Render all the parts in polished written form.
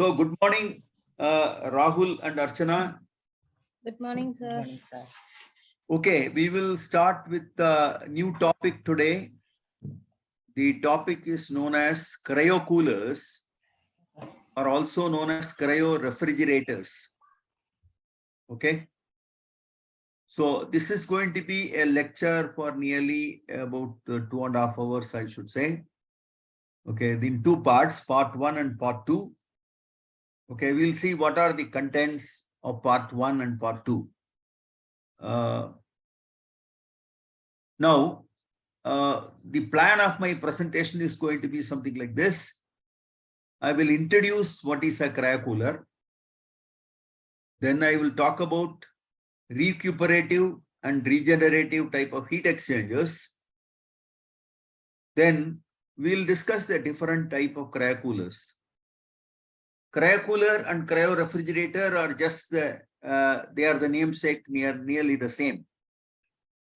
So, good morning, Rahul and Archana. Good morning, Good sir. morning, sir. Okay, we will start with a new topic today. The topic is known as cryocoolers, or also known as cryo refrigerators. Okay. So, this is going to be a lecture for nearly about 2.5 hours, I should say. Okay, in two parts, part 1 and part 2. Okay, we'll see what are the contents of part 1 and part 2. Now, the plan of my presentation is going to be something like this. I will introduce what is a cryocooler. Then I will talk about recuperative and regenerative type of heat exchangers. Then we'll discuss the different type of cryocoolers. Cryocooler and cryo refrigerator are just they are the namesake, nearly the same.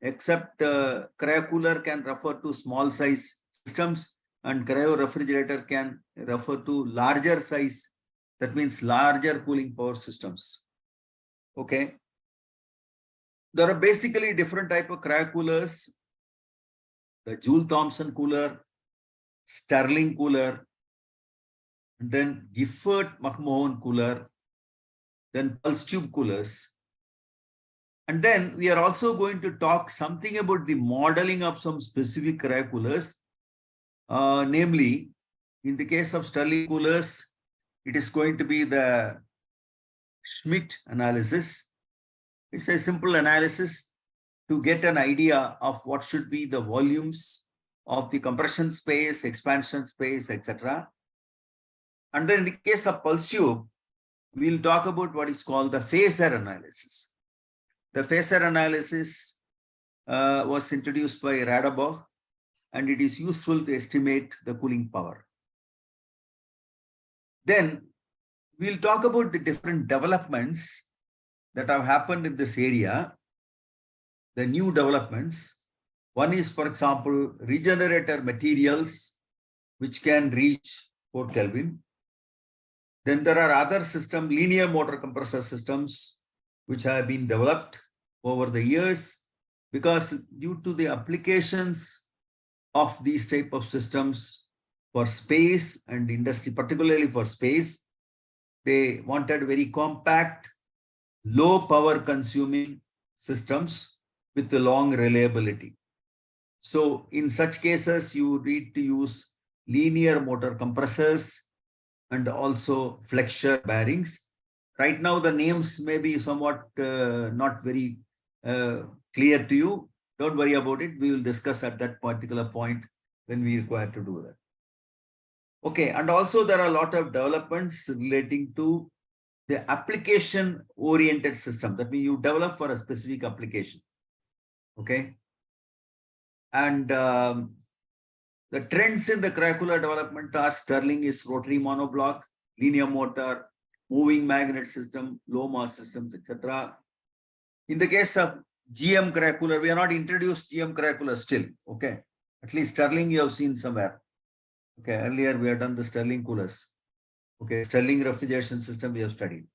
Except cryocooler can refer to small size systems and cryo refrigerator can refer to larger size, that means larger cooling power systems. Okay. There are basically different type of cryocoolers: the Joule-Thomson cooler, Stirling cooler, and then Gifford-McMahon cooler, then pulse tube coolers. And then we are also going to talk something about the modeling of some specific cryocoolers. Namely, in the case of Stirling coolers, it is going to be the Schmidt analysis. It's a simple analysis to get an idea of what should be the volumes of the compression space, expansion space, etc. And then in the case of pulse tube, we'll talk about what is called the phasor analysis. The phasor analysis was introduced by Radebach, and it is useful to estimate the cooling power. Then we'll talk about the different developments that have happened in this area, the new developments. One is, for example, regenerator materials, which can reach 4 Kelvin. Then there are other systems, linear motor compressor systems, which have been developed over the years, because due to the applications of these type of systems for space and industry, particularly for space, they wanted very compact, low power consuming systems with the long reliability. So in such cases, you need to use linear motor compressors and also flexure bearings. Right now, the names may be somewhat not very clear to you. Don't worry about it. We will discuss at that particular point when we require to do that. Okay, and also there are a lot of developments relating to the application-oriented system. That means you develop for a specific application. Okay. And the trends in the cryocool development are Stirling is rotary monoblock, linear motor, moving magnet system, low mass systems, etc. In the case of GM cryocooler, we have not introduced GM cryocooler still. Okay. At least Stirling you have seen somewhere. Okay. Earlier we have done the Stirling coolers. Okay. Stirling refrigeration system we have studied.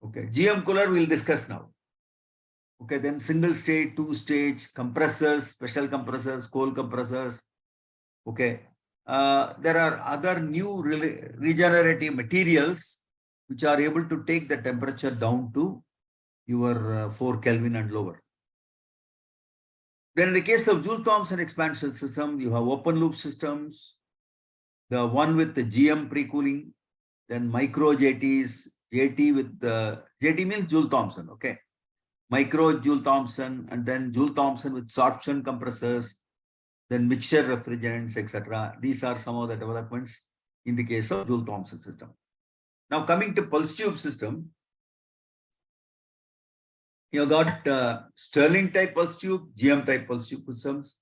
Okay. GM cooler we'll discuss now. Okay. Then single stage, two stage, compressors, special compressors, cold compressors. Okay. There are other new regenerative materials which are able to take the temperature down to your 4 Kelvin and lower. Then in the case of Joule-Thomson expansion system, you have open loop systems, the one with the GM pre-cooling, then micro JTs, JT with the JT means Joule-Thomson, okay. Micro Joule-Thomson, and then Joule-Thomson with sorption compressors, then mixture refrigerants, etc. These are some of the developments in the case of Joule-Thomson system. Now coming to pulse tube system, you got Stirling type pulse tube, GM type pulse tube systems.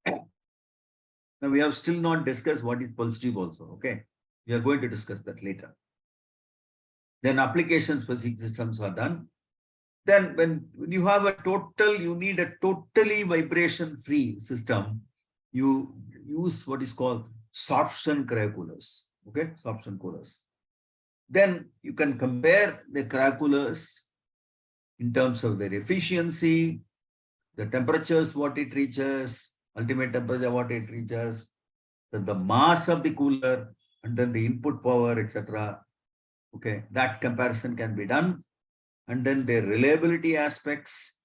Now we have still not discussed what is pulse tube also. Okay, we are going to discuss that later. Then application specific systems are done. Then when you have a total, you need a totally vibration free system. You use what is called sorption cryocoolers. Okay, sorption coolers. Then you can compare the cryocoolers in terms of their efficiency, the temperatures, what it reaches, ultimate temperature, what it reaches, then the mass of the cooler, and then the input power, etc. Okay, that comparison can be done. And then their reliability aspects.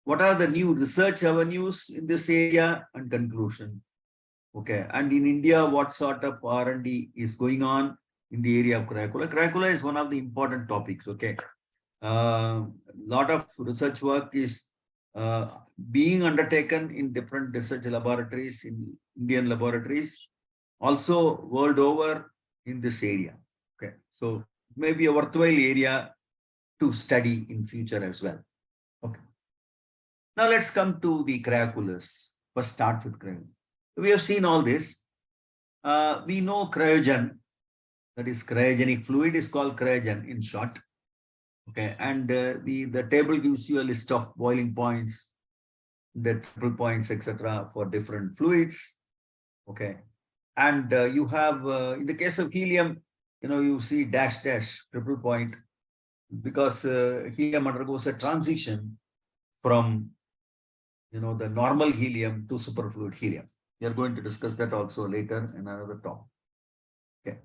What are the new research avenues in this area, and conclusion. Okay, and in India, what sort of R&D is going on in the area of Cryocooler? Cryocooler is one of the important topics. Okay, lot of research work is uh, being undertaken in different research laboratories, in Indian laboratories, also world over in this area. Okay, so maybe a worthwhile area to study in future as well. Okay. Now let's come to the cryocoolers. First start with cryo. We have seen all this. We know cryogen, that is cryogenic fluid is called cryogen in short. Okay, and the table gives you a list of boiling points, the triple points, etc. for different fluids. Okay, and you have in the case of helium, you see dash dash triple point because helium undergoes a transition from the normal helium to superfluid helium. We are going to discuss that also later in another talk. Okay.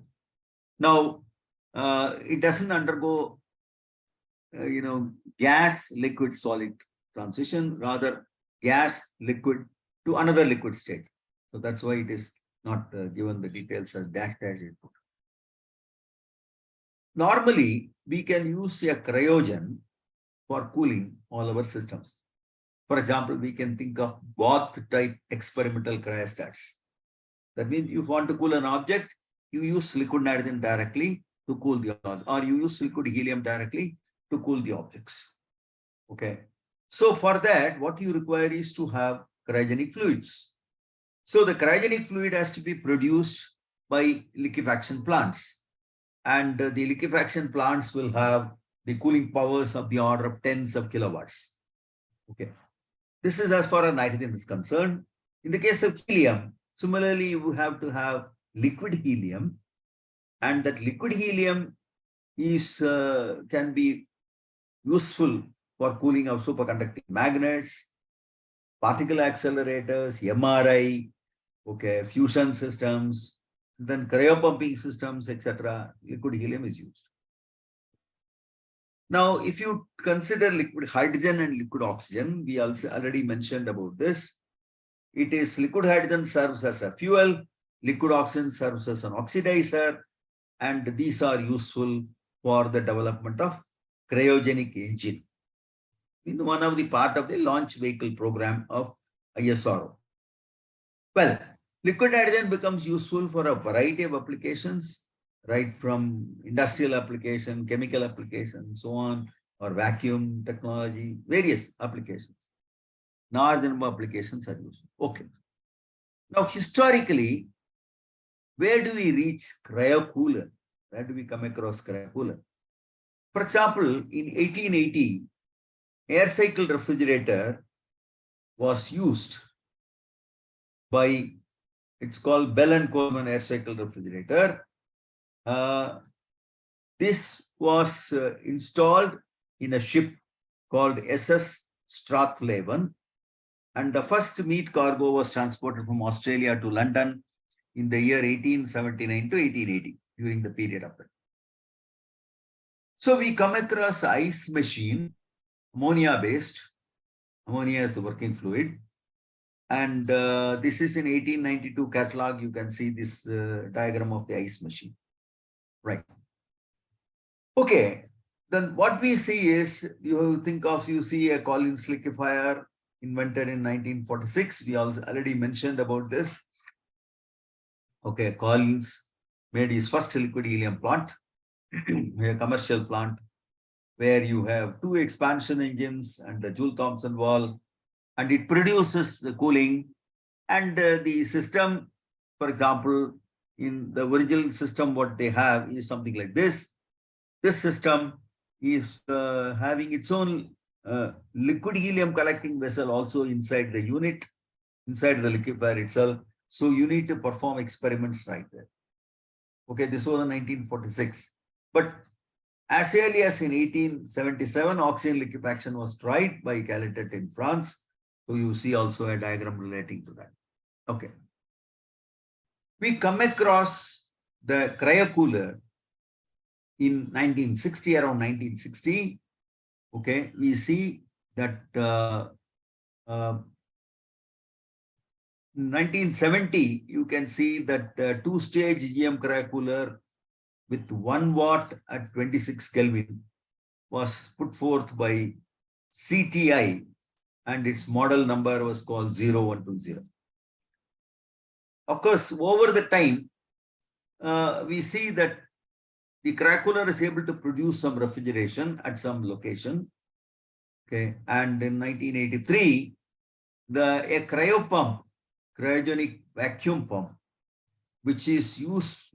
Now, it doesn't undergo, gas, liquid, solid transition, rather gas, liquid to another liquid state. So that's why it is not given the details as dash dash input. Normally, we can use a cryogen for cooling all our systems. For example, we can think of bath type experimental cryostats. That means if you want to cool an object, you use liquid nitrogen directly to cool the object, or you use liquid helium directly to cool the objects. Okay. So for that, what you require is to have cryogenic fluids. So the cryogenic fluid has to be produced by liquefaction plants. And the liquefaction plants will have the cooling powers of the order of tens of kilowatts. Okay. This is as far as nitrogen is concerned. In the case of helium, similarly, you have to have liquid helium, and that liquid helium is can be useful for cooling of superconducting magnets, particle accelerators, MRI, okay, fusion systems, then cryopumping systems, etc. Liquid helium is used. Now, if you consider liquid hydrogen and liquid oxygen, we also already mentioned about this. It is liquid hydrogen serves as a fuel, liquid oxygen serves as an oxidizer, and these are useful for the development of cryogenic engine. In one of the part of the launch vehicle program of ISRO. Well, liquid hydrogen becomes useful for a variety of applications, right from industrial application, chemical application, so on, or vacuum technology, various applications. Large number of applications are used. Okay. Now, historically, where do we reach cryocooler? Where do we come across cryocooler? For example, in 1880, air cycle refrigerator was used by, it's called Bell and Coleman air cycle refrigerator. This was installed in a ship called SS Strathlaven, and the first meat cargo was transported from Australia to London in the year 1879 to 1880, during the period of it. So we come across ice machine, ammonia-based. Ammonia is the working fluid. And this is in 1892 catalog. You can see this diagram of the ice machine. Right. Okay. Then what we see is, you see a Collins liquefier invented in 1946. We also already mentioned about this. Okay, Collins made his first liquid helium plant, a commercial plant, where you have two expansion engines and the Joule-Thomson valve, and it produces the cooling. And the system, for example, in the original system, what they have is something like this. This system is having its own liquid helium collecting vessel also inside the unit, inside the liquefier itself. So you need to perform experiments right there. Okay, this was in 1946. But as early as in 1877, oxygen liquefaction was tried by Cailletet in France. So you see also a diagram relating to that. Okay. We come across the cryocooler in 1960, around 1960. Okay, we see that 1970, you can see that two-stage GM cryocooler with 1 watt at 26 Kelvin was put forth by CTI, and its model number was called 0120. Of course, over the time, we see that the cryocooler is able to produce some refrigeration at some location. Okay, and in 1983, a cryopump, cryogenic vacuum pump, which uses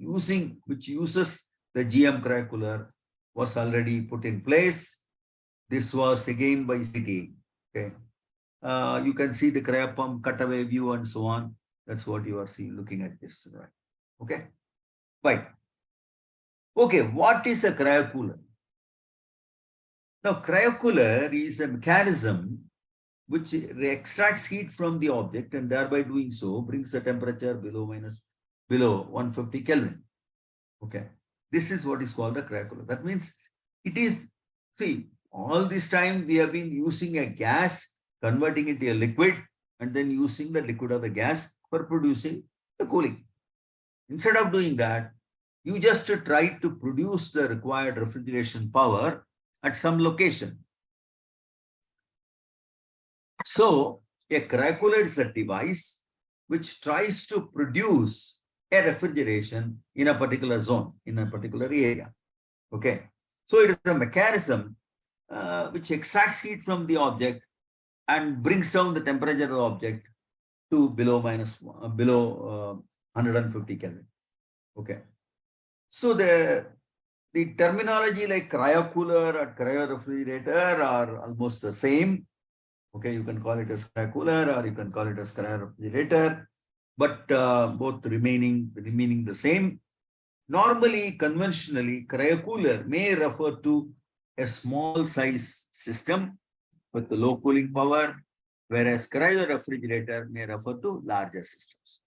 the GM cryocooler, was already put in place. This was again by CT. Okay, you can see the cryopump cutaway view and so on. That's what you are seeing looking at this. Right? Okay, right. Okay, what is a cryocooler? Now, cryocooler is a mechanism which extracts heat from the object and thereby doing so brings the temperature below 150 Kelvin. Okay, this is what is called a cryocooler. That means it is, see, all this time we have been using a gas, converting it to a liquid, and then using the liquid or the gas for producing the cooling. Instead of doing that, you just try to produce the required refrigeration power at some location. So a cryocooler is a device which tries to produce a refrigeration in a particular zone, in a particular area. Okay. So it is a mechanism which extracts heat from the object and brings down the temperature of the object to below 150 Kelvin. Okay. So the terminology like cryocooler or cryorefrigerator are almost the same. Okay, you can call it as cryocooler or you can call it as cryorefrigerator, but both remaining the same. Normally, conventionally, cryocooler may refer to a small size system with low cooling power, whereas cryorefrigerator may refer to larger systems.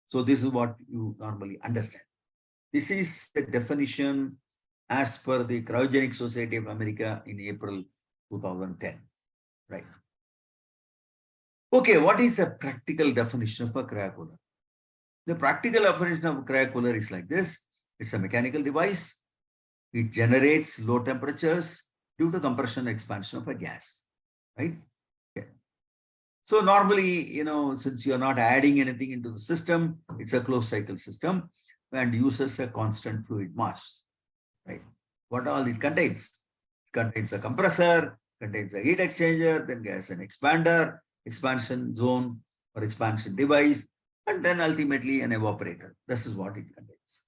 So this is what you normally understand. This is the definition as per the Cryogenic Society of America in April 2010. Right. Okay, what is a practical definition of a cryocooler? The practical definition of a cryocooler is like this. It's a mechanical device. It generates low temperatures due to compression expansion of a gas, right? Okay. So normally, since you're not adding anything into the system, it's a closed cycle system and uses a constant fluid mass, right? What all it contains? It contains a compressor, contains a heat exchanger, then there's an expander, expansion zone or expansion device, and then ultimately an evaporator. This is what it contains.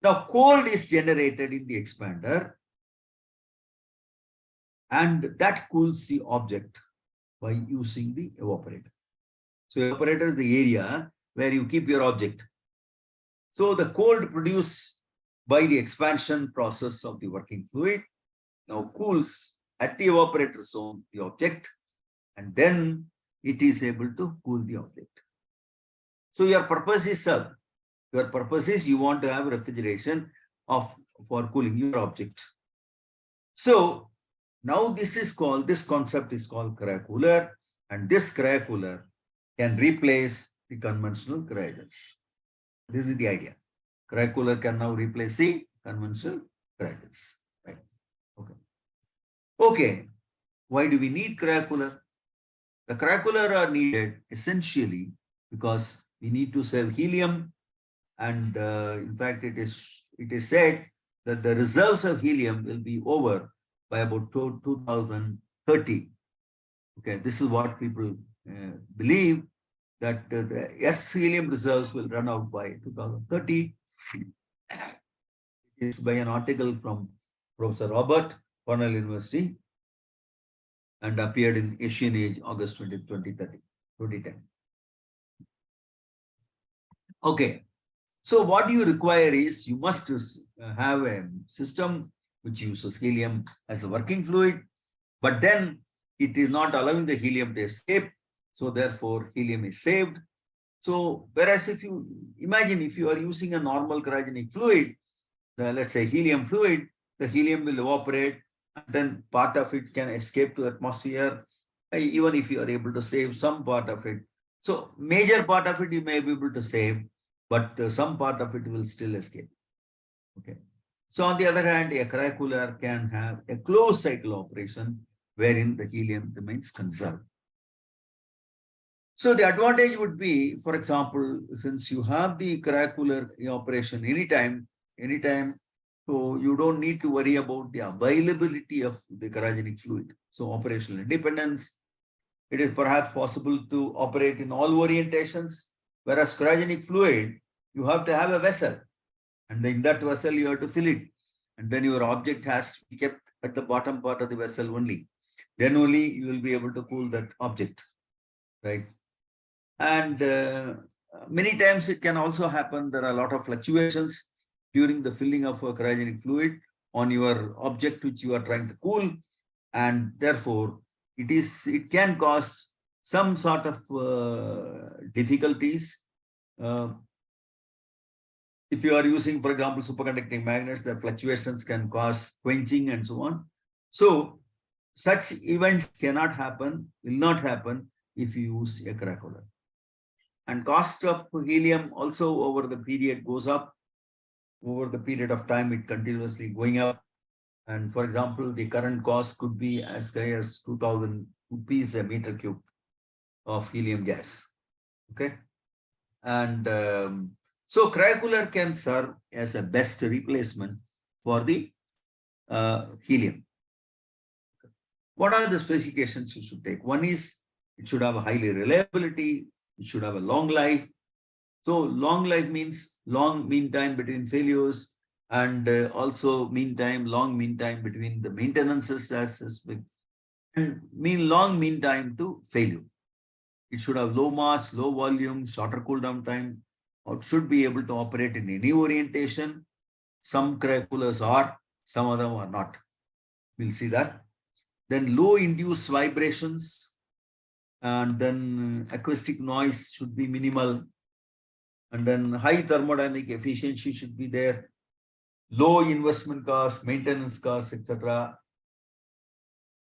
Now, cold is generated in the expander, and that cools the object by using the evaporator. So, evaporator is the area where you keep your object. So, the cold produced by the expansion process of the working fluid now cools at the evaporator zone the object, and then it is able to cool the object. So, your purpose is served. Your purpose is you want to have refrigeration for cooling your object. So now this concept is called cryocooler, and this cryocooler can replace the conventional cryogens. This is the idea. Cryocooler can now replace the conventional cryogens. Right? Okay. Okay. Why do we need cryocooler? The cryocooler are needed essentially because we need to save helium. And in fact, it is said that the reserves of helium will be over by about 2030. Okay, this is what people believe, that the Earth's helium reserves will run out by 2030. It's by an article from Professor Robert, Cornell University, and appeared in Asian Age, August 2010. Okay. So what you require is you must have a system which uses helium as a working fluid, but then it is not allowing the helium to escape. So therefore helium is saved. So whereas if you imagine if you are using a normal cryogenic fluid, let's say helium fluid, the helium will evaporate and then part of it can escape to the atmosphere, even if you are able to save some part of it. So major part of it you may be able to save, but some part of it will still escape. Okay. So on the other hand, a cryocooler can have a closed cycle operation wherein the helium remains conserved. So the advantage would be, for example, since you have the cryocooler operation anytime, so you don't need to worry about the availability of the cryogenic fluid. So operational independence, it is perhaps possible to operate in all orientations, whereas cryogenic fluid, you have to have a vessel, and in that vessel you have to fill it, and then your object has to be kept at the bottom part of the vessel only. Then only you will be able to cool that object, right? And many times it can also happen, there are a lot of fluctuations during the filling of a cryogenic fluid on your object which you are trying to cool, and therefore it can cause some sort of difficulties. If you are using, for example, superconducting magnets, the fluctuations can cause quenching and so on. So such events cannot happen, will not happen if you use a cryocooler. And cost of helium also over the period goes up. Over the period of time, it continuously going up. And for example, the current cost could be as high as 2,000 rupees a meter cube of helium gas. Okay. And so cryocooler can serve as a best replacement for the helium. What are the specifications you should take? One is it should have a highly reliability, it should have a long life. So long life means long mean time between failures, and also long mean time between the maintenances and long mean time to failure. It should have low mass, low volume, shorter cool down time, or should be able to operate in any orientation. Some cryocoolers are, some of them are not. We'll see that. Then low induced vibrations, and then acoustic noise should be minimal, and then high thermodynamic efficiency should be there, low investment costs, maintenance costs, etc.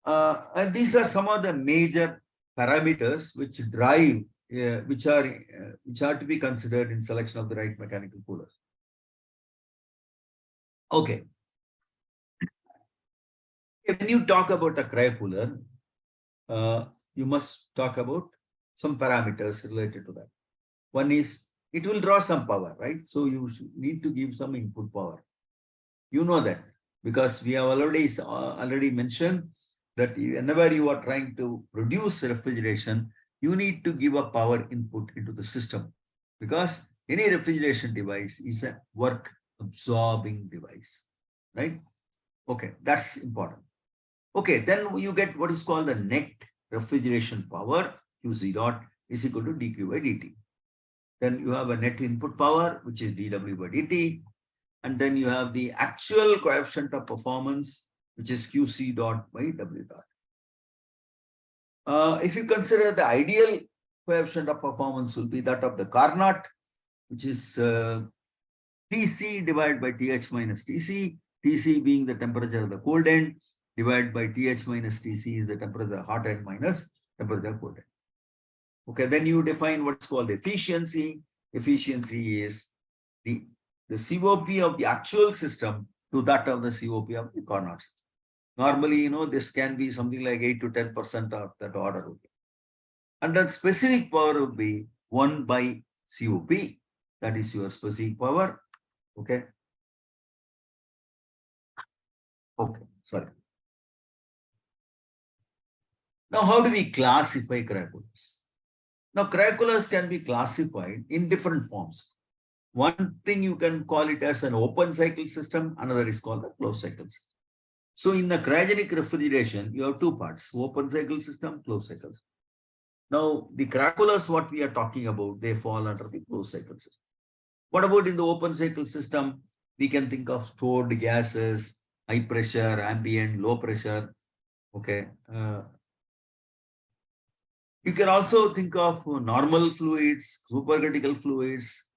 And these are some of the major parameters which drive, which are to be considered in selection of the right mechanical cooler. Okay. When you talk about a cryocooler, you must talk about some parameters related to that. One is it will draw some power, right? So you need to give some input power. You know that because we have already mentioned that whenever you are trying to produce refrigeration, you need to give a power input into the system, because any refrigeration device is a work absorbing device, right? Okay, that's important. Okay, then you get what is called the net refrigeration power, QC dot is equal to dQ by dt. Then you have a net input power, which is dW by dt. And then you have the actual coefficient of performance, which is QC dot by W dot. If you consider the ideal coefficient of performance will be that of the Carnot, which is Tc divided by Th minus Tc, Tc being the temperature of the cold end, divided by Th minus Tc is the temperature of the hot end minus temperature of the cold end. Okay, then you define what's called efficiency. Efficiency is the COP of the actual system to that of the COP of the Carnot. Normally, this can be something like 8 to 10% of that order. And then specific power would be 1 by COP. That is your specific power. Okay. Okay, sorry. Now, how do we classify cryocoolers? Now, cryocoolers can be classified in different forms. One thing you can call it as an open cycle system, another is called a closed cycle system. So in the cryogenic refrigeration, you have two parts, open cycle system, closed cycle system. Now, the cryocoolers, what we are talking about, they fall under the closed cycle system. What about in the open cycle system? We can think of stored gases, high pressure, ambient, low pressure. Okay. You can also think of normal fluids, supercritical fluids,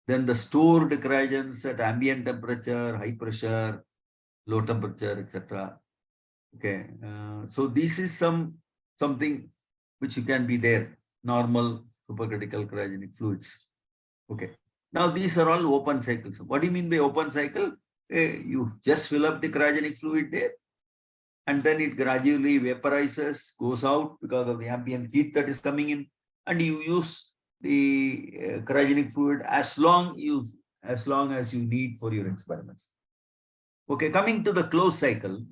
then the stored cryogens at ambient temperature, high pressure, low temperature, etc. Okay. So this is something which you can be there, normal supercritical cryogenic fluids. Okay. Now these are all open cycles. What do you mean by open cycle? You just fill up the cryogenic fluid there, and then it gradually vaporizes, goes out because of the ambient heat that is coming in, and you use the cryogenic fluid as long as you need for your experiments. Okay, coming to the closed cycle.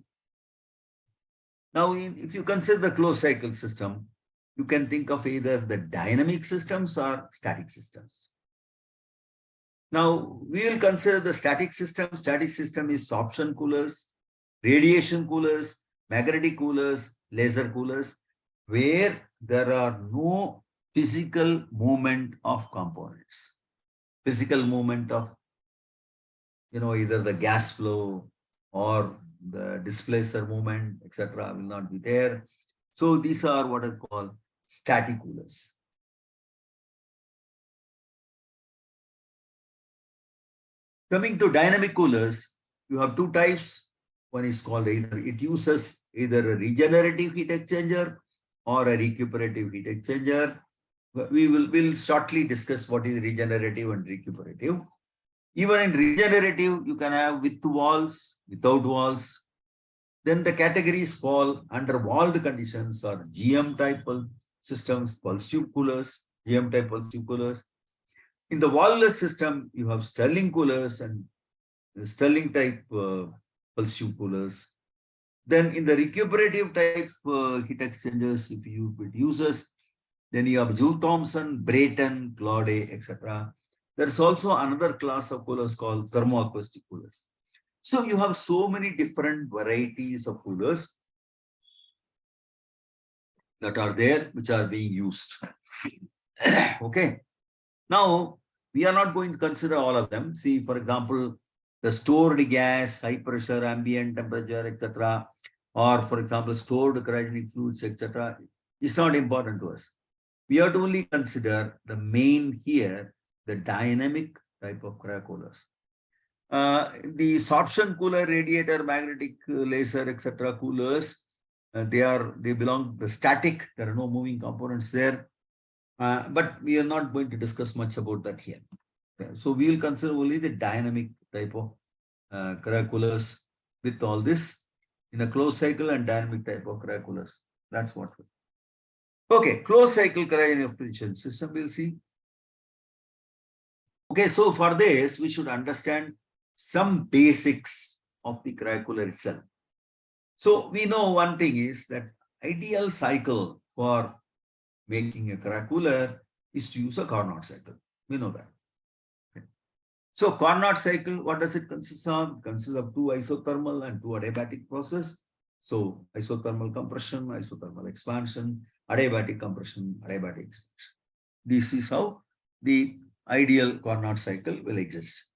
Now, if you consider the closed cycle system, you can think of either the dynamic systems or static systems. Now, we will consider the static system. Static system is sorption coolers, radiation coolers, magnetic coolers, laser coolers, where there are no physical movement of components. Physical movement of, either the gas flow or the displacer movement, etc., will not be there. So these are what are called static coolers. Coming to dynamic coolers, you have two types. One is called it uses either a regenerative heat exchanger or a recuperative heat exchanger. We'll shortly discuss what is regenerative and recuperative. Even in regenerative, you can have with walls, without walls. Then the categories fall under walled conditions or GM type systems, pulse tube coolers, GM type pulse tube coolers. In the wall-less system, you have Stirling coolers and Stirling type pulse tube coolers. Then in the recuperative type heat exchangers, if you users, then you have Joule-Thomson, Brayton, Claude, etc. There's also another class of coolers called thermoacoustic coolers. So you have so many different varieties of coolers that are there, which are being used. Okay. Now, we are not going to consider all of them. See, for example, the stored gas, high pressure, ambient temperature, etc., or for example, stored cryogenic fluids, etc., is not important to us. We have to only consider the main here, the dynamic type of cryocoolers. The sorption cooler, radiator, magnetic, laser, etc. coolers, they belong to the static. There are no moving components there. But we are not going to discuss much about that here. Okay. So we will consider only the dynamic type of cryocoolers with all this in a closed cycle and dynamic type of cryocoolers. That's what. Okay, closed cycle cryogenic system we'll see. Okay, so for this, we should understand some basics of the cryocooler itself. So we know one thing is that ideal cycle for making a cryocooler is to use a Carnot cycle. We know that. Okay. So Carnot cycle, what does it consist of? It consists of two isothermal and two adiabatic process. So isothermal compression, isothermal expansion, adiabatic compression, adiabatic expansion. This is how the ideal Carnot cycle will exist.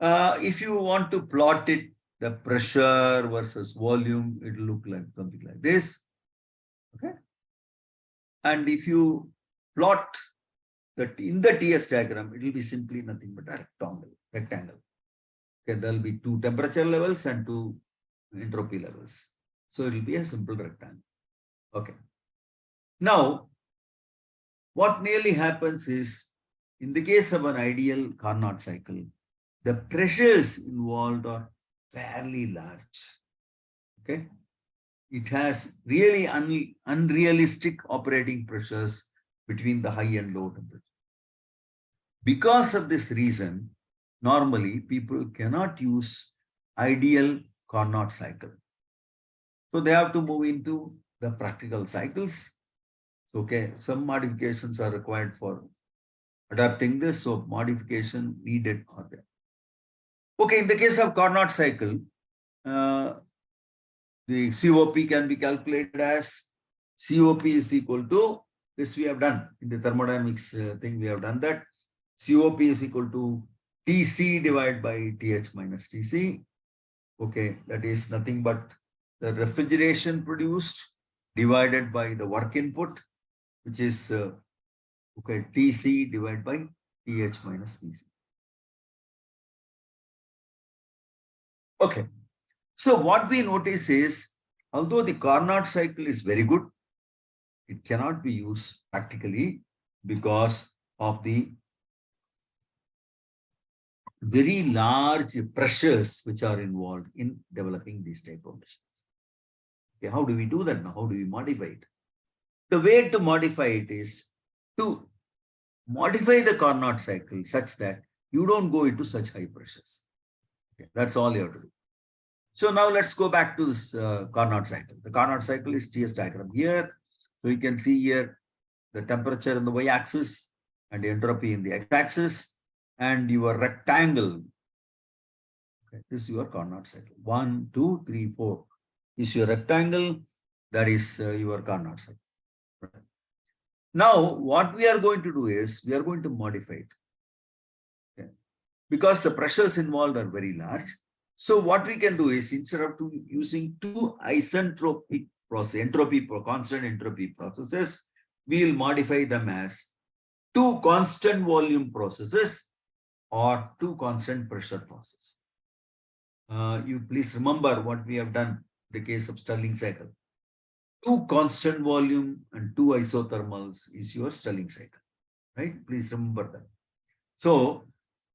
If you want to plot it, the pressure versus volume, it will look like something like this. Okay. And if you plot that in the TS diagram, it will be simply nothing but a rectangle. Okay, there will be two temperature levels and two entropy levels. So it will be a simple rectangle. Okay. Now, what nearly happens is, in the case of an ideal Carnot cycle, the pressures involved are fairly large. Okay. It has really unrealistic operating pressures between the high and low temperature. Because of this reason, normally people cannot use ideal Carnot cycle. So they have to move into the practical cycles. So, okay, some modifications are required for adapting this. So modification needed are there. Okay, in the case of Carnot cycle, the COP can be calculated as COP is equal to this. We have done in the thermodynamics thing, we have done that. COP is equal to TC divided by TH minus TC. Okay, that is nothing but the refrigeration produced divided by the work input, which is okay, TC divided by TH minus TC. Okay, so what we notice is, although the Carnot cycle is very good, it cannot be used practically because of the very large pressures which are involved in developing these type of machines. Okay, how do we do that now? How do we modify it? The way to modify it is to modify the Carnot cycle such that you don't go into such high pressures. Okay, that's all you have to do. So now let's go back to this Carnot cycle. The Carnot cycle is TS diagram here. So you can see here the temperature in the y-axis and the entropy in the x-axis and your rectangle. Okay, this is your Carnot cycle. 1, 2, 3, 4 is your rectangle. That is your Carnot cycle. Right. Now, what we are going to do is we are going to modify it. Okay. Because the pressures involved are very large. So what we can do is instead of using two isentropic process, constant entropy processes, we will modify them as two constant volume processes or two constant pressure processes. You please remember what we have done in the case of Stirling cycle. Two constant volume and two isothermals is your Stirling cycle, right? Please remember that. So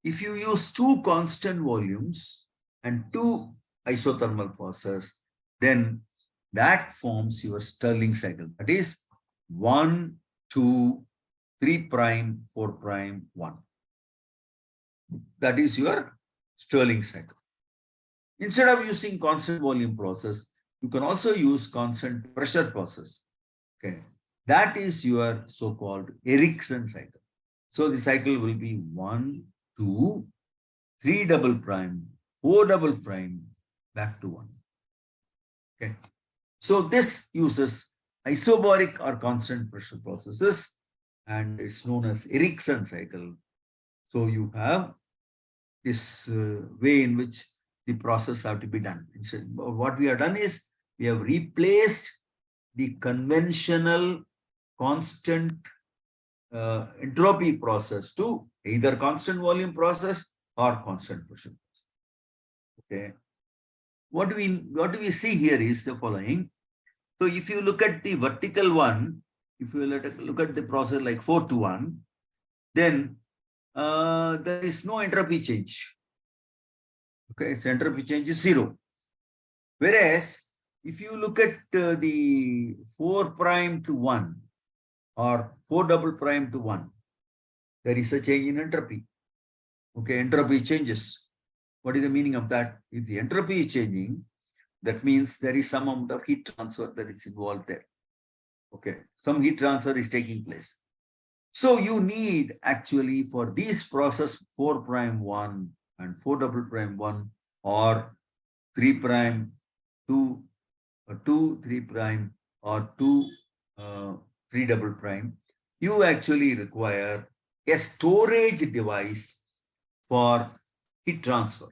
if you use two constant volumes and two isothermal processes, then that forms your Stirling cycle. That is 1, 2, 3 prime, 4 prime, 1. That is your Stirling cycle. Instead of using constant volume process, you can also use constant pressure process. Okay, that is your so-called Ericsson cycle. So the cycle will be 1, 2, 3 double prime, 4 double prime, back to 1. Okay, so this uses isobaric or constant pressure processes, and it's known as Ericsson cycle. So you have this way in which the process have to be done. So what we have done is we have replaced the conventional constant entropy process to either constant volume process or constant pressure process. Okay. What do we see here is the following. So if you look at the vertical one, if you look at the process like 4 to 1, then there is no entropy change. Okay, its entropy change is 0. Whereas if you look at the 4 prime to 1 or 4 double prime to 1, there is a change in entropy. Okay, entropy changes. What is the meaning of that? If the entropy is changing, that means there is some amount of heat transfer that is involved there. Okay, some heat transfer is taking place. So you need actually for this process 4 prime 1 and 4 double prime 1 or 3 prime 2 or 2 3 prime or 2 3 double prime, you actually require a storage device for heat transfer.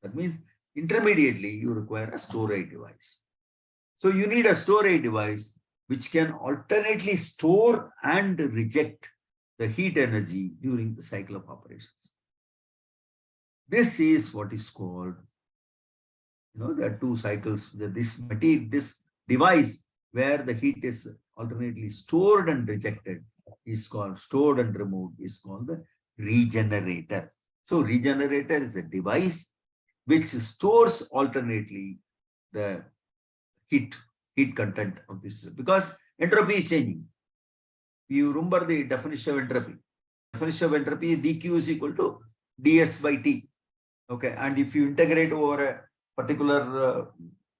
That means intermediately you require a storage device. So you need a storage device which can alternately store and reject the heat energy during the cycle of operations. This is what is called, there are two cycles. This device where the heat is alternately stored and rejected is called stored and removed is called the regenerator. So regenerator is a device which stores alternately the heat content of this because entropy is changing. You remember the definition of entropy. Definition of entropy, dq is equal to ds by t. Okay, and if you integrate over a particular,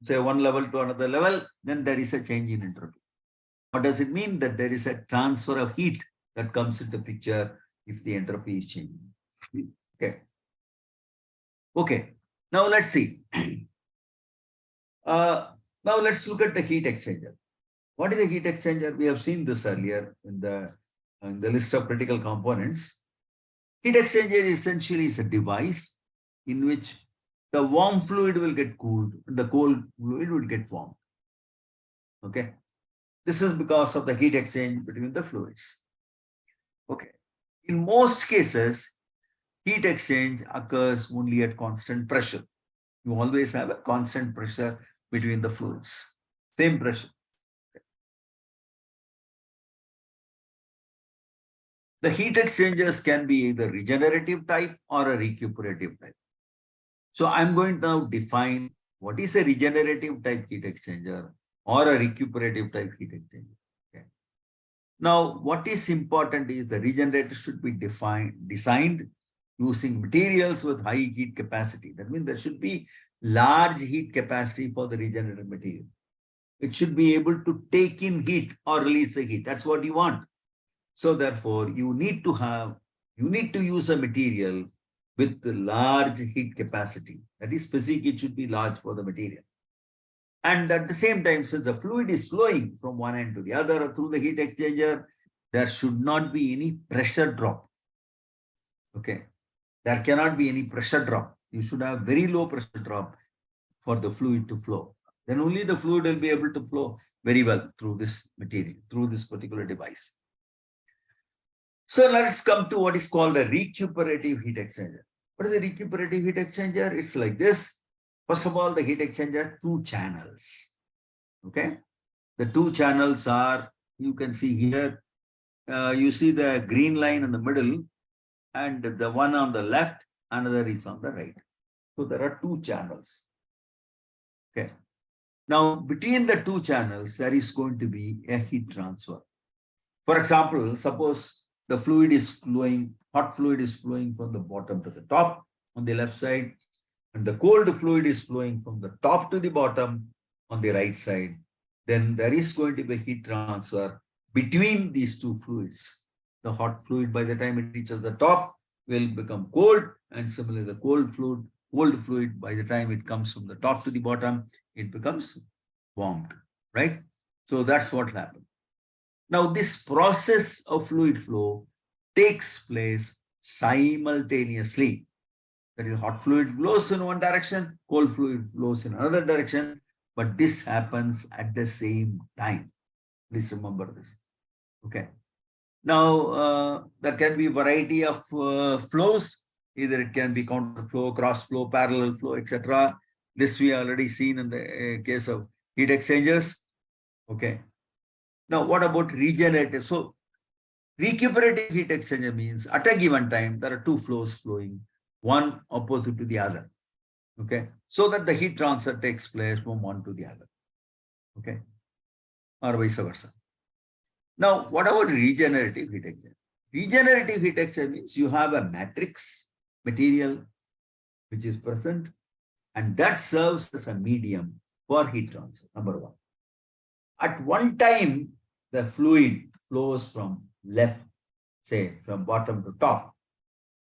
say one level to another level, then there is a change in entropy. What does it mean? That there is a transfer of heat that comes into picture if the entropy is changing. Okay. Okay. Now let's see. Now let's look at the heat exchanger. What is the heat exchanger? We have seen this earlier in the list of critical components. Heat exchanger essentially is a device in which the warm fluid will get cooled and the cold fluid will get warm. Okay. This is because of the heat exchange between the fluids. Okay. In most cases, heat exchange occurs only at constant pressure. You always have a constant pressure between the fluids. Same pressure. The heat exchangers can be either regenerative type or a recuperative type. So I'm going to now define what is a regenerative type heat exchanger or a recuperative type heat exchanger. Okay. Now, what is important is the regenerator should be designed using materials with high heat capacity. That means there should be large heat capacity for the regenerative material. It should be able to take in heat or release the heat. That's what you want. So therefore, you need to use a material with large heat capacity. That is, specific, it should be large for the material. And at the same time, since the fluid is flowing from one end to the other through the heat exchanger, there should not be any pressure drop. Okay. There cannot be any pressure drop. You should have very low pressure drop for the fluid to flow. Then only the fluid will be able to flow very well through this material, through this particular device. So let's come to what is called a recuperative heat exchanger. What is a recuperative heat exchanger? It's like this. First of all, the heat exchanger, two channels. Okay. The two channels are, you can see here, you see the green line in the middle and the one on the left, another is on the right. So there are two channels. Okay. Now, between the two channels, there is going to be a heat transfer. For example, suppose the fluid is flowing, hot fluid is flowing from the bottom to the top on the left side, and the cold fluid is flowing from the top to the bottom on the right side. Then there is going to be a heat transfer between these two fluids. The hot fluid, by the time it reaches the top, will become cold, and similarly, the cold fluid, by the time it comes from the top to the bottom, it becomes warmed, right? So that's what happens. Now, this process of fluid flow takes place simultaneously. That is, hot fluid flows in one direction, cold fluid flows in another direction, but this happens at the same time. Please remember this. Okay. Now, there can be a variety of flows. Either it can be counter flow, cross flow, parallel flow, etc. This we already seen in the case of heat exchangers. Okay. Now, what about regenerative? So, recuperative heat exchanger means at a given time, there are two flows flowing, one opposite to the other. Okay. So that the heat transfer takes place from one to the other. Okay. Or vice versa. Now, what about regenerative heat exchanger? Regenerative heat exchanger means you have a matrix material which is present, and that serves as a medium for heat transfer, number one. At one time, the fluid flows from left, say from bottom to top.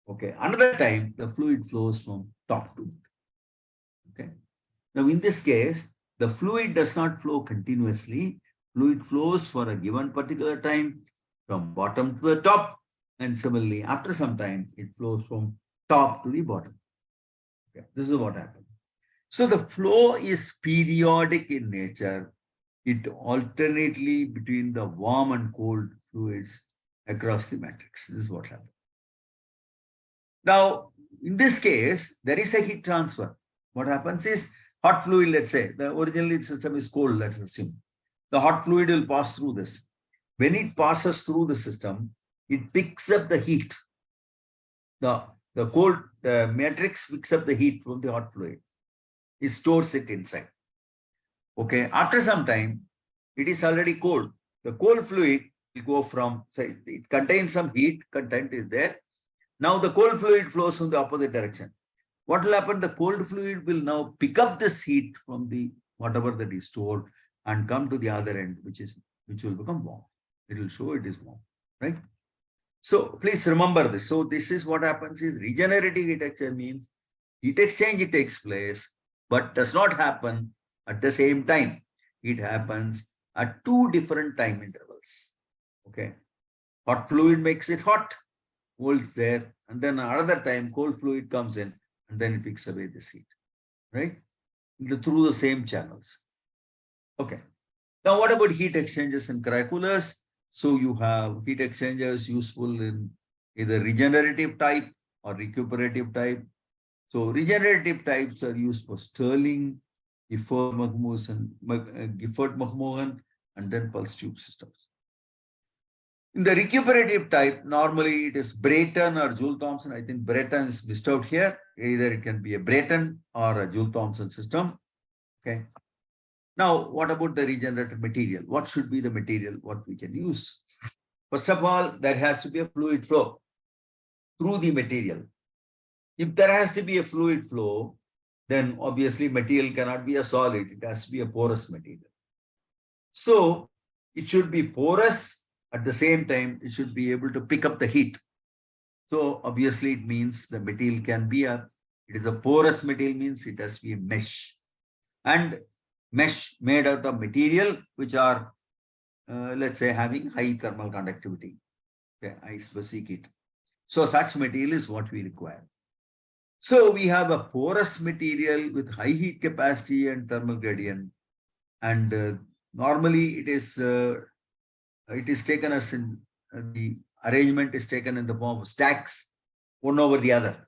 Okay. Another time, the fluid flows from top to bottom. Okay. Now, in this case, the fluid does not flow continuously. Fluid flows for a given particular time from bottom to the top. And similarly, after some time, it flows from top to the bottom. Okay. This is what happens. So the flow is periodic in nature. It alternately between the warm and cold fluids across the matrix. This is what happens. Now, in this case, there is a heat transfer. What happens is hot fluid, let's say, the originally the system is cold, let's assume. The hot fluid will pass through this. When it passes through the system, it picks up the heat. The matrix picks up the heat from the hot fluid. It stores it inside. Okay, after some time, it is already cold. The cold fluid will go from, say, it contains some heat content is there. Now the cold fluid flows from the opposite direction. What will happen? The cold fluid will now pick up this heat from the whatever that is stored and come to the other end, which will become warm. It will show it is warm, right? So please remember this. So this is what happens is regenerative heat exchange means heat exchange takes place, but does not happen at the same time. It happens at two different time intervals. Okay. Hot fluid makes it hot. holds there, and then another time cold fluid comes in, and then it picks away this heat, right? Through the same channels. Okay. Now, what about heat exchangers and cryocoolers? So you have heat exchangers useful in either regenerative type or recuperative type. So regenerative types are used for Stirling, Gifford-McMahon, and then pulse tube systems. In the recuperative type, normally it is Brayton or Joule-Thomson. I think Brayton is missed out here. Either it can be a Brayton or a Joule-Thomson system. Okay. Now, what about the regenerative material? What should be the material what we can use? First of all, there has to be a fluid flow through the material. If there has to be a fluid flow, then obviously material cannot be a solid. It has to be a porous material. So it should be porous. At the same time, it should be able to pick up the heat. So obviously it means the material can be it is a porous material, means it has to be a mesh. And mesh made out of material which are, let's say, having high thermal conductivity, okay, high specific heat. So such material is what we require. So we have a porous material with high heat capacity and thermal gradient. And normally it is taken as in the arrangement is taken in the form of stacks, one over the other.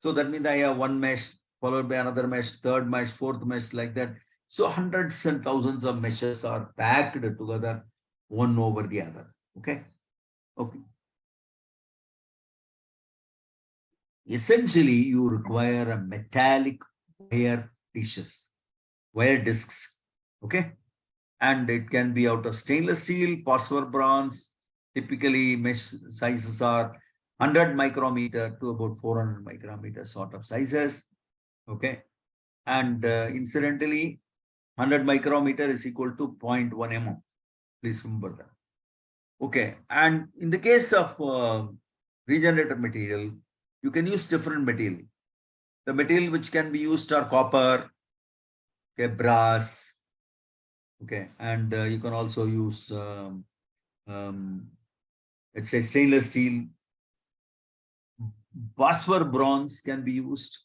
So that means I have one mesh followed by another mesh, third mesh, fourth mesh, like that. So hundreds and thousands of meshes are packed together, one over the other. Okay. Okay. Essentially, you require a metallic wire discs. Okay. And it can be out of stainless steel, phosphor bronze. Typically, mesh sizes are 100 micrometer to about 400 micrometer sort of sizes. Okay. And incidentally, 100 micrometer is equal to 0.1 mm. Please remember that. Okay. And in the case of regenerator material, you can use different material. The material which can be used are copper, okay, brass, okay, and you can also use, let's say, stainless steel. Phosphor bronze can be used.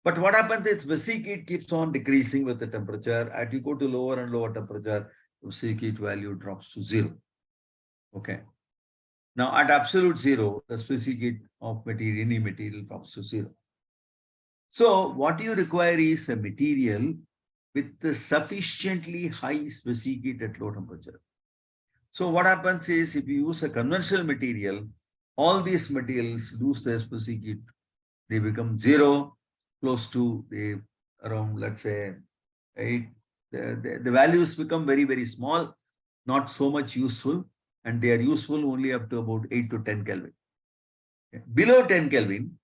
But what happens is basic heat keeps on decreasing with the temperature. As you go to lower and lower temperature, basic heat value drops to 0. Okay. Now at absolute 0, the specific heat of material, any material, drops to 0. So what you require is a material with the sufficiently high specific heat at low temperature. So what happens is, if you use a conventional material, all these materials lose their specific heat. They become 0, close to around, let's say, 8. The values become very, very small, not so much useful, and they are useful only up to about 8 to 10 Kelvin. Okay. Below 10 Kelvin,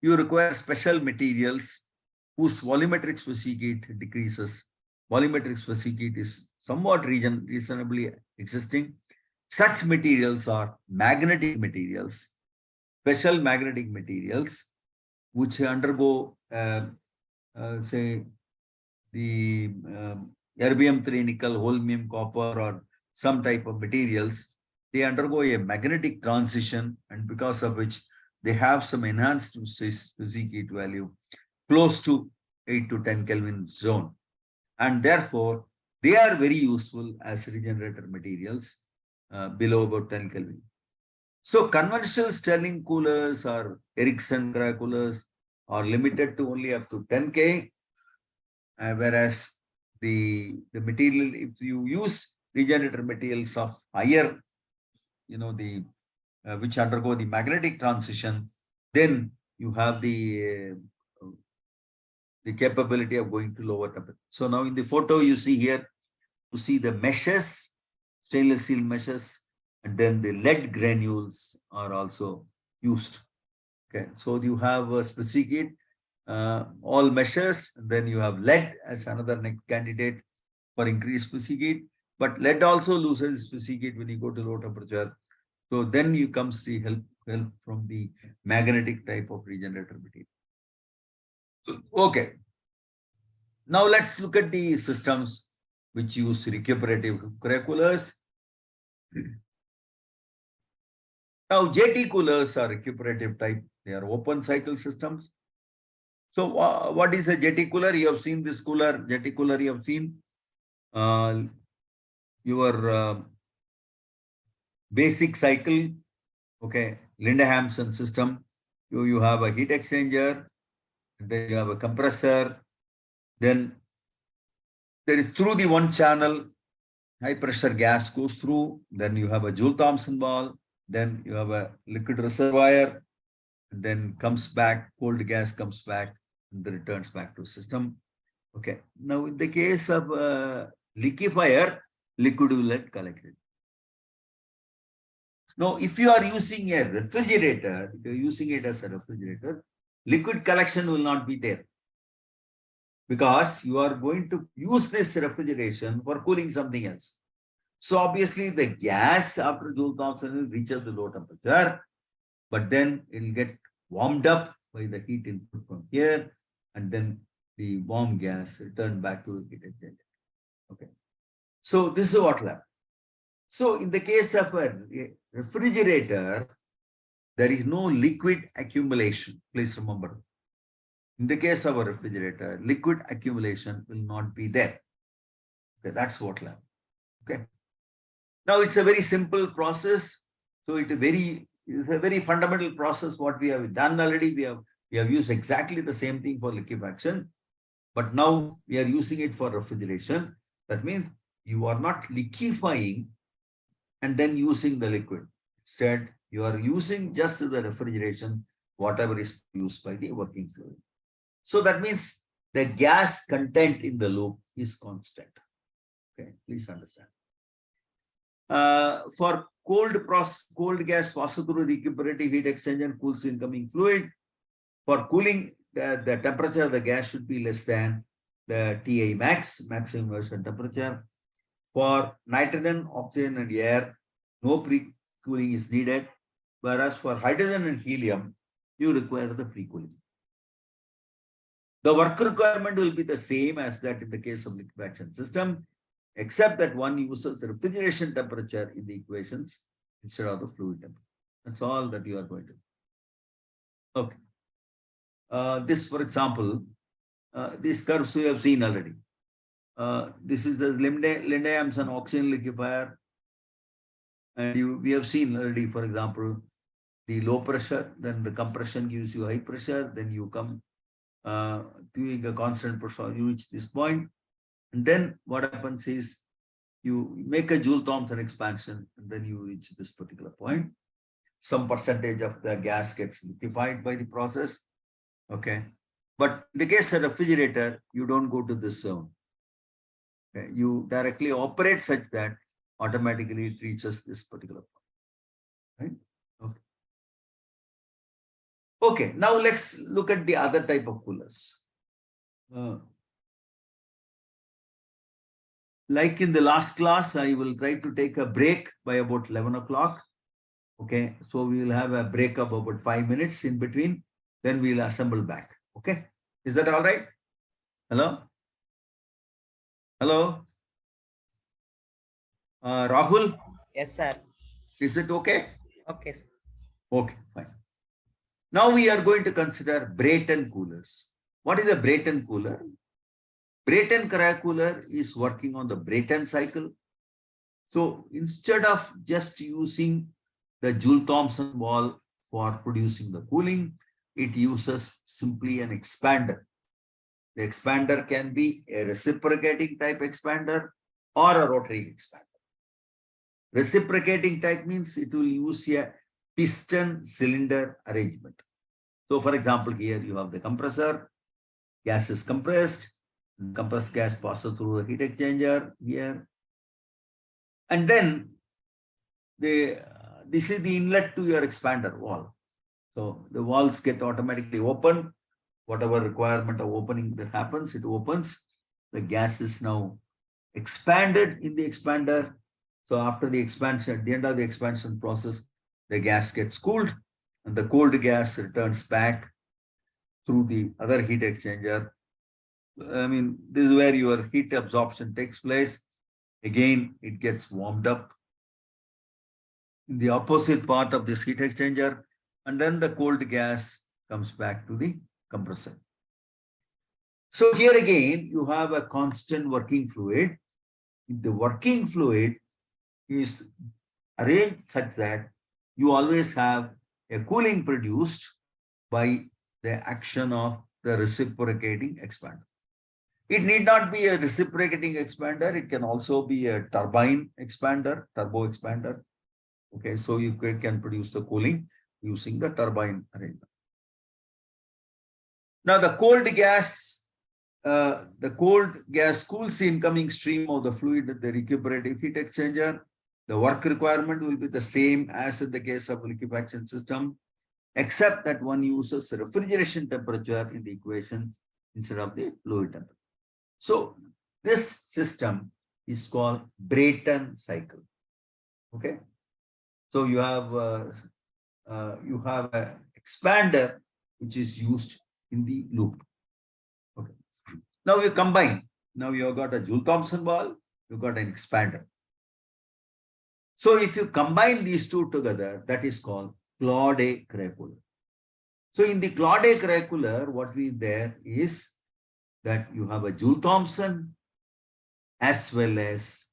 you require special materials whose volumetric specific heat decreases. Volumetric specific heat is somewhat reasonably existing. Such materials are magnetic materials, special magnetic materials, which undergo, say, the erbium-3 nickel, holmium copper, or some type of materials. They undergo a magnetic transition, and because of which they have some enhanced specific heat value close to 8 to 10 Kelvin zone. And therefore, they are very useful as regenerator materials below about 10 Kelvin. So conventional Stirling coolers or Ericsson cryocoolers are limited to only up to 10 K, whereas the material, if you use regenerator materials of higher, which undergo the magnetic transition, then you have the capability of going to lower temperature. So now in the photo you see here, you see the meshes, stainless steel meshes, and then the lead granules are also used. Okay, so you have a specific heat, all meshes, then you have lead as another next candidate for increased specific heat, but lead also loses specific heat when you go to low temperature. So then you comes the help from the magnetic type of regenerator material. Okay. Now let's look at the systems which use recuperative cryocoolers. Now, JT coolers are recuperative type. They are open cycle systems. So what is a JT cooler? You have seen this cooler, JT cooler you have seen. Your basic cycle, okay, Linde-Hampson system. You have a heat exchanger, then you have a compressor, then there is through the one channel, high pressure gas goes through, then you have a Joule-Thomson valve, then you have a liquid reservoir, then comes back, cold gas comes back, and then returns back to system. Okay. Now, in the case of liquefier, liquid will get collected. Now, if you are using a refrigerator, if you're using it as a refrigerator, liquid collection will not be there, because you are going to use this refrigeration for cooling something else. So obviously the gas after Joule-Thomson reaches the low temperature, but then it will get warmed up by the heat input from here, and then the warm gas returned back to the heat exchanger. Okay. So this is what will happen. So in the case of a refrigerator, there is no liquid accumulation. Please remember. In the case of a refrigerator, liquid accumulation will not be there. Okay, that's what will happen. Okay. Now it's a very simple process. So it's a very fundamental process. What we have done already, we have used exactly the same thing for liquefaction, but now we are using it for refrigeration. That means you are not liquefying and then using the liquid. Instead, you are using just the refrigeration, whatever is used by the working fluid. So that means the gas content in the loop is constant. Okay, please understand. For cold gas passes through recuperative heat exchanger, cools incoming fluid. For cooling, the temperature of the gas should be less than the TI max, maximum immersion temperature. For nitrogen, oxygen, and air, no pre-cooling is needed. Whereas for hydrogen and helium, you require the pre-cooling. The work requirement will be the same as that in the case of liquefaction system, except that one uses the refrigeration temperature in the equations instead of the fluid temperature. That's all that you are going to do. Okay. This, for example, these curves we have seen already. This is the Linde-Hampson oxygen liquefier. And we have seen already, for example, the low pressure, then the compression gives you high pressure, then you come doing a constant pressure, you reach this point. And then what happens is you make a Joule-Thomson expansion, and then you reach this particular point. Some percentage of the gas gets liquefied by the process. Okay. But in the case of refrigerator, you don't go to this zone. Okay. You directly operate such that automatically it reaches this particular point. Right? Okay. Okay, now let's look at the other type of coolers. Like in the last class, I will try to take a break by about 11 o'clock. Okay, so we will have a break of about 5 minutes in between. Then we'll assemble back. Okay, is that all right? Hello? Hello? Rahul? Yes, sir. Is it okay? Okay, sir. Okay, fine. Now we are going to consider Brayton coolers. What is a Brayton cooler? Brayton cryocooler is working on the Brayton cycle. So instead of just using the Joule-Thomson valve for producing the cooling, it uses simply an expander. The expander can be a reciprocating type expander or a rotary expander. Reciprocating type means it will use a piston cylinder arrangement. So for example, here you have the compressor, gas is compressed, compressed gas passes through the heat exchanger here. And then this is the inlet to your expander valve. So the valves get automatically open. Whatever requirement of opening that happens, it opens. The gas is now expanded in the expander. So after the expansion, at the end of the expansion process, the gas gets cooled and the cold gas returns back through the other heat exchanger. I mean, this is where your heat absorption takes place. Again, it gets warmed up. in the opposite part of this heat exchanger, and then the cold gas comes back to the compressor. So here again, you have a constant working fluid. The working fluid is arranged such that you always have a cooling produced by the action of the reciprocating expander. It need not be a reciprocating expander. It can also be a turbine expander, turbo expander. Okay, so you can produce the cooling using the turbine arrangement. Now the cold gas cools the incoming stream of the fluid at the recuperative heat exchanger. The work requirement will be the same as in the case of liquefaction system, except that one uses refrigeration temperature in the equations instead of the fluid temperature. So this system is called Brayton cycle. Okay, so you have an expander which is used in the loop. Okay, now you combine. Now you have got a Joule-Thomson valve, you got an expander. So if you combine these two together, that is called Claude Cryocoolers. So in the Claude Cryocoolers, what we there is that you have a Joule-Thomson as well as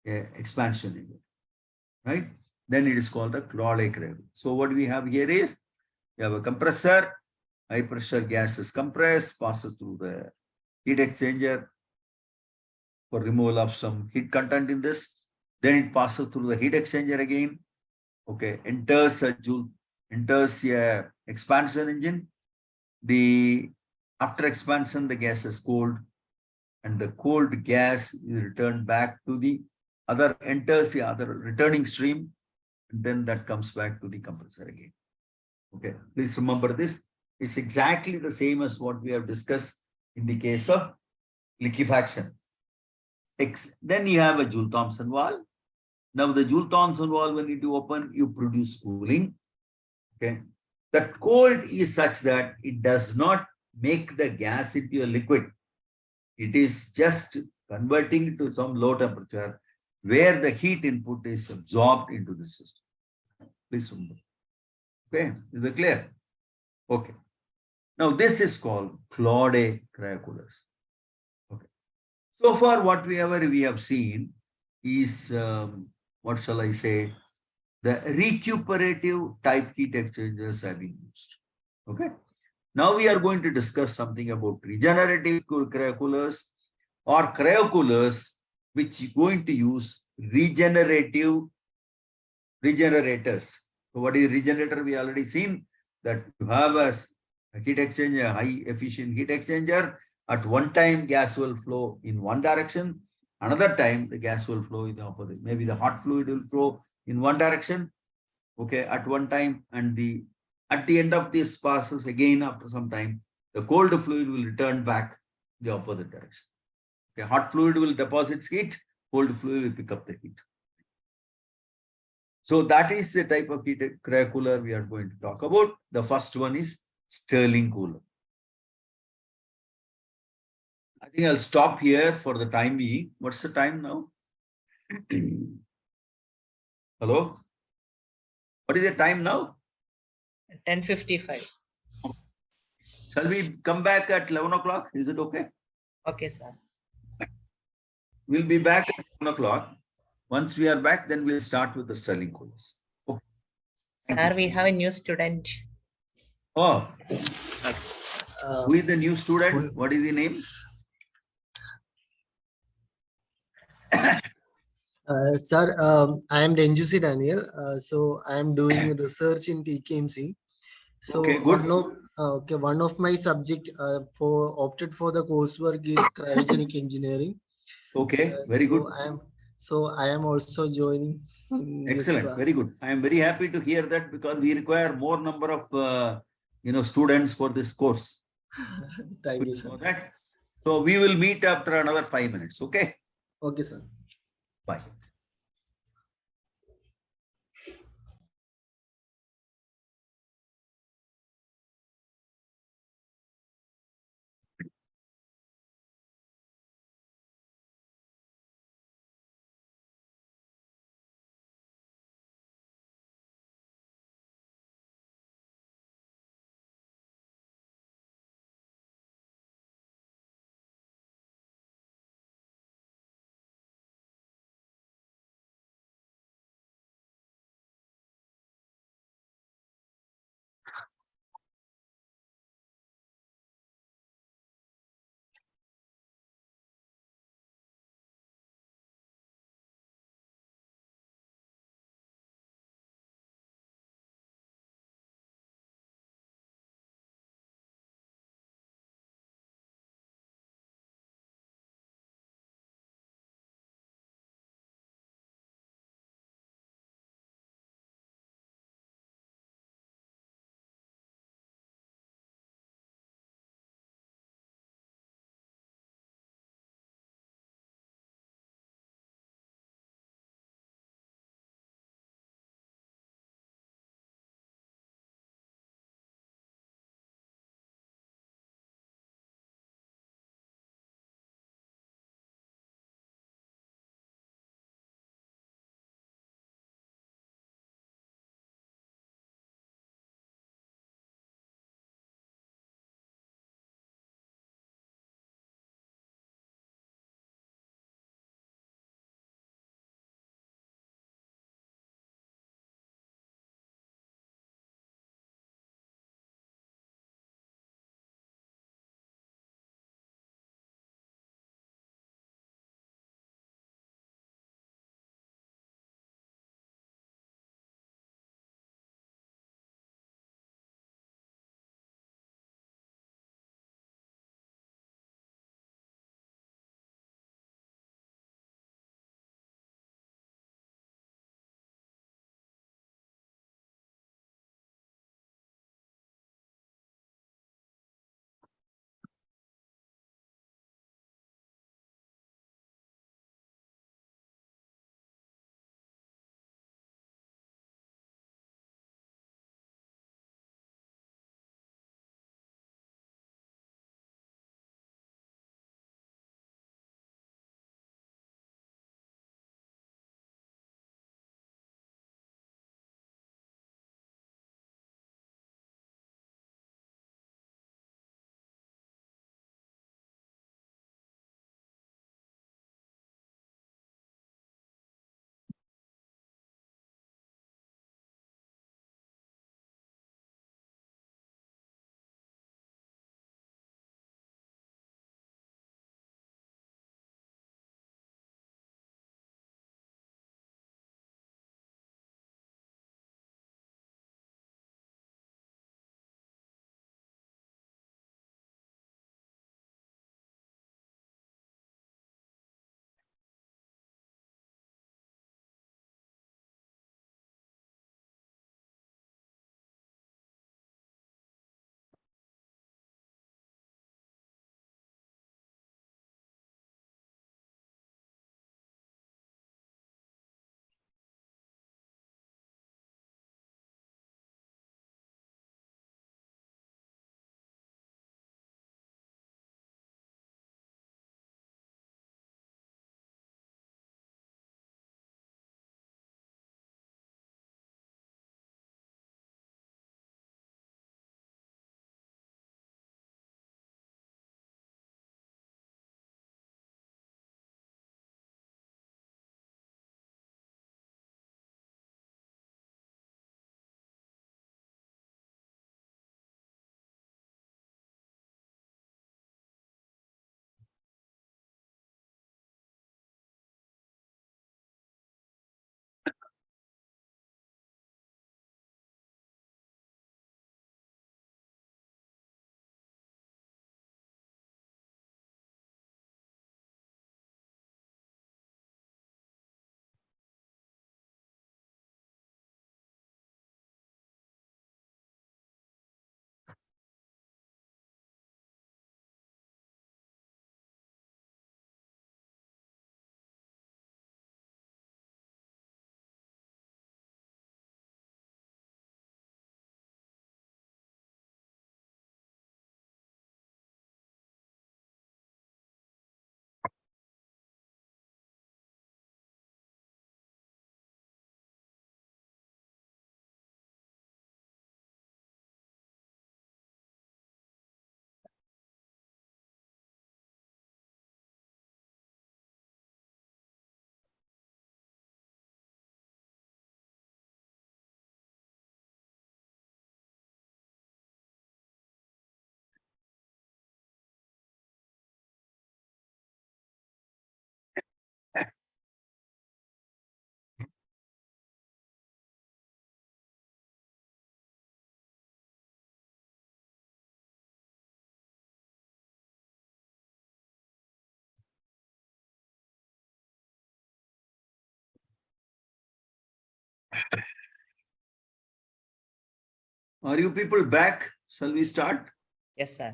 expansion unit, right? Then it is called a Claude Cryocoolers. So what we have here is you have a compressor, high pressure gas is compressed, passes through the heat exchanger for removal of some heat content in this. Then it passes through the heat exchanger again. Okay, enters a expansion engine. After expansion, the gas is cooled, and the cold gas is returned back to enters the other returning stream, and then that comes back to the compressor again. Okay, please remember this. It's exactly the same as what we have discussed in the case of liquefaction. Then you have a Joule-Thomson valve. Now the Joule-Thomson valve, when you open, you produce cooling. Okay, that cold is such that it does not make the gas into a liquid. It is just converting to some low temperature where the heat input is absorbed into the system. Please remember. Okay, is it clear? Okay. Now this is called Claude Cryocoolers. Okay. So far, whatever we have seen is what shall I say? The recuperative type heat exchangers have been used. Okay. Now we are going to discuss something about regenerative cryocoolers or cryocoolers which are going to use regenerators. So what is regenerator? We already seen that you have a heat exchanger, high efficient heat exchanger. At one time, gas will flow in one direction. Another time, the gas will flow in the opposite. Maybe the hot fluid will flow in one direction. Okay, at one time, and at the end of this passes again after some time, the cold fluid will return back the opposite direction. Okay, hot fluid will deposit heat, cold fluid will pick up the heat. So that is the type of heat cryocooler we are going to talk about. The first one is Stirling cooler. I think I'll stop here for the time being. What's the time now? Hello? What is the time now? 10:55. Shall we come back at 11 o'clock? Is it okay? Okay, sir. We'll be back at 11 o'clock. Once we are back, then we'll start with the Stirling coolers. Okay. Sir, we have a new student. Oh, who is the new student? What is the name? Sir, I am Denjusi Daniel. So I am doing research in TKMC. So Okay, good. one of my subject opted for the coursework is cryogenic engineering. Okay, very good. I am also joining. Excellent, very good. I am very happy to hear that because we require more number of students for this course. Thank you, sir. So we will meet after another 5 minutes. Okay. Okay, sir. Bye. Are you people back? Shall we start? Yes, sir.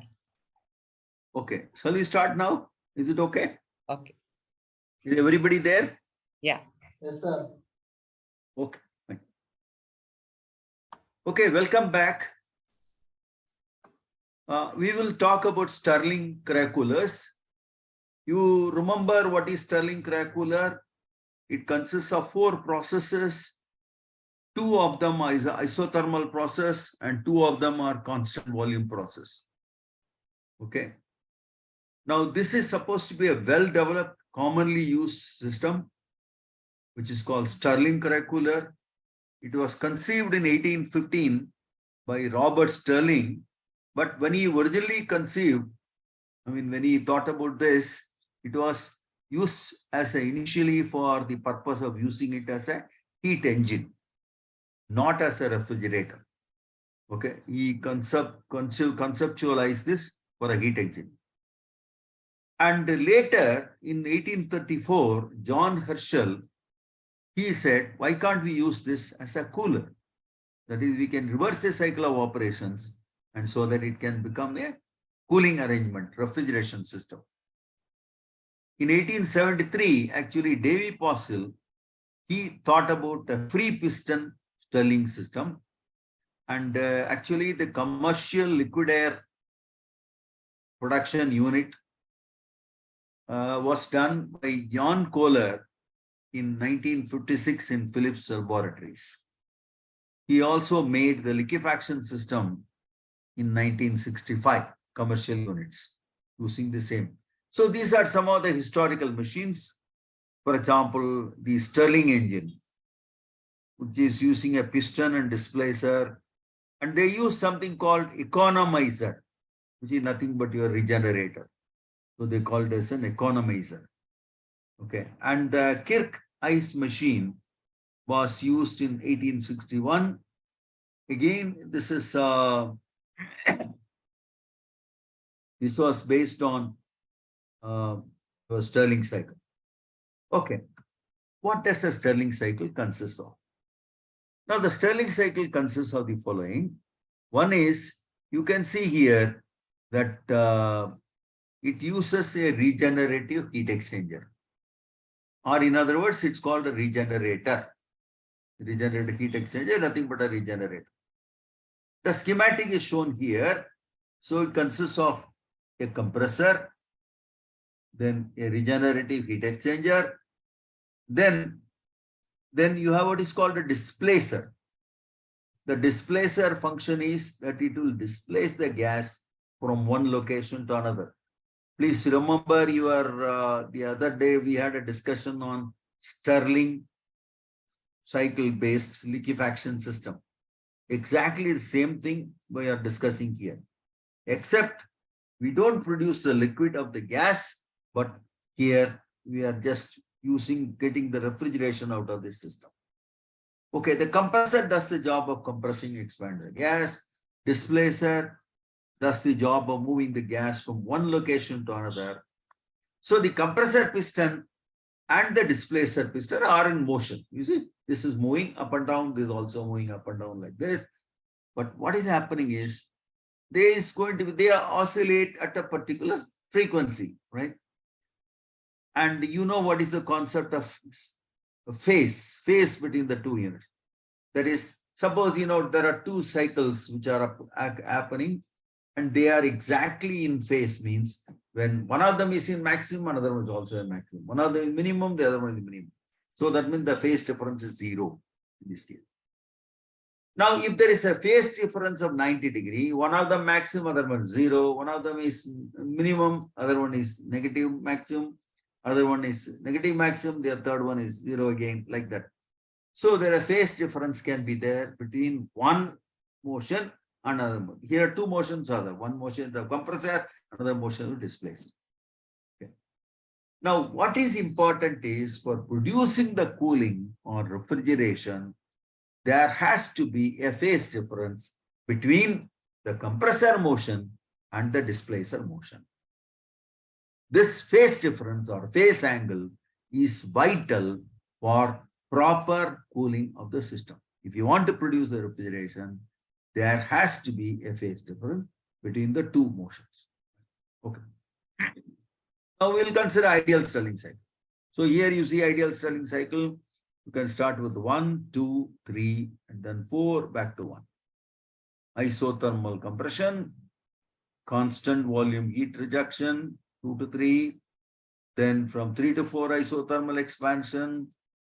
Okay. Shall we start now? Is it okay? Okay. Is everybody there? Yeah. Yes, sir. Okay. Fine. Okay, welcome back. We will talk about Stirling cryocoolers. You remember what is Stirling cryocooler? It consists of 4 processes. 2 of them is an isothermal process and 2 of them are constant volume process. Okay. Now, this is supposed to be a well-developed, commonly used system, which is called Stirling cryocooler. It was conceived in 1815 by Robert Stirling, but when he originally conceived, when he thought about this, it was used as initially for the purpose of using it as a heat engine, not as a refrigerator. Okay, he conceptualized this for a heat engine. And later in 1834, John Herschel, he said, why can't we use this as a cooler? That is, we can reverse the cycle of operations and so that it can become a cooling arrangement, refrigeration system. In 1873, actually, Davy Possil, he thought about a free piston Stirling system. And actually, the commercial liquid air production unit was done by John Kohler in 1956 in Phillips Laboratories. He also made the liquefaction system in 1965, commercial units, using the same. So these are some of the historical machines. For example, the Stirling engine, which is using a piston and displacer, and they use something called economizer, which is nothing but your regenerator. So they call it as an economizer. Okay, and the Kirk ice machine was used in 1861. Again, this is this was based on the Stirling cycle. Okay, what does a Stirling cycle consist of? Now, the Stirling cycle consists of the following. One is, you can see here that it uses a regenerative heat exchanger. Or in other words, it's called a regenerator. Regenerative heat exchanger, nothing but a regenerator. The schematic is shown here. So it consists of a compressor, then a regenerative heat exchanger, then you have what is called a displacer. The displacer function is that it will displace the gas from one location to another. Please remember the other day we had a discussion on Stirling cycle-based liquefaction system. Exactly the same thing we are discussing here, except we don't produce the liquid of the gas, but here we are just getting the refrigeration out of this system. Okay, the compressor does the job of compressing, expand the gas. Displacer does the job of moving the gas from one location to another. So the compressor piston and the displacer piston are in motion. You see, this is moving up and down. This is also moving up and down like this. But what is happening is they oscillate at a particular frequency, right? And you know what is the concept of phase between the two units. That is, suppose, there are 2 cycles which are happening and they are exactly in phase, means when one of them is in maximum, another one is also in maximum. One of them is minimum, the other one is minimum. So that means the phase difference is 0 in this case. Now, if there is a phase difference of 90 degrees, one of them maximum, other one 0, one of them is minimum, other one is negative maximum, other one is negative maximum, the third one is 0 again, like that. So there a phase difference can be there between one motion and another motion. Here 2 motions are there. One motion is the compressor, another motion is displacer. Okay. Now, what is important is for producing the cooling or refrigeration, there has to be a phase difference between the compressor motion and the displacer motion. This phase difference or phase angle is vital for proper cooling of the system. If you want to produce the refrigeration, there has to be a phase difference between the two motions. Okay. Now we'll consider ideal Stirling cycle. So here you see ideal Stirling cycle. You can start with 1, 2, 3, and then 4, back to 1. Isothermal compression, constant volume heat rejection, 2 to 3. Then from 3 to 4, isothermal expansion,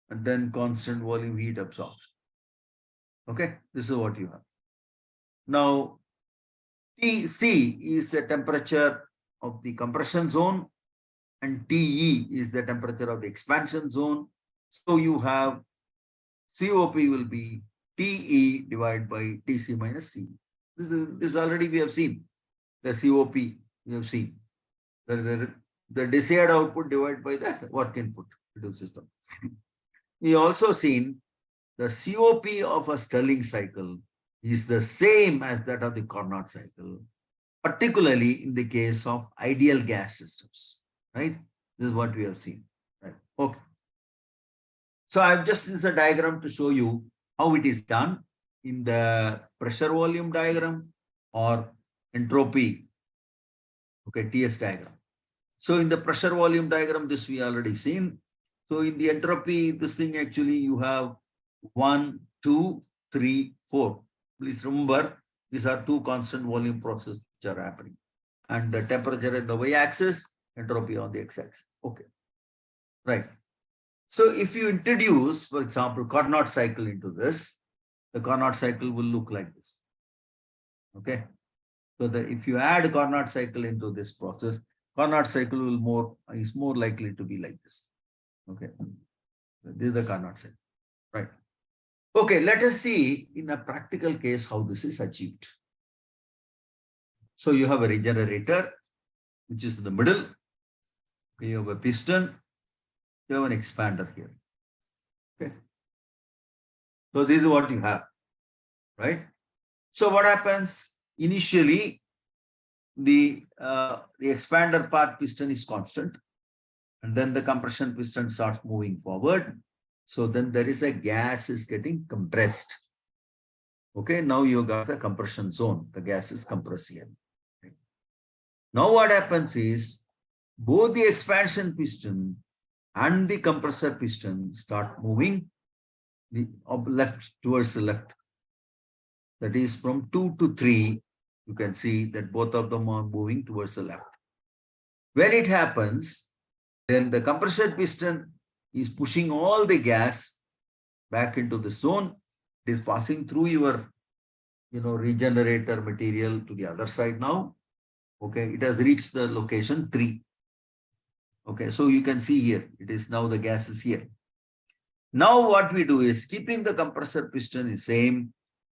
and then constant volume heat absorption. Okay, this is what you have. Now, Tc is the temperature of the compression zone, and Te is the temperature of the expansion zone. So you have COP will be Te divided by Tc minus Te. This already we have seen. The COP we have seen. The desired output divided by the work input to the system. We also seen the COP of a Stirling cycle is the same as that of the Carnot cycle, particularly in the case of ideal gas systems, right? This is what we have seen, right? Okay. So I've just, this is a diagram to show you how it is done in the pressure volume diagram or entropy, okay, TS diagram. So in the pressure volume diagram, this we already seen. So in the entropy, this thing actually you have 1, 2, 3, 4. Please remember, these are two constant volume processes which are happening. And the temperature in the y-axis, entropy on the x-axis. Okay, right. So if you introduce, for example, Carnot cycle into this, the Carnot cycle will look like this. Okay. So if you add Carnot cycle into this process, Carnot cycle is more likely to be like this. Okay. This is the Carnot cycle. Right. Okay, let us see in a practical case how this is achieved. So you have a regenerator, which is in the middle. You have a piston. You have an expander here. Okay. So this is what you have, right? So what happens? Initially, the expander part piston is constant, and then the compression piston starts moving forward. So then there is a gas is getting compressed. Okay, now you got the compression zone. The gas is compressed here. Okay. Now what happens is both the expansion piston and the compressor piston start moving the left towards the left. That is from 2 to 3. You can see that both of them are moving towards the left. When it happens, then the compressor piston is pushing all the gas back into the zone. It is passing through your, regenerator material to the other side now. Okay, it has reached the location 3. Okay, so you can see here, it is now the gas is here. Now what we do is keeping the compressor piston is same.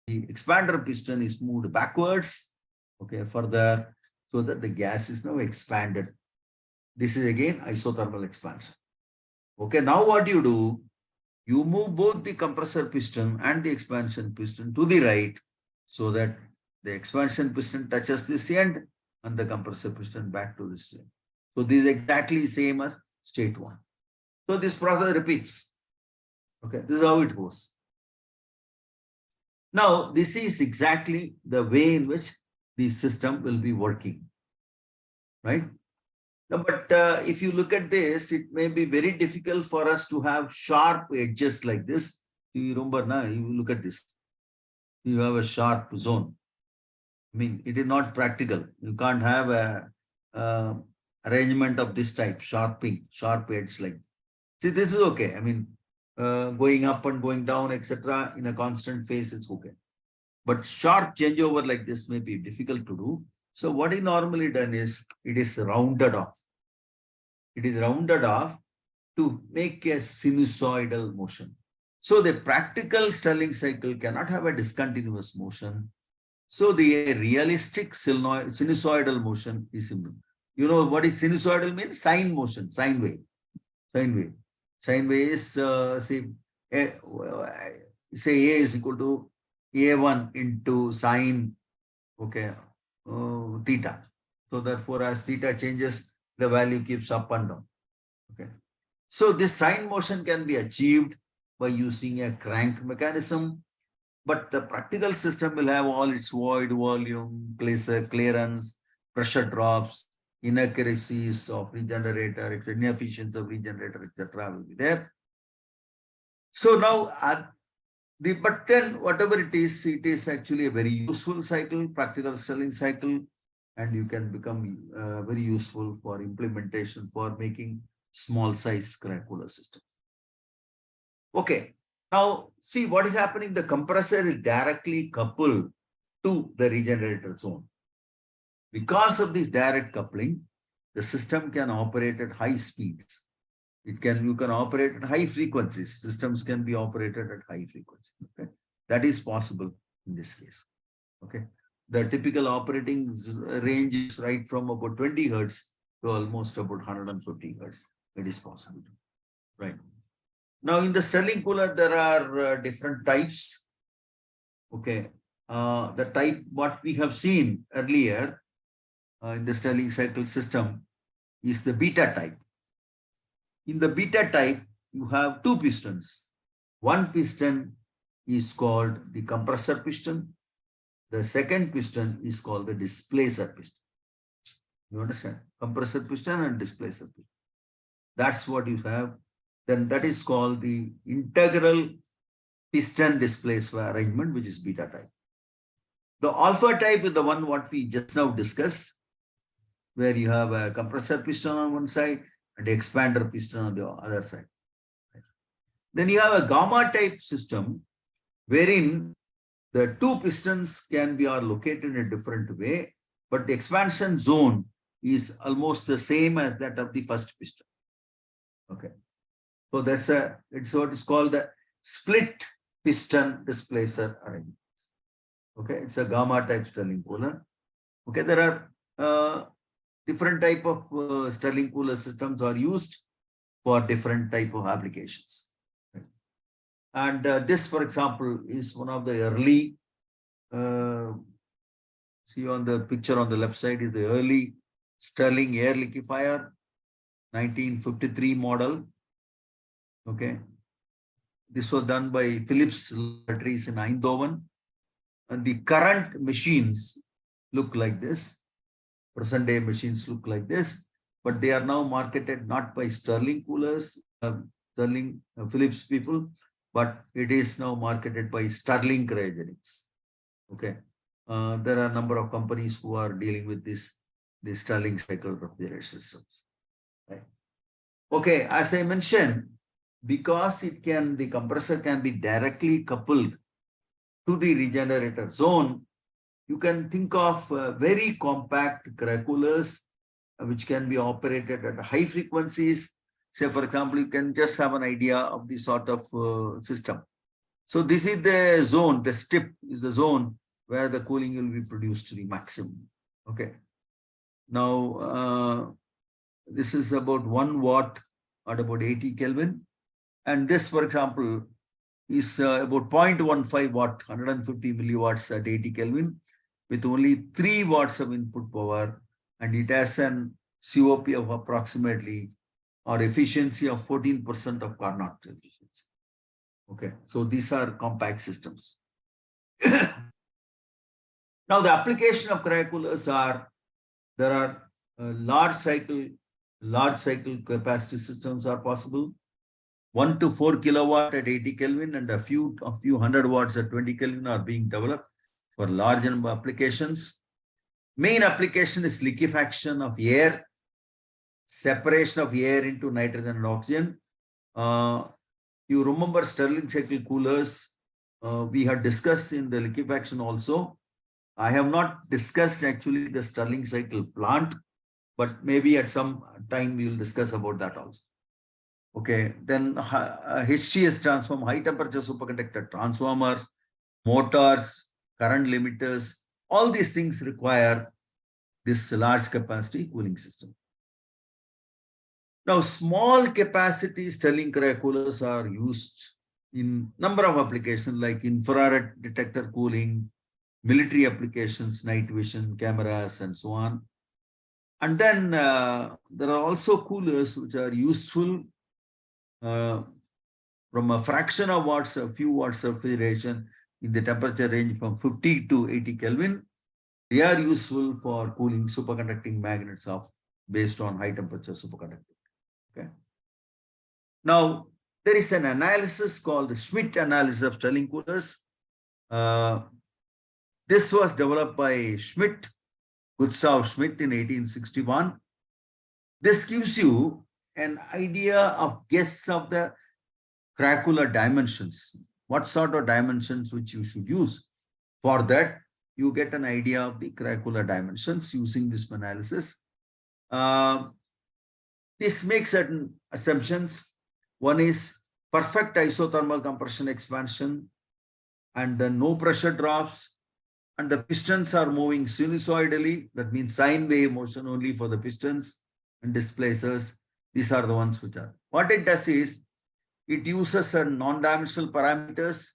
The expander piston is moved backwards, okay, further, so that the gas is now expanded. This is again isothermal expansion. Okay, now what you do, you move both the compressor piston and the expansion piston to the right, so that the expansion piston touches this end and the compressor piston back to this end. So this is exactly same as state 1. So this process repeats. Okay, this is how it goes. Now, this is exactly the way in which the system will be working, right? Now, but if you look at this, it may be very difficult for us to have sharp edges like this. You remember now, you look at this. You have a sharp zone. I mean, it is not practical. You can't have a arrangement of this type, sharp edge like. See, this is okay. I mean, going up and going down, etc. in a constant phase, it's okay. But sharp changeover like this may be difficult to do. So what is normally done is, it is rounded off. It is rounded off to make a sinusoidal motion. So the practical Stirling cycle cannot have a discontinuous motion. So the realistic sinusoidal motion is, you know what is sinusoidal means? Sine motion, sine wave. Sine wave is, say A is equal to A1 into sine, okay, theta. So therefore, as theta changes, the value keeps up and down. Okay. So this sine motion can be achieved by using a crank mechanism, but the practical system will have all its void, volume, clearance, pressure drops, inaccuracies of regenerator, its inefficiency of regenerator, etc. will be there. So now, but then whatever it is actually a very useful cycle, practical Stirling cycle, and you can become very useful for implementation for making small size cooler system. Okay, now see what is happening. The compressor is directly coupled to the regenerator zone. Because of this direct coupling, the system can operate at high speeds. You can operate at high frequencies. Systems can be operated at high frequency. Okay, that is possible in this case. Okay, the typical operating range is right from about 20 hertz to almost about 150 hertz. It is possible, right? Now in the Stirling cooler, there are different types. Okay, the type what we have seen earlier in the Stirling cycle system is the beta type. In the beta type, you have two pistons. One piston is called the compressor piston. The second piston is called the displacer piston. You understand? Compressor piston and displacer piston. That's what you have. Then that is called the integral piston displacement arrangement, which is beta type. The alpha type is the one what we just now discussed, where you have a compressor piston on one side and expander piston on the other side. Then you have a gamma type system wherein the two pistons are located in a different way, but the expansion zone is almost the same as that of the first piston. Okay. So it's what is called the split piston displacer arrangement. Okay. It's a gamma type Stirling cooler. Okay. There are different type of Stirling cooler systems are used for different type of applications. Okay. And this, for example, is one of the early, see on the picture on the left side is the early Stirling air liquefier, 1953 model. Okay. This was done by Philips Laboratories in Eindhoven. And the current machines look like this. Present day machines look like this, but they are now marketed not by Stirling coolers, Philips people, but it is now marketed by Stirling Cryogenics. Okay. There are a number of companies who are dealing with the Stirling cycle refrigeration systems. Right. Okay, as I mentioned, because the compressor can be directly coupled to the regenerator zone, you can think of very compact cryocoolers which can be operated at high frequencies. Say, for example, you can just have an idea of the sort of system. So this is the zone, the strip is the zone where the cooling will be produced to the maximum. Okay. Now, this is about 1 watt at about 80 Kelvin. And this, for example, is about 0.15 watt, 150 milliwatts at 80 Kelvin with only 3 watts of input power. And it has an COP of approximately or efficiency of 14% of Carnot efficiency. Okay, so these are compact systems. Now, the application of cryocoolers there are large cycle capacity systems are possible. 1 to 4 kilowatt at 80 Kelvin and a few hundred watts at 20 Kelvin are being developed for large number of applications. Main application is liquefaction of air, separation of air into nitrogen and oxygen. You remember Stirling cycle coolers, we had discussed in the liquefaction also. I have not discussed actually the Stirling cycle plant, but maybe at some time we will discuss about that also. Okay, then HTS transform, high temperature superconductor transformers, motors, current limiters, all these things require this large capacity cooling system. Now, small capacity Stirling cryocoolers are used in number of applications like infrared detector cooling, military applications, night vision, cameras, and so on. And then there are also coolers which are useful from a fraction of watts, a few watts of refrigeration in the temperature range from 50 to 80 Kelvin, they are useful for cooling superconducting magnets based on high temperature superconducting. Okay. Now, there is an analysis called the Schmidt analysis of Stirling coolers. This was developed by Schmidt, Gustav Schmidt in 1861. This gives you an idea of guess of the cryocooler dimensions. What sort of dimensions which you should use. For that, you get an idea of the cryocooler dimensions using this analysis. This makes certain assumptions. One is perfect isothermal compression expansion, and then no pressure drops, and the pistons are moving sinusoidally. That means sine wave motion only for the pistons and displacers. These are the ones which are. What it does is, it uses certain non-dimensional parameters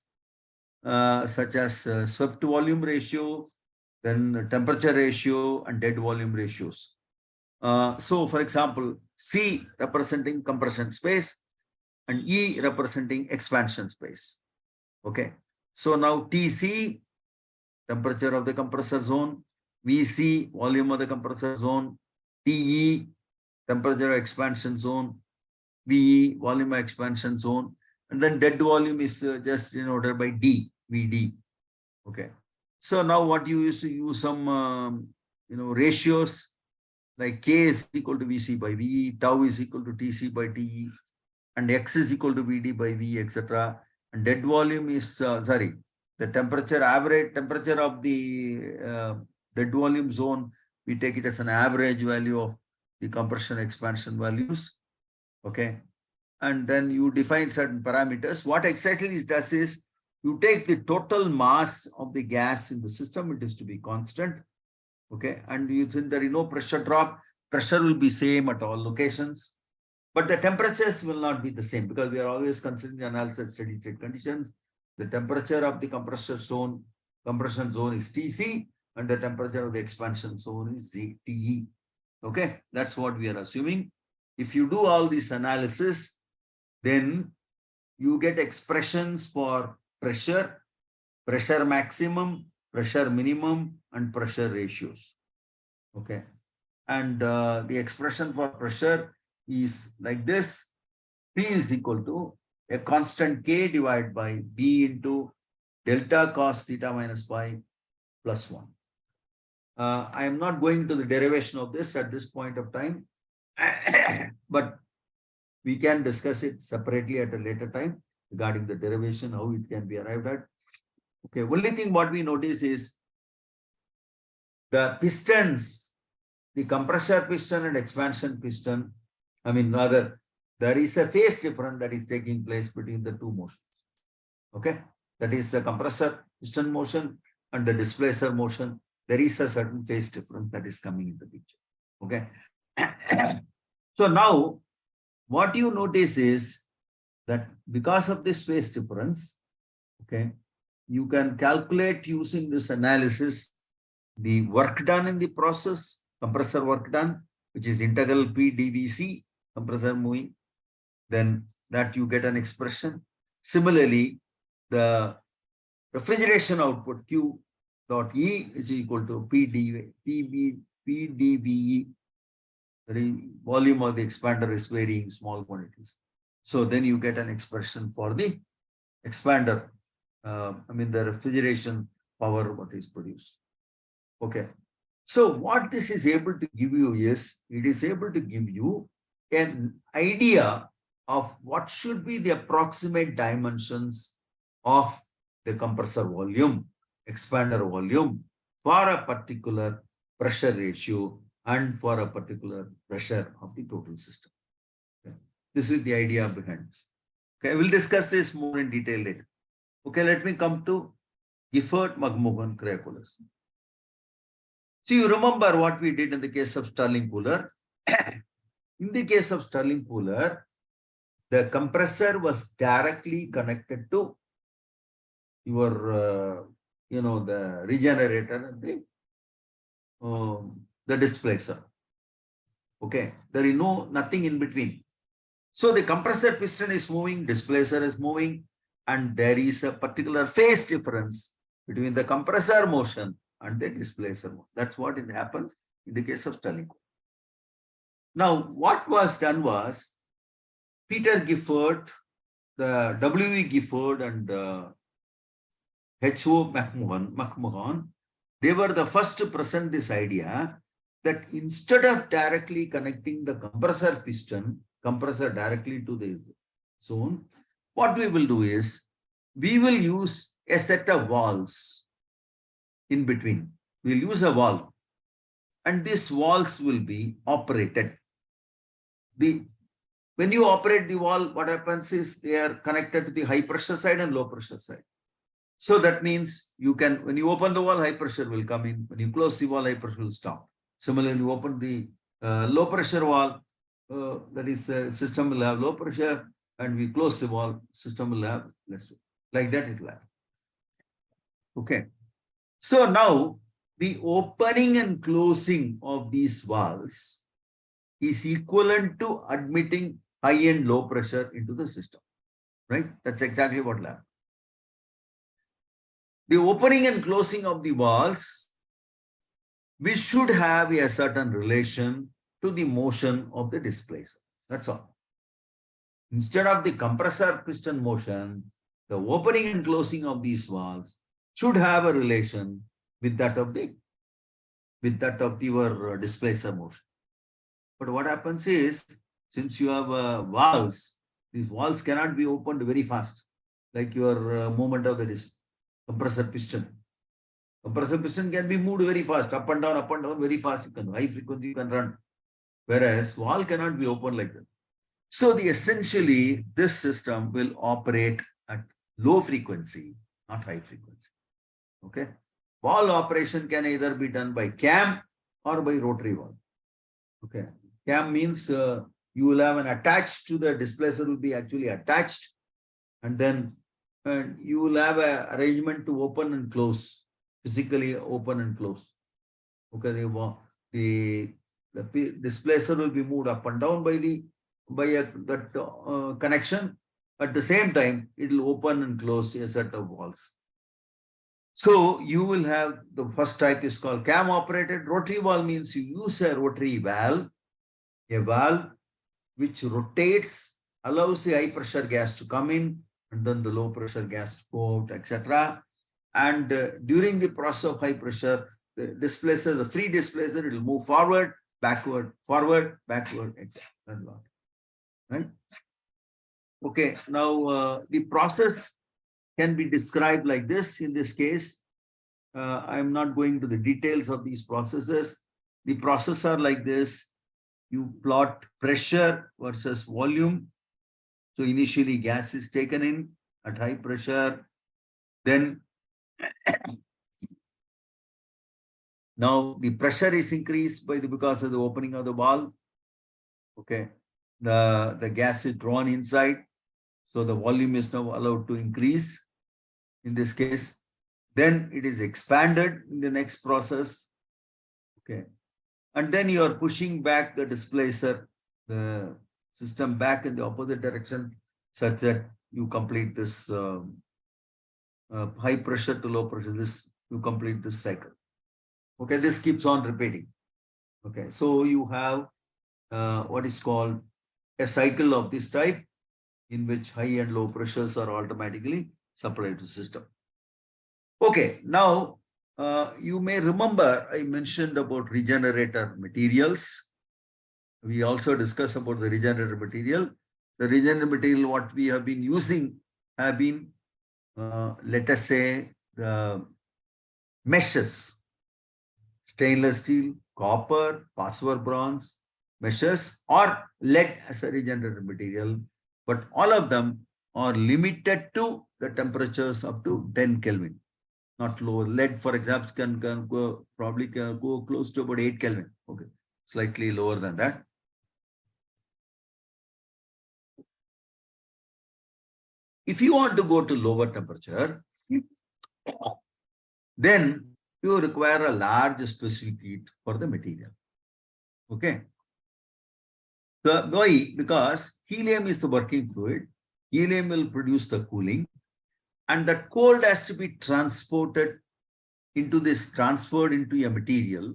such as swept volume ratio, then temperature ratio, and dead volume ratios. So, for example, C representing compression space and E representing expansion space. Okay. So now TC, temperature of the compressor zone, VC, volume of the compressor zone, TE, temperature expansion zone, VE, volume expansion zone, and then dead volume is just denoted by D, VD. Okay. So now what you used to use some ratios like K is equal to VC by VE, tau is equal to TC by TE, and X is equal to VD by V, etc. And dead volume is the temperature, average temperature of the dead volume zone. We take it as an average value of the compression expansion values. Okay. And then you define certain parameters. What exactly it does is, you take the total mass of the gas in the system, it is to be constant. Okay. And you think there is no pressure drop, pressure will be same at all locations, but the temperatures will not be the same, because we are always considering the analysis at steady state conditions. The temperature of the compression zone is TC, and the temperature of the expansion zone is TE. Okay. That's what we are assuming. If you do all this analysis, then you get expressions for pressure, pressure maximum, pressure minimum, and pressure ratios. Okay. And the expression for pressure is like this. P is equal to a constant K divided by B into delta cos theta minus pi plus 1. I am not going to the derivation of this at this point of time, but we can discuss it separately at a later time regarding the derivation, how it can be arrived at. Okay, only thing what we notice is the pistons, the compressor piston and expansion piston, rather, there is a phase difference that is taking place between the two motions. Okay, that is the compressor piston motion and the displacer motion. There is a certain phase difference that is coming in the picture. Okay. So now, what you notice is that because of this phase difference, okay, you can calculate using this analysis the work done in the process, compressor work done, which is integral P dVc, compressor moving, then that you get an expression. Similarly, the refrigeration output Q dot E is equal to P dVe. The volume of the expander is varying small quantities. So then you get an expression for the expander, the refrigeration power what is produced. Okay. So what this is able to give you is, it is able to give you an idea of what should be the approximate dimensions of the compressor volume, expander volume for a particular pressure ratio and for a particular pressure of the total system. Okay. This is the idea behind this. Okay, we'll discuss this more in detail later. Okay, let me come to Gifford McMahon cryocoolers. So you remember what we did in the case of Stirling cooler. In the case of Stirling cooler, the compressor was directly connected to your, the regenerator and the displacer. Okay, there is nothing in between. So the compressor piston is moving, displacer is moving, and there is a particular phase difference between the compressor motion and the displacer motion. That's what it happened in the case of Stirling. Now, what was done was Peter Gifford, the W.E. Gifford and H.O. McMahon, they were the first to present this idea that instead of directly connecting the compressor directly to the zone, what we will do is we will use a set of valves in between. We'll use a valve, and these valves will be operated. When you operate the valve, what happens is they are connected to the high pressure side and low pressure side. So that means you can, when you open the valve, high pressure will come in. When you close the valve, high pressure will stop. Similarly, you open the low pressure valve, that is system will have low pressure, and we close the valve, system will have less. Like that it will have. Okay. So now the opening and closing of these valves is equivalent to admitting high and low pressure into the system, right? That's exactly what will happen. The opening and closing of the valves, we should have a certain relation to the motion of the displacer. That's all. Instead of the compressor piston motion, the opening and closing of these valves should have a relation with that of your displacer motion. But what happens is, since you have valves, these valves cannot be opened very fast, like your movement of the compressor piston. Compressor piston can be moved very fast, up and down very fast. You can high frequency, you can run. Whereas valve cannot be opened like that. So essentially, this system will operate at low frequency, not high frequency. Okay. Valve operation can either be done by cam or by rotary valve. Okay. Cam means you will have an attached to the displacer will be actually attached, and then you will have an arrangement to open and close, physically open and close. Okay, the displacer will be moved up and down by that connection. At the same time, it will open and close a set of valves. So you will have the first type is called cam operated. Rotary valve means you use a rotary valve, a valve which rotates, allows the high pressure gas to come in and then the low pressure gas to go out, etc. And during the process of high pressure, the displacer, the free displacer, it will move forward, backward, etc. Right? Okay, now the process can be described like this in this case. I'm not going to the details of these processes. The processes are like this. You plot pressure versus volume. So initially gas is taken in at high pressure. Then now the pressure is increased because of the opening of the valve. Okay. The gas is drawn inside. So the volume is now allowed to increase in this case. Then it is expanded in the next process. Okay. And then you are pushing back the displacer, the system back in the opposite direction, such that you complete this high pressure to low pressure. You complete this cycle. Okay, this keeps on repeating. Okay, so you have what is called a cycle of this type, in which high and low pressures are automatically supplied to the system. Okay, now you may remember I mentioned about regenerator materials. We also discussed about the regenerator material. The regenerator material, what we have been using have been, let us say, the meshes, stainless steel, copper, phosphor bronze, meshes, or lead as a regenerator material. But all of them are limited to the temperatures up to 10 Kelvin. Not lower. Lead, for example, can go probably can go close to about 8 Kelvin. Okay, slightly lower than that. If you want to go to lower temperature, then you require a large specific heat for the material. Okay. Why? Because helium is the working fluid. Helium will produce the cooling, and that cold has to be transferred into a material,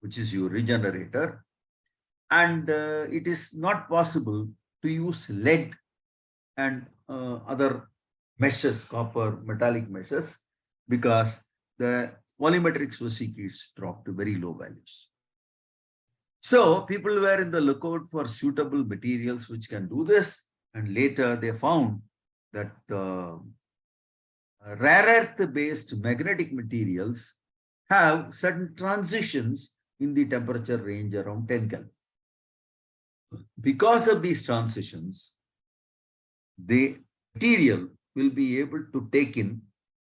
which is your regenerator. And it is not possible to use lead and other meshes, copper, metallic meshes, because the volumetric specifications drop to very low values. So people were in the lookout for suitable materials which can do this, and later they found that rare earth-based magnetic materials have certain transitions in the temperature range around 10 Kelvin. Because of these transitions, the material will be able to take in,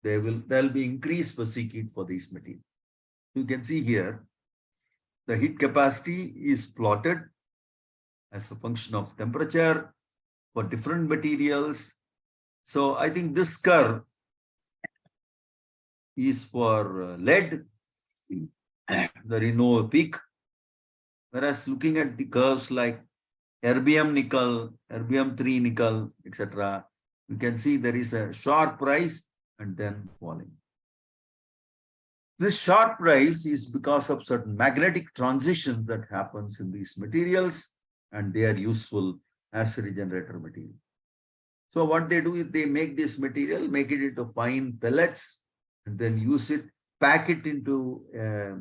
there will be increased specific for these materials. You can see here, the heat capacity is plotted as a function of temperature for different materials. So I think this curve is for lead, there is no peak. Whereas looking at the curves like erbium nickel, erbium 3 nickel, etc., you can see there is a sharp rise and then falling. This sharp rise is because of certain magnetic transitions that happens in these materials, and they are useful as a regenerator material. So what they do is they make this material, make it into fine pellets, and then use it, pack it into a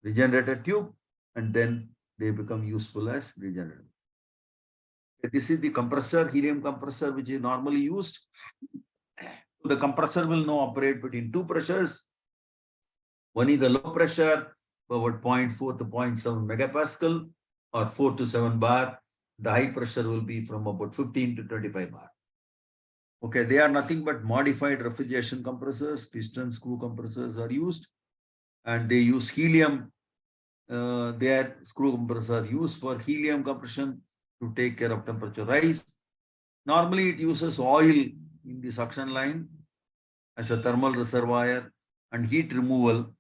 regenerator tube, and then they become useful as regenerator. This is the compressor, helium compressor, which is normally used. The compressor will now operate between two pressures. One is the low pressure, about 0.4 to 0.7 megapascal or 4 to 7 bar. The high pressure will be from about 15 to 25 bar. Okay, they are nothing but modified refrigeration compressors. Piston screw compressors are used, and they use helium. Their screw compressors are used for helium compression to take care of temperature rise. Normally, it uses oil in the suction line as a thermal reservoir and heat removal.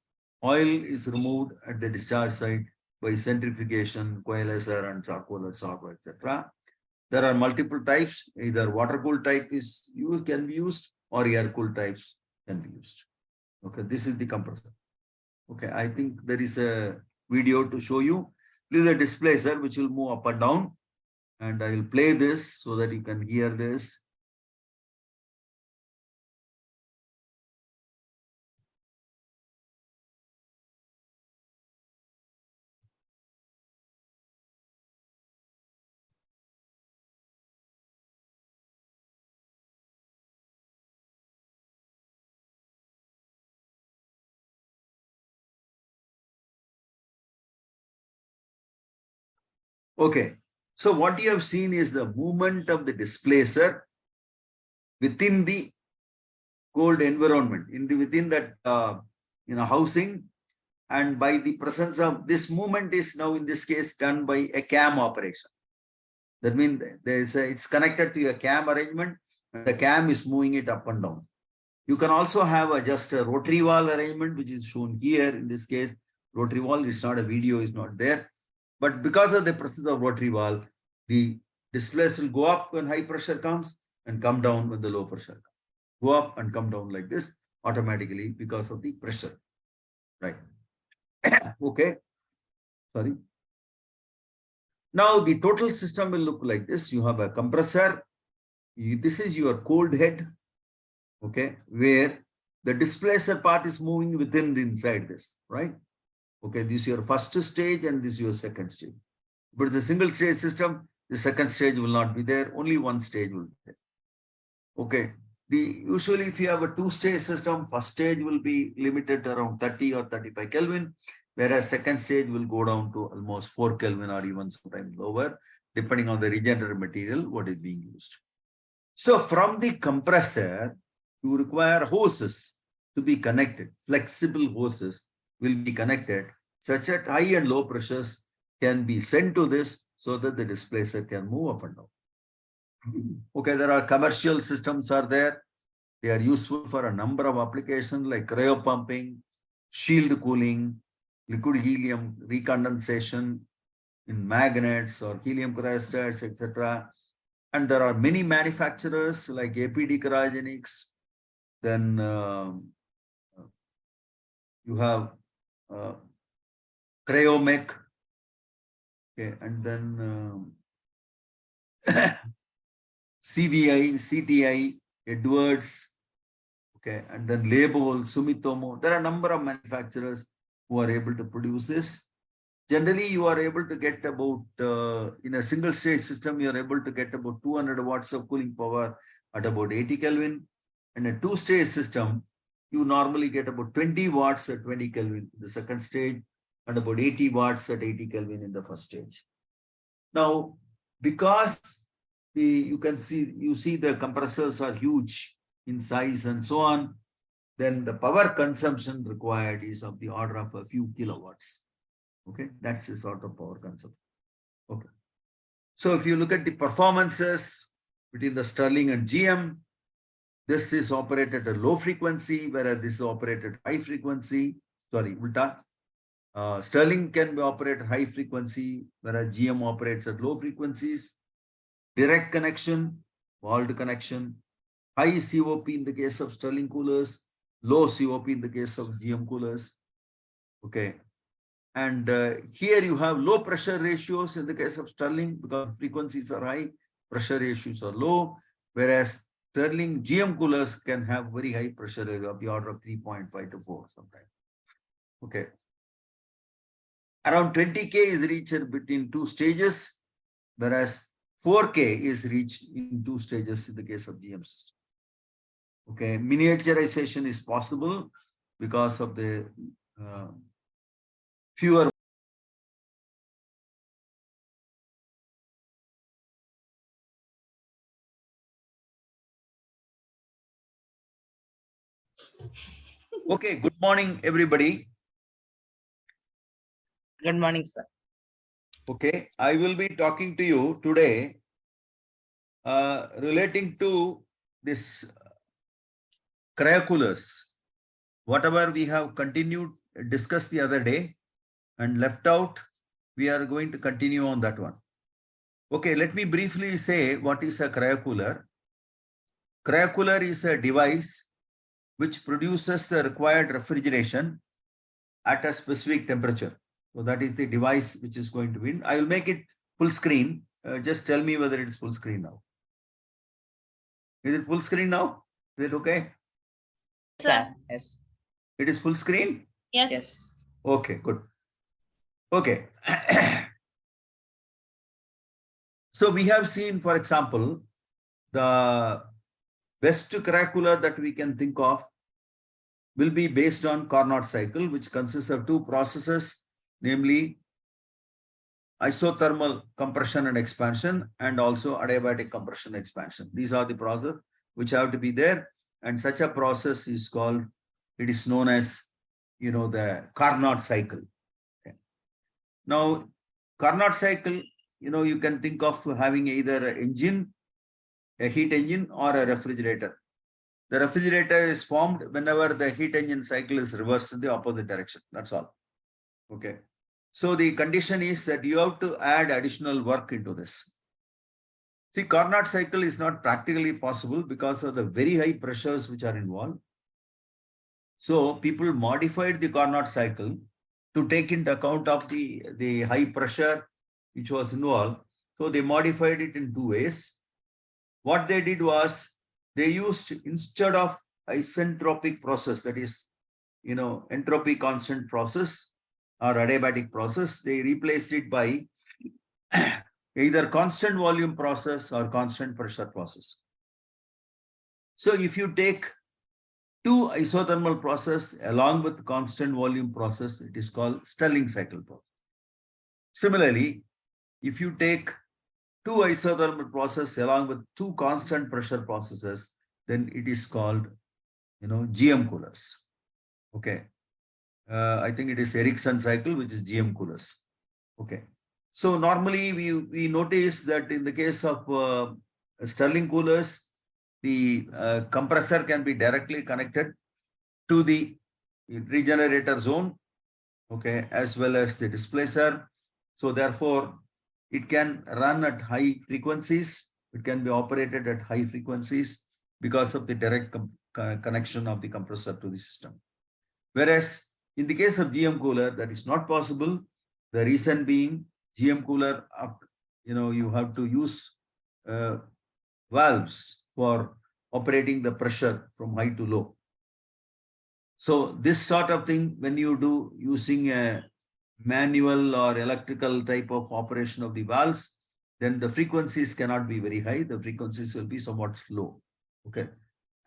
Oil is removed at the discharge site by centrifugation, coalescer, and charcoal absorber, etc. There are multiple types. Either water-cooled type can be used, or air-cooled types can be used. Okay, this is the compressor. Okay, I think there is a video to show you. This is a displacer which will move up and down, and I will play this so that you can hear this. Okay, so what you have seen is the movement of the displacer within the cold environment, within that housing, and by the presence of this movement is now in this case done by a cam operation. That means it's connected to a cam arrangement, and the cam is moving it up and down. You can also have just a rotary valve arrangement, which is shown here. In this case, rotary valve is not a video, is not there. But because of the presence of rotary valve, the displacer will go up when high pressure comes and come down when the low pressure comes. Go up and come down like this automatically because of the pressure. Right. Okay. Sorry. Now the total system will look like this. You have a compressor. This is your cold head. Okay. Where the displacer part is moving within the inside this. Right. Okay. This is your first stage and this is your second stage. But the single stage system, the second stage will not be there. Only one stage will be there. Okay. Usually if you have a two-stage system, first stage will be limited to around 30 or 35 Kelvin, whereas second stage will go down to almost 4 Kelvin or even sometimes lower, depending on the regenerator material, what is being used. So from the compressor, you require hoses to be connected. Flexible hoses will be connected such that high and low pressures can be sent to this so that the displacer can move up and down. Okay, there are commercial systems are there. They are useful for a number of applications like cryopumping, shield cooling, liquid helium recondensation, in magnets or helium cryostats, etc. And there are many manufacturers like APD Cryogenics. Then you have Cryomec, okay, and then CVI, CTI, Edwards, okay, and then Label, Sumitomo. There are a number of manufacturers who are able to produce this. Generally, you are able to get about, in a single stage system, you are able to get about 200 watts of cooling power at about 80 Kelvin. In a two-stage system, you normally get about 20 watts at 20 Kelvin in the second stage and about 80 watts at 80 Kelvin in the first stage. Now, because you see the compressors are huge in size and so on, then the power consumption required is of the order of a few kilowatts. Okay, that's the sort of power consumption. Okay. So if you look at the performances between the Stirling and GM, this is operated at low frequency, whereas this is operated high frequency. Sorry, ulta. Stirling can be operated high frequency, whereas GM operates at low frequencies. Direct connection, walled connection, high COP in the case of Stirling coolers, low COP in the case of GM coolers. Okay. And here you have low pressure ratios in the case of Stirling because frequencies are high, pressure ratios are low, whereas Stirling GM coolers can have very high pressure ratio of the order of 3.5 to 4 sometimes. Okay. Around 20K is reached between two stages, whereas 4K is reached in two stages in the case of GM system. Okay, miniaturization is possible because of the fewer. Okay, good morning, everybody. Good morning, sir. Okay, I will be talking to you today relating to this cryocoolers. Whatever we have continued, discussed the other day and left out, we are going to continue on that one. Okay, let me briefly say what is a cryocooler. Cryocooler is a device which produces the required refrigeration at a specific temperature. So that is the device which is going to win. I will make it full screen. Just tell me whether it is full screen now. Is it full screen now? Is it okay? Sir. Yes. It is full screen? Yes. Yes. Okay, good. Okay. So we have seen, for example, the best cryoCooler that we can think of will be based on Carnot cycle, which consists of two processes, namely isothermal compression and expansion, and also adiabatic compression expansion. These are the processes which have to be there, and such a process is called, it is known as, the Carnot cycle. Okay. Now, Carnot cycle, you can think of having either an engine, a heat engine, or a refrigerator. The refrigerator is formed whenever the heat engine cycle is reversed in the opposite direction. That's all. Okay. So the condition is that you have to add additional work into this. See, Carnot cycle is not practically possible because of the very high pressures which are involved. So people modified the Carnot cycle to take into account of the high pressure which was involved. So they modified it in two ways. What they did was they used, instead of isentropic process, that is, entropy constant process or adiabatic process, they replaced it by either constant volume process or constant pressure process. So if you take two isothermal process along with constant volume process, it is called Stirling cycle process. Similarly, if you take two isothermal process along with two constant pressure processes, then it is called, GM coolers. Okay. I think it is Ericsson cycle, which is GM coolers. Okay. So normally we notice that in the case of Stirling coolers, the compressor can be directly connected to the regenerator zone, okay, as well as the displacer. So therefore, it can run at high frequencies. It can be operated at high frequencies because of the direct connection of the compressor to the system. Whereas in the case of GM cooler, that is not possible. The reason being GM cooler, you have to use valves for operating the pressure from high to low. So this sort of thing, when you do using a manual or electrical type of operation of the valves, then the frequencies cannot be very high. The frequencies will be somewhat slow. Okay.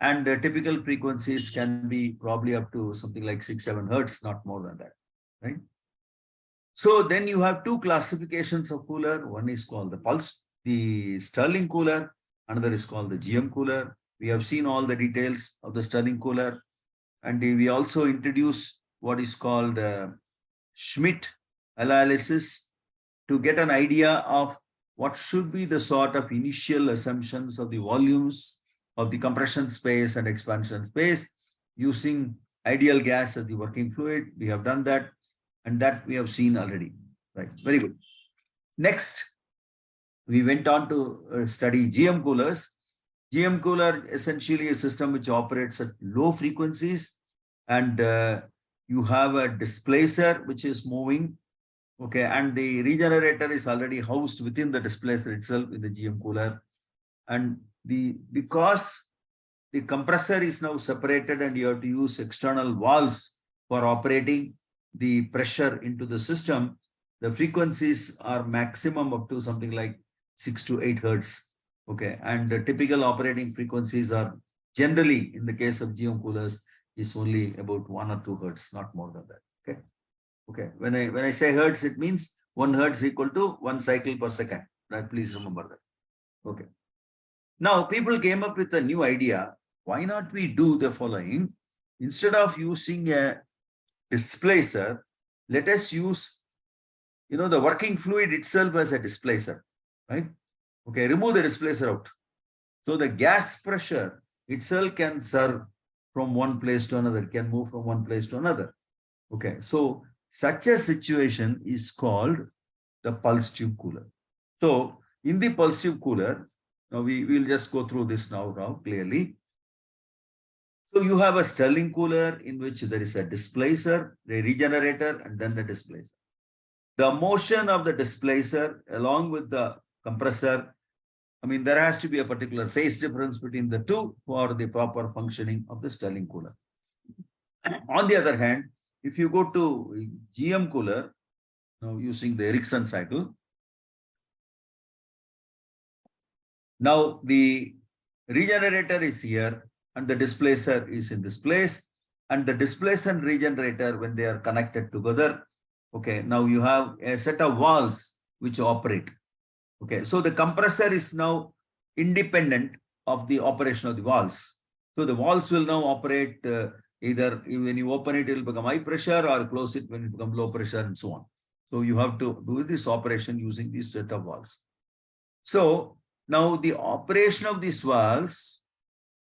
And the typical frequencies can be probably up to something like 6-7 hertz, not more than that. Right. So then you have two classifications of cooler. One is called the Stirling cooler. Another is called the GM cooler. We have seen all the details of the Stirling cooler. And we also introduce what is called Schmidt analysis to get an idea of what should be the sort of initial assumptions of the volumes of the compression space and expansion space using ideal gas as the working fluid. We have done that, and that we have seen already. Right, very good. Next, we went on to study GM coolers. GM cooler essentially a system which operates at low frequencies, and you have a displacer which is moving. Okay, and the regenerator is already housed within the displacer itself in the GM cooler. And because the compressor is now separated and you have to use external valves for operating the pressure into the system, the frequencies are maximum up to something like 6 to 8 hertz. Okay, and the typical operating frequencies are generally, in the case of GM coolers, is only about 1 or 2 hertz, not more than that. Okay. Okay. When I say hertz, it means 1 hertz equal to 1 cycle per second. Right? Please remember that. Okay. Now people came up with a new idea. Why not we do the following? Instead of using a displacer, let us use, the working fluid itself as a displacer, right? Okay, remove the displacer out. So the gas pressure itself can serve from one place to another, can move from one place to another. Okay, so such a situation is called the pulse tube cooler. So in the pulse tube cooler, now we will just go through this now clearly. So you have a Stirling cooler in which there is a displacer, a regenerator, and then the displacer. The motion of the displacer along with the compressor, there has to be a particular phase difference between the two for the proper functioning of the Stirling cooler. On the other hand, if you go to GM cooler, now using the Ericsson cycle, now the regenerator is here and the displacer is in this place, and the displacer and regenerator, when they are connected together, okay, now you have a set of valves which operate. Okay, so the compressor is now independent of the operation of the valves. So the valves will now operate either when you open it, it will become high pressure, or close it when it becomes low pressure, and so on. So you have to do this operation using this set of valves. So now the operation of these valves,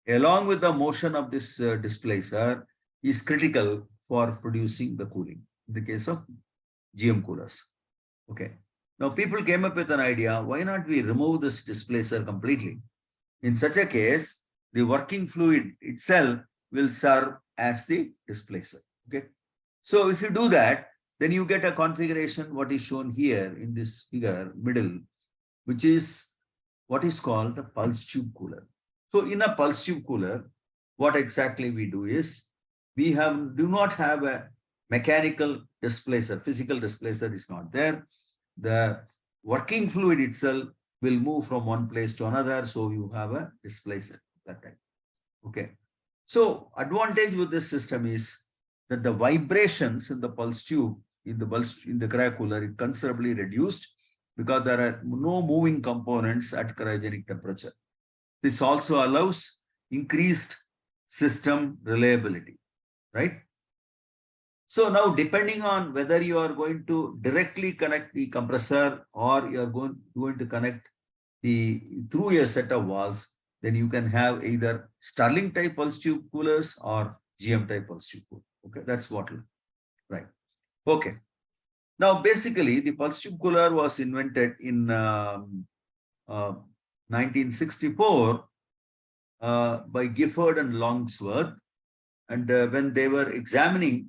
along with the motion of this displacer, is critical for producing the cooling in the case of GM coolers. Okay. Now people came up with an idea, why not we remove this displacer completely? In such a case, the working fluid itself will serve as the displacer. Okay. So if you do that, then you get a configuration, what is shown here in this figure, middle, which is what is called a pulse tube cooler. So in a pulse tube cooler, what exactly we do is, we do not have a mechanical displacer, physical displacer is not there. The working fluid itself will move from one place to another, so you have a displacer that time. Okay. So advantage with this system is that the vibrations in the pulse tube, in the cryocooler, is considerably reduced because there are no moving components at cryogenic temperature. This also allows increased system reliability, right? So now, depending on whether you are going to directly connect the compressor or you are going to connect through a set of valves, then you can have either Stirling type pulse tube coolers or GM type pulse tube cooler. Okay, that's what, right? Okay. Now, basically, the pulse tube cooler was invented in 1964 by Gifford and Longsworth. And when they were examining,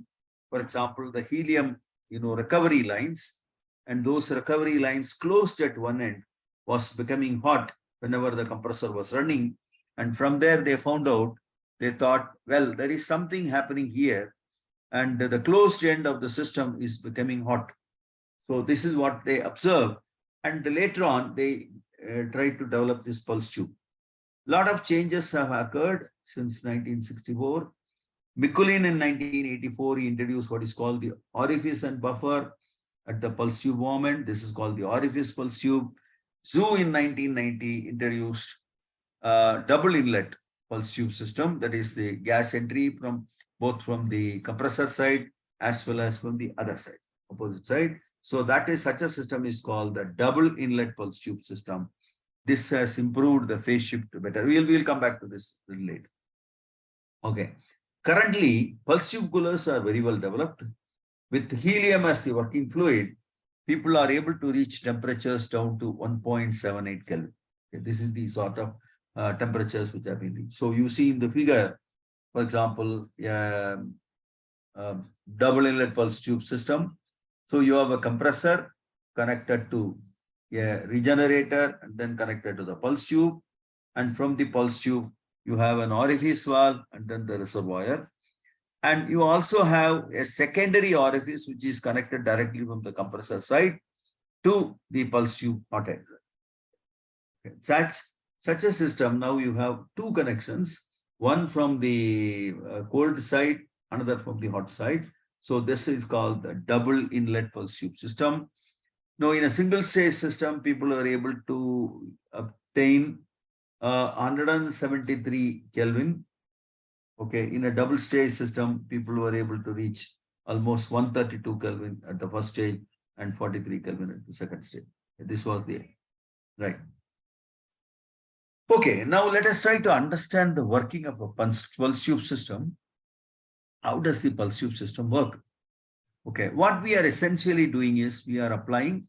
for example, the helium, recovery lines, and those recovery lines closed at one end was becoming hot whenever the compressor was running. And from there, they found out, they thought, well, there is something happening here, and the closed end of the system is becoming hot. So this is what they observed. And later on, they tried to develop this pulse tube. A lot of changes have occurred since 1964. Mikulin in 1984, he introduced what is called the orifice and buffer at the pulse tube moment. This is called the orifice pulse tube. Zhu in 1990 introduced double inlet pulse tube system, that is the gas entry from both from the compressor side as well as from the other side, opposite side. So that is such a system is called the double inlet pulse tube system. This has improved the phase shift better. We'll come back to this a little later. Okay. Currently, pulse tube coolers are very well developed. With helium as the working fluid, people are able to reach temperatures down to 1.78 Kelvin. Okay, this is the sort of temperatures which have been reached. So you see in the figure, for example, double inlet pulse tube system. So you have a compressor connected to a regenerator and then connected to the pulse tube. And from the pulse tube, you have an orifice valve and then the reservoir. And you also have a secondary orifice which is connected directly from the compressor side to the pulse tube hot end. Okay. Such a system, now you have two connections, one from the cold side, another from the hot side. So this is called the double inlet pulse tube system. Now, in a single stage system, people are able to obtain 173 Kelvin. Okay, in a double stage system, people were able to reach almost 132 Kelvin at the first stage and 43 Kelvin at the second stage. This was the right. Okay, now let us try to understand the working of a pulse tube system. How does the pulse tube system work? Okay, what we are essentially doing is we are applying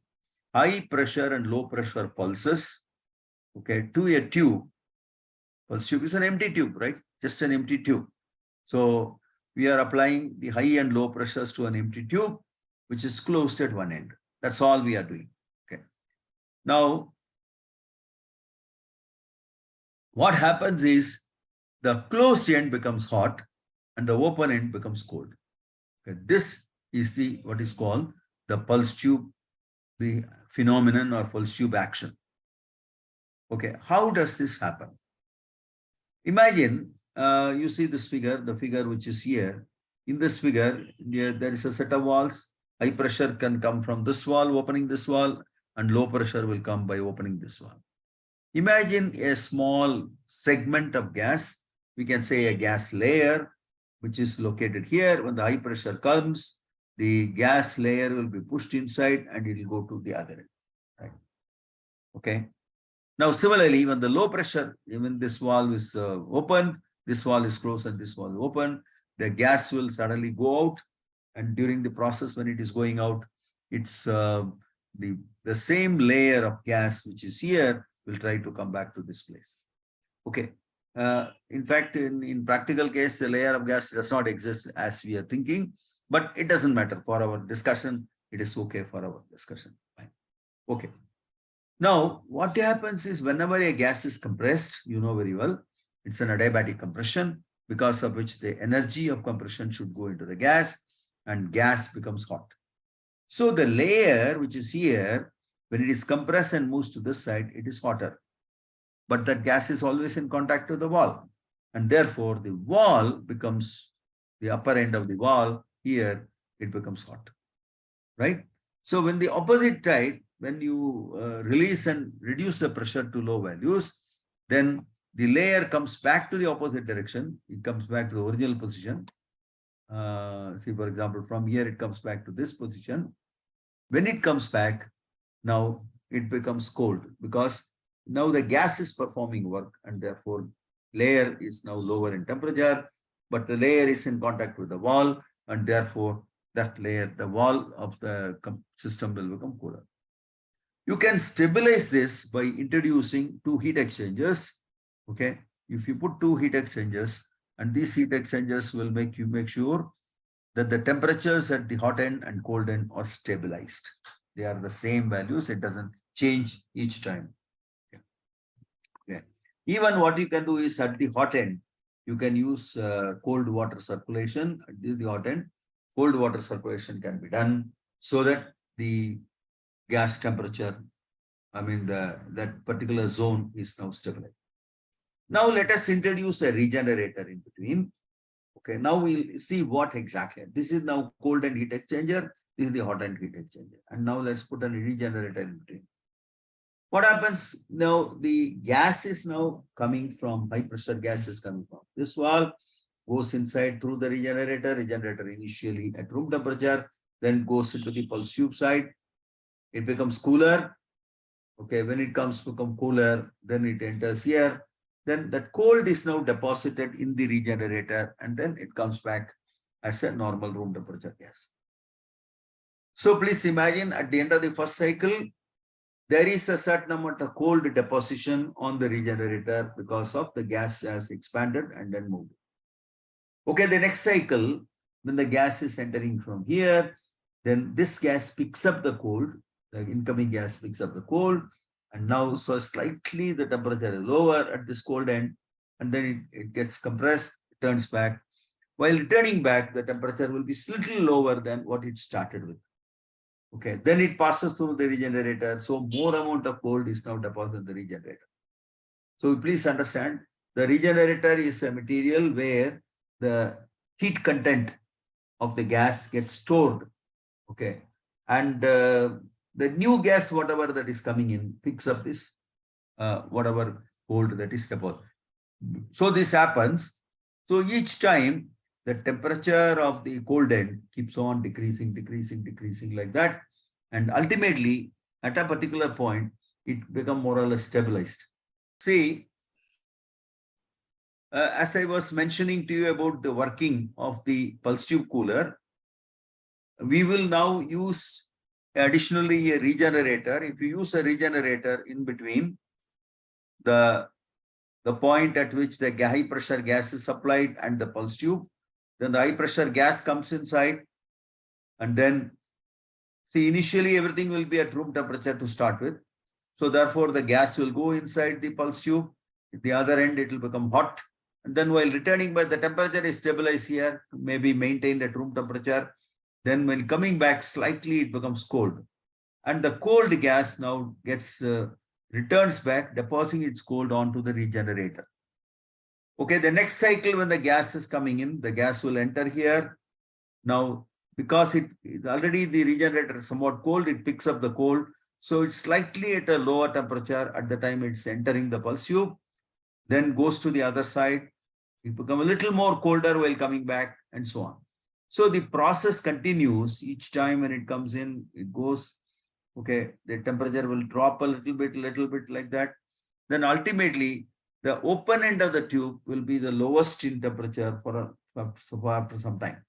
high pressure and low pressure pulses, okay, to a tube. Pulse tube is an empty tube, right? Just an empty tube. So we are applying the high and low pressures to an empty tube, which is closed at one end. That's all we are doing. Okay. Now, what happens is the closed end becomes hot and the open end becomes cold. Okay. This is the what is called the pulse tube phenomenon or pulse tube action. Okay, how does this happen? Imagine you see this figure, the figure which is here. In this figure, there is a set of walls. High pressure can come from this wall, opening this wall, and low pressure will come by opening this wall. Imagine a small segment of gas. We can say a gas layer, which is located here. When the high pressure comes, the gas layer will be pushed inside and it will go to the other end. Right? Okay. Now, similarly, when the low pressure, even this valve is open, this valve is closed and this valve is open, the gas will suddenly go out. And during the process, when it is going out, it's the same layer of gas which is here will try to come back to this place. Okay. In fact, in practical case, the layer of gas does not exist as we are thinking, but it doesn't matter for our discussion. It is okay for our discussion. Fine. Okay. Now, what happens is whenever a gas is compressed, you know very well, it's an adiabatic compression, because of which the energy of compression should go into the gas and gas becomes hot. So the layer which is here, when it is compressed and moves to this side, it is hotter. But that gas is always in contact with the wall. And therefore, the wall becomes, the upper end of the wall here, it becomes hot. Right? So when the opposite side, when you release and reduce the pressure to low values, then the layer comes back to the opposite direction. It comes back to the original position. See, for example, from here, it comes back to this position. When it comes back, now it becomes cold because now the gas is performing work and therefore layer is now lower in temperature, but the layer is in contact with the wall and therefore that layer, the wall of the system will become cooler. You can stabilize this by introducing two heat exchangers. Okay, if you put two heat exchangers, and these heat exchangers will make sure that the temperatures at the hot end and cold end are stabilized. They are the same values. It doesn't change each time. Okay. Even what you can do is at the hot end, you can use cold water circulation. At the hot end, cold water circulation can be done so that the gas temperature, I mean, that particular zone is now stabilized. Now let us introduce a regenerator in between. Okay, now we'll see what exactly. This is now cold end heat exchanger. This is the hot end heat exchanger. And now let's put a regenerator in between. What happens now? The gas is now coming from high pressure gas is coming from this valve, goes inside through the regenerator. Regenerator initially at room temperature, then goes into the pulse tube side. It becomes cooler. Okay, when it comes to become cooler, then it enters here. Then that cold is now deposited in the regenerator, and then it comes back as a normal room temperature gas. So please imagine at the end of the first cycle, there is a certain amount of cold deposition on the regenerator because of the gas has expanded and then moved. Okay, the next cycle, when the gas is entering from here, then this gas picks up the cold, the incoming gas picks up the cold, and now so slightly the temperature is lower at this cold end, and then it gets compressed, turns back. While returning back, the temperature will be slightly lower than what it started with. Okay, then it passes through the regenerator. So more amount of cold is now deposited in the regenerator. So please understand, the regenerator is a material where the heat content of the gas gets stored. Okay, and the new gas, whatever that is coming in, picks up this whatever cold that is deposited. So this happens. So each time the temperature of the cold end keeps on decreasing like that. And ultimately, at a particular point, it becomes more or less stabilized. See, as I was mentioning to you about the working of the pulse tube cooler, we will now use additionally a regenerator. If you use a regenerator in between the point at which the high pressure gas is supplied and the pulse tube, then the high pressure gas comes inside, and then see, initially everything will be at room temperature to start with. So therefore the gas will go inside the pulse tube. At the other end, it will become hot. And then while returning back, the temperature is stabilized here, maybe maintained at room temperature. Then when coming back slightly, it becomes cold. And the cold gas now gets returns back, depositing its cold onto the regenerator. Okay, the next cycle when the gas is coming in, the gas will enter here. Now, because it already the regenerator is somewhat cold, it picks up the cold. So it's slightly at a lower temperature at the time it's entering the pulse tube, then goes to the other side. It becomes a little more colder while coming back, and so on. So the process continues. Each time when it comes in, it goes. Okay, the temperature will drop a little bit like that. Then ultimately, the open end of the tube will be the lowest in temperature for after some time.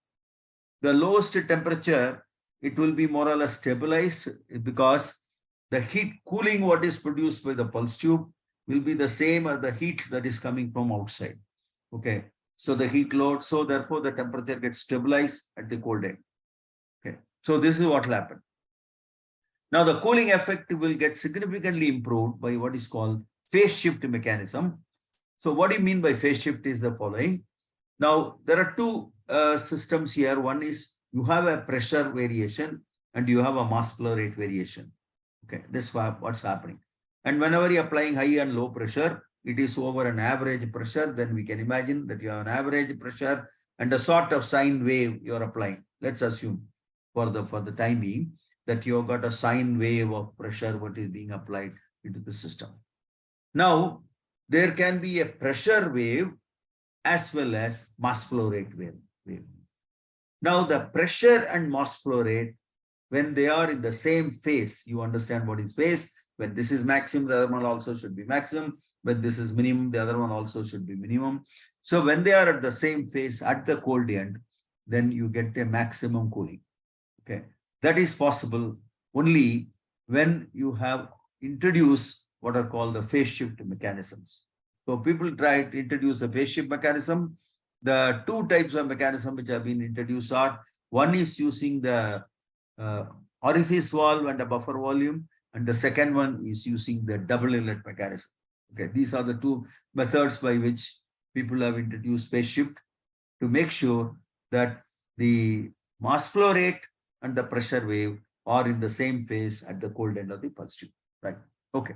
The lowest temperature, it will be more or less stabilized because the heat cooling what is produced by the pulse tube will be the same as the heat that is coming from outside. Okay, so the heat load, so therefore the temperature gets stabilized at the cold end. Okay, so this is what will happen. Now the cooling effect will get significantly improved by what is called phase shift mechanism. So what do you mean by phase shift is the following. Now there are two systems here. One is you have a pressure variation and you have a mass flow rate variation. Okay, this is what's happening. And whenever you're applying high and low pressure, it is over an average pressure. Then we can imagine that you have an average pressure and a sort of sine wave you're applying. Let's assume for the time being that you've got a sine wave of pressure what is being applied into the system. Now, there can be a pressure wave as well as mass flow rate wave. Now, the pressure and mass flow rate, when they are in the same phase, you understand what is phase. When this is maximum, the other one also should be maximum. When this is minimum, the other one also should be minimum. So when they are at the same phase at the cold end, then you get a maximum cooling. Okay, that is possible only when you have introduced what are called the phase shift mechanisms. So people try to introduce the phase shift mechanism. The two types of mechanism which have been introduced are, one is using the uh, orifice valve and a buffer volume, and the second one is using the double inlet mechanism. Okay, these are the two methods by which people have introduced phase shift to make sure that the mass flow rate and the pressure wave are in the same phase at the cold end of the pulse tube. Right. Okay.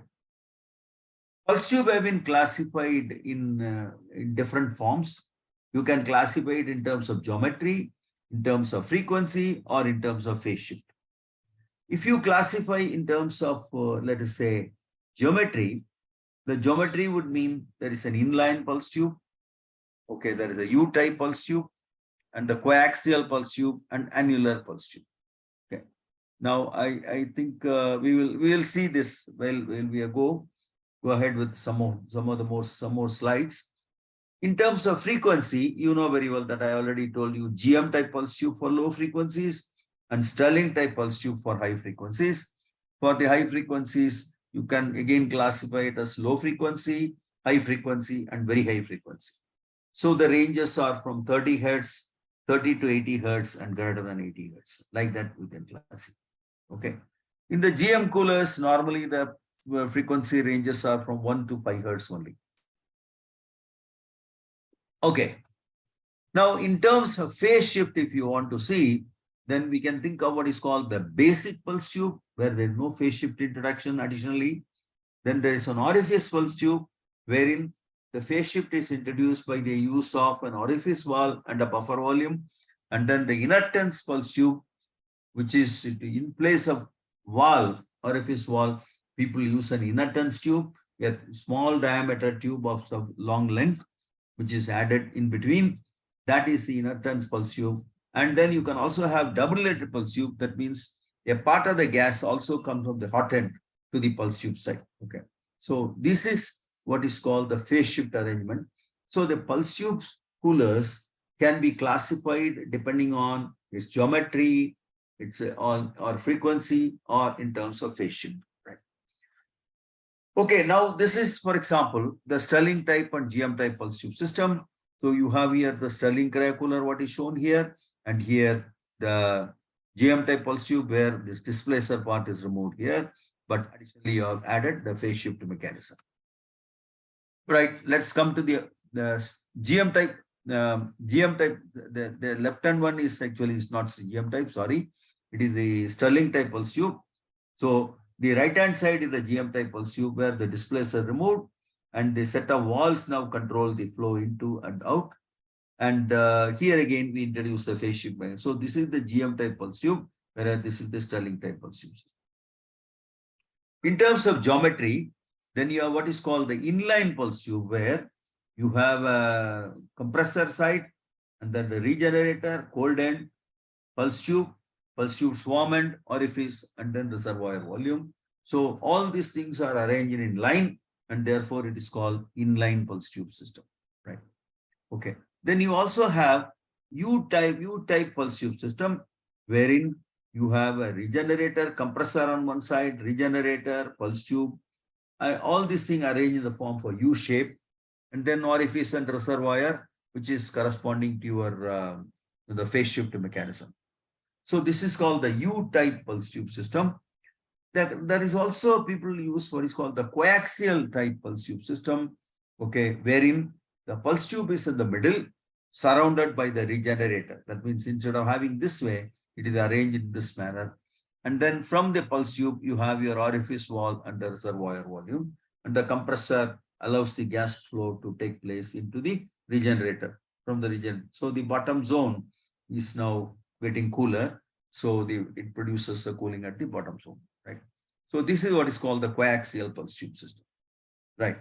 Pulse tube have been classified in different forms. You can classify it in terms of geometry, in terms of frequency, or in terms of phase shift. If you classify in terms of, let us say, geometry, the geometry would mean there is an inline pulse tube. Okay, there is a U-type pulse tube, and the coaxial pulse tube and annular pulse tube. Okay. Now I think we will see this while we go ahead with some more slides. In terms of frequency, you know very well that I already told you GM type pulse tube for low frequencies and Stirling type pulse tube for high frequencies. For the high frequencies, you can again classify it as low frequency, high frequency, and very high frequency. So the ranges are from 30 hertz, 30 to 80 hertz, and greater than 80 hertz. Like that, we can classify. Okay. In the GM coolers, normally the frequency ranges are from 1 to 5 hertz only. Okay. Now, in terms of phase shift, if you want to see, then we can think of what is called the basic pulse tube, where there is no phase shift introduction additionally. Then there is an orifice pulse tube, wherein the phase shift is introduced by the use of an orifice valve and a buffer volume. And then the inertance pulse tube, which is in place of valve, orifice valve, people use an inertance tube, a small diameter tube of some long length, which is added in between. That is the inertance pulse tube. And then you can also have double inlet pulse tube. That means a part of the gas also comes from the hot end to the pulse tube side. Okay. So this is what is called the phase shift arrangement. So the pulse tube coolers can be classified depending on its geometry, its or frequency, or in terms of phase shift. Right. Okay, now this is, for example, the Stirling type and GM type pulse tube system. So you have here the Stirling cryocooler, what is shown here, and here the GM type pulse tube where this displacer part is removed here, but additionally you have added the phase shift mechanism. Right, let's come to the GM type. GM type, the left hand one is actually is not GM type, sorry. It is the Stirling type pulse tube. So the right hand side is the GM type pulse tube where the displacer removed, and the set of valves now control the flow into and out. And here again, we introduce the phase shift. So this is the GM type pulse tube, whereas this is the Stirling type pulse tube. In terms of geometry, then you have what is called the inline pulse tube, where you have a compressor side, and then the regenerator, cold end, pulse tube swarm end, orifice, and then reservoir volume. So all these things are arranged in line, and therefore it is called inline pulse tube system. Right. Okay. Then you also have U-type pulse tube system, wherein you have a regenerator, compressor on one side, regenerator, pulse tube, all these things arranged in the form for U shape, and then orifice and reservoir, which is corresponding to your the phase shift mechanism. So this is called the U-type pulse tube system. There is also people use what is called the coaxial type pulse tube system, okay, wherein the pulse tube is in the middle, surrounded by the regenerator. That means instead of having this way, it is arranged in this manner. And then from the pulse tube, you have your orifice valve and the reservoir volume, and the compressor allows the gas flow to take place into the regenerator from the region. So the bottom zone is now getting cooler. So it produces the cooling at the bottom zone, right? So this is what is called the coaxial pulse tube system, right?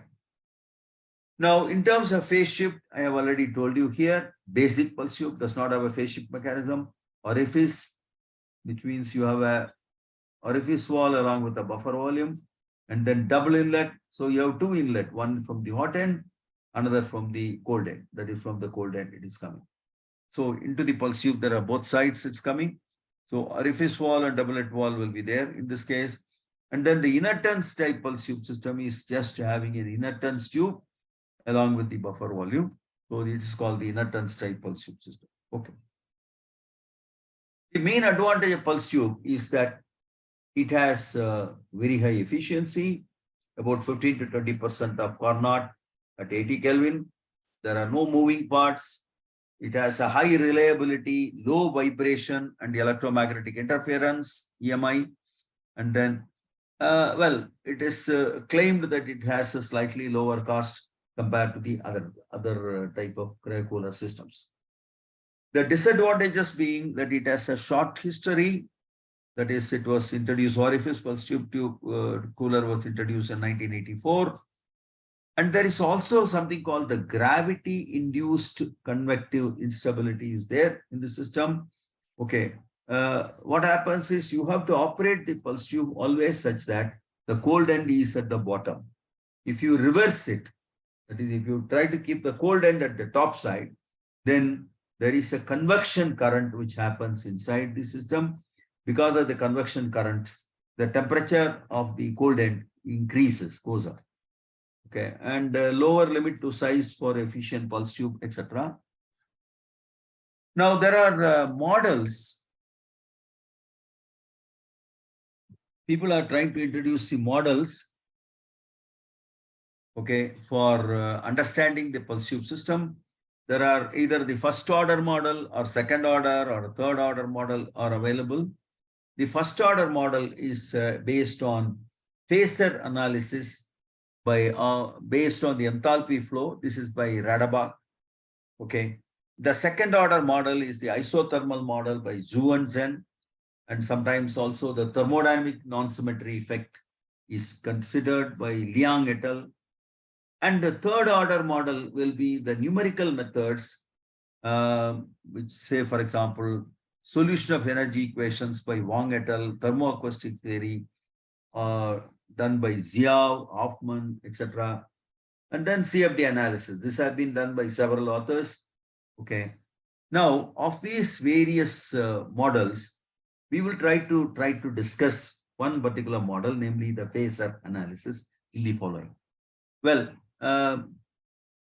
Now, in terms of phase shift, I have already told you here, basic pulse tube does not have a phase shift mechanism. Orifice, which means you have a orifice wall along with a buffer volume, and then double inlet. So you have two inlet, one from the hot end, another from the cold end. That is from the cold end it is coming. So into the pulse tube, there are both sides it's coming. So orifice wall and doublet wall will be there in this case. And then the inertance type pulse tube system is just having an inertance tube along with the buffer volume. So it is called the inertance type pulse tube system. Okay. The main advantage of pulse tube is that it has very high efficiency, about 15 to 20% of Carnot at 80 Kelvin. There are no moving parts. It has a high reliability, low vibration and electromagnetic interference, EMI. And then, well, it is claimed that it has a slightly lower cost compared to the other type of cryocooler systems. The disadvantages being that it has a short history. That is, it was introduced, orifice pulse tube cooler was introduced in 1984. And there is also something called the gravity-induced convective instability is there in the system. Okay. What happens is you have to operate the pulse tube always such that the cold end is at the bottom. If you reverse it, that is, if you try to keep the cold end at the top side, then there is a convection current which happens inside the system. Because of the convection current, the temperature of the cold end increases, goes up. Okay, and lower limit to size for efficient pulse tube, etc. Now there are models. People are trying to introduce the models, okay, for understanding the pulse tube system. There are either the first order model or second order or third order model are available. The first order model is based on phasor analysis by based on the enthalpy flow. This is by Radebach. Okay. The second order model is the isothermal model by Zhu and Zhen. And sometimes also the thermodynamic non-symmetry effect is considered by Liang et al. And the third order model will be the numerical methods, which say, for example, solution of energy equations by Wang et al., thermoacoustic theory, done by Xiao, Hoffman, etc. And then CFD analysis. This has been done by several authors. Okay. Now, of these various models, we will try to discuss one particular model, namely the phasor analysis, in the following. Well,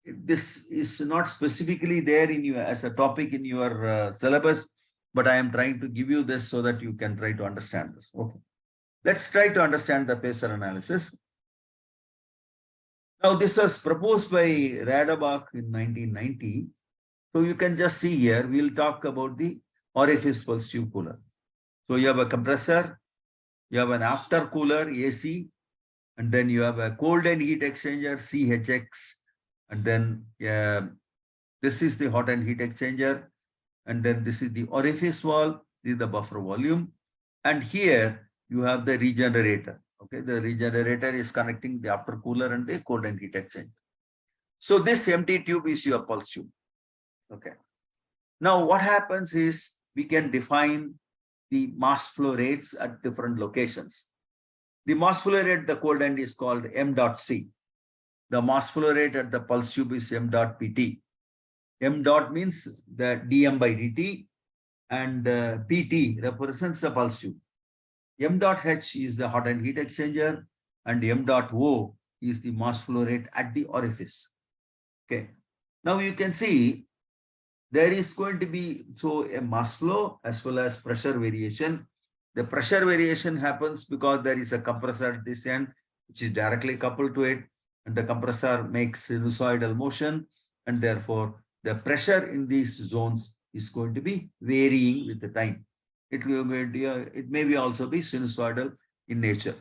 this is not specifically there in your as a topic in your syllabus, but I am trying to give you this so that you can try to understand this. Okay. Let's try to understand the phasor analysis. Now, this was proposed by Radebach in 1990. So you can just see here, we'll talk about the orifice pulse tube cooler. So you have a compressor, you have an after cooler, AC, and then you have a cold end heat exchanger, CHX, and then this is the hot end heat exchanger, and then this is the orifice wall, this is the buffer volume, and here you have the regenerator. Okay, the regenerator is connecting the after cooler and the cold end heat exchanger. So this empty tube is your pulse tube. Okay. Now what happens is we can define the mass flow rates at different locations. The mass flow rate at the cold end is called m dot C. The mass flow rate at the pulse tube is m dot PT. M dot means the dm by dt, and PT represents the pulse tube. M dot H is the hot end heat exchanger, and M dot O is the mass flow rate at the orifice. Okay. Now you can see there is going to be a mass flow as well as pressure variation. The pressure variation happens because there is a compressor at this end, which is directly coupled to it, and the compressor makes sinusoidal motion, and therefore the pressure in these zones is going to be varying with the time. It may also be sinusoidal in nature.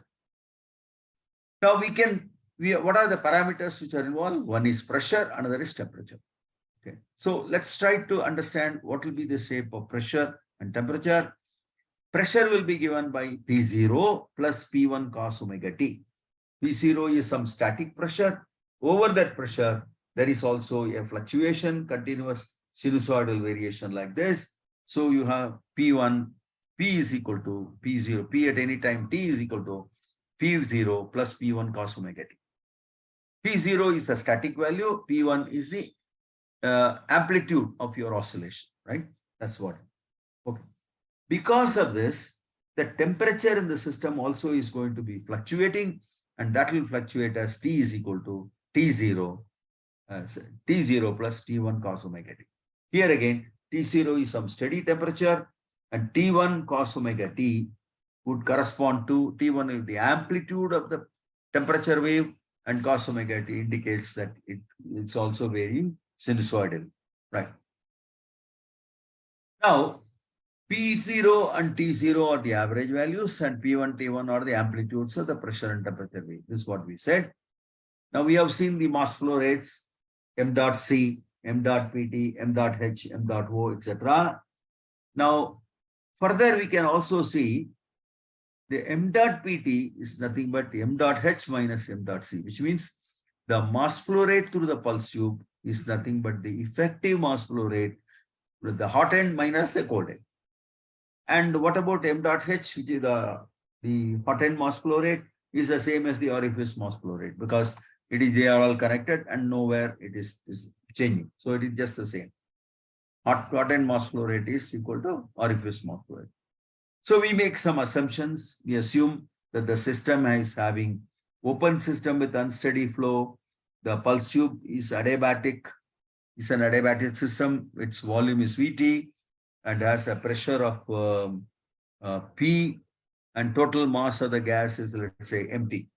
Now what are the parameters which are involved? One is pressure, another is temperature. Okay, so let's try to understand what will be the shape of pressure and temperature. Pressure will be given by P0 plus P1 cos omega t. P0 is some static pressure. Over that pressure, there is also a fluctuation, continuous sinusoidal variation like this. So you have P1, P is equal to P0, P at any time T is equal to P0 plus P1 cos omega t. P0 is the static value, P1 is the amplitude of your oscillation, right? That's what. Okay. Because of this, the temperature in the system also is going to be fluctuating, and that will fluctuate as T is equal to T0, T0 plus T1 cos omega t. Here again, T0 is some steady temperature, and T1 cos omega t would correspond to T1 is the amplitude of the temperature wave, and cos omega t indicates that it's also varying sinusoidally, right? Now, P0 and T0 are the average values, and P1, T1 are the amplitudes of the pressure and temperature wave. This is what we said. Now we have seen the mass flow rates, m dot C, m dot PT, m dot H, m dot O, etc. Now, further we can also see the m dot PT is nothing but m dot H minus m dot C, which means the mass flow rate through the pulse tube is nothing but the effective mass flow rate with the hot end minus the cold end. And what about m dot H, which is the hot end mass flow rate, is the same as the orifice mass flow rate, because they are all connected and nowhere it is changing. So it is just the same. Hot end mass flow rate is equal to orifice mass flow rate. So we make some assumptions. We assume that the system is having open system with unsteady flow. The pulse tube is adiabatic. It's an adiabatic system. Its volume is Vt and has a pressure of P, and total mass of the gas is, let's say, empty.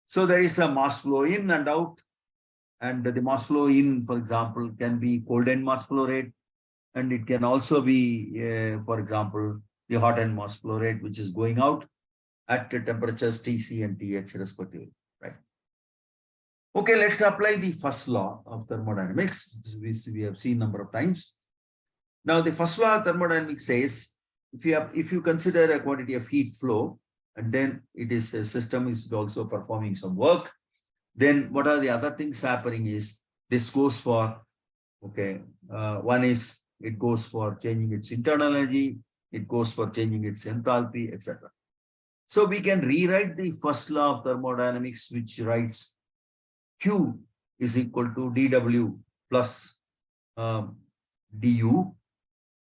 So there is a mass flow in and out, and the mass flow in, for example, can be cold end mass flow rate, and it can also be, for example, the hot end mass flow rate, which is going out at the temperatures Tc and Th respectively, right? Okay, let's apply the first law of thermodynamics, which we have seen a number of times. Now, the first law of thermodynamics says, if you consider a quantity of heat flow, and then a system is also performing some work, then what are the other things happening is this goes for, okay, one is it goes for changing its internal energy, it goes for changing its enthalpy, etc. So we can rewrite the first law of thermodynamics, which writes Q is equal to dW plus du.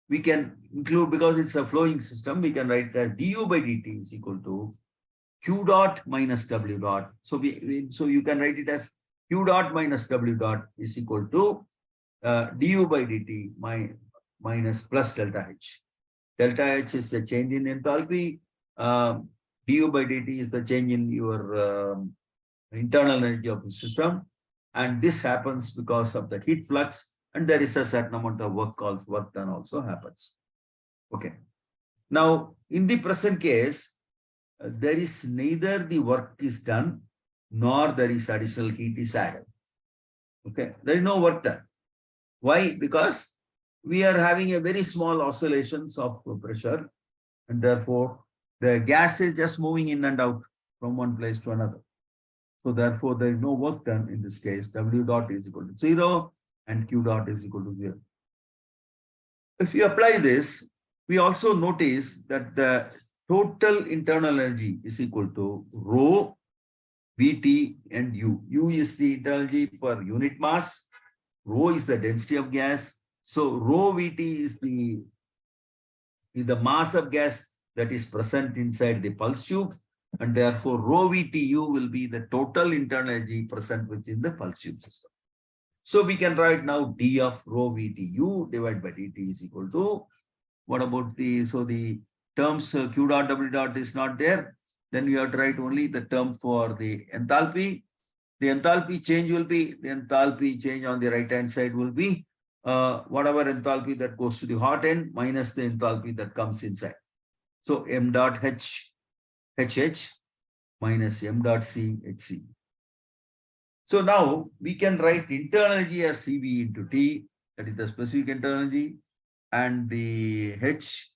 We can include, because it's a flowing system, we can write that du by dt is equal to Q dot minus W dot. So so you can write it as Q dot minus W dot is equal to du by dt minus plus delta H. Delta H is the change in enthalpy. Du by dt is the change in your internal energy of the system. And this happens because of the heat flux, and there is a certain amount of work done also happens. Okay. Now, in the present case, there is neither the work is done, nor there is additional heat is added. Okay. There is no work done. Why? Because we are having a very small oscillations of pressure, and therefore the gas is just moving in and out from one place to another. So therefore, there is no work done in this case. W dot is equal to 0 and Q dot is equal to 0. If you apply this, we also notice that the total internal energy is equal to rho, Vt, and U. U is the internal energy per unit mass. Rho is the density of gas. So rho Vt is the mass of gas that is present inside the pulse tube, and therefore rho Vtu will be the total internal energy present within the pulse tube system. So we can write now d of rho Vtu divided by dt is equal to, what about the terms Q dot W dot is not there, then you have to write only the term for the enthalpy. The enthalpy change will be, the enthalpy change on the right hand side will be whatever enthalpy that goes to the hot end minus the enthalpy that comes inside. So m dot H HH minus m dot C HC. So now we can write internal energy as CV into T, that is the specific internal energy, and the H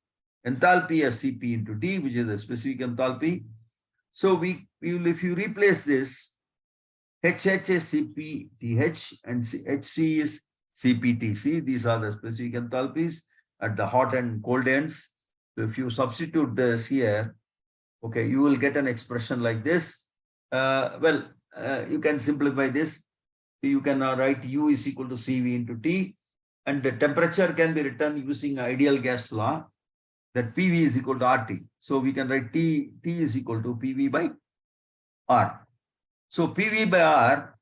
enthalpy as Cp into T, which is the specific enthalpy. So we will, if you replace this, HH is CpTH and HC is CpTC. These are the specific enthalpies at the hot and cold ends. So if you substitute this here, okay, you will get an expression like this. You can simplify this. You can write U is equal to Cv into T, and the temperature can be written using ideal gas law. that PV is equal to RT. So we can write T is equal to PV by R. So PV by R,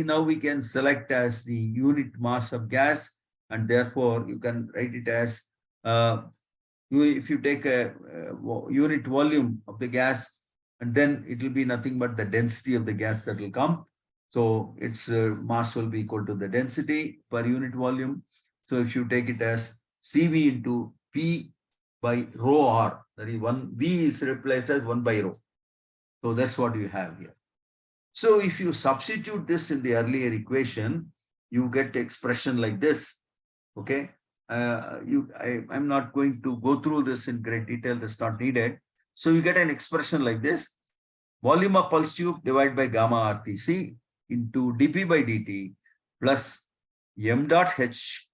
now we can select as the unit mass of gas, and therefore you can write it as, if you take a unit volume of the gas, and then it will be nothing but the density of the gas that will come. So its mass will be equal to the density per unit volume. So if you take it as CV into P by rho R, that is V is replaced as 1 by rho. So that's what you have here. So if you substitute this in the earlier equation, you get expression like this. Okay. I'm not going to go through this in great detail. That's not needed. So you get an expression like this: volume of pulse tube divided by gamma RTC into dP by dt plus m dot h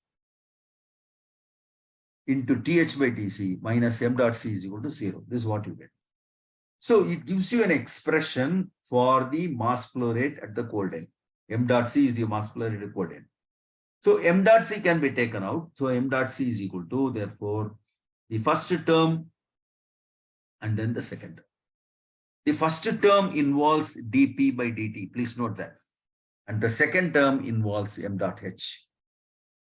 into th by tc minus m dot c is equal to 0. This is what you get. So it gives you an expression for the mass flow rate at the cold end. M dot C is the mass flow rate at the cold end. So M dot C can be taken out. So M dot C is equal to, therefore, the first term and then the second term. The first term involves dP by dt. Please note that. And the second term involves M dot H.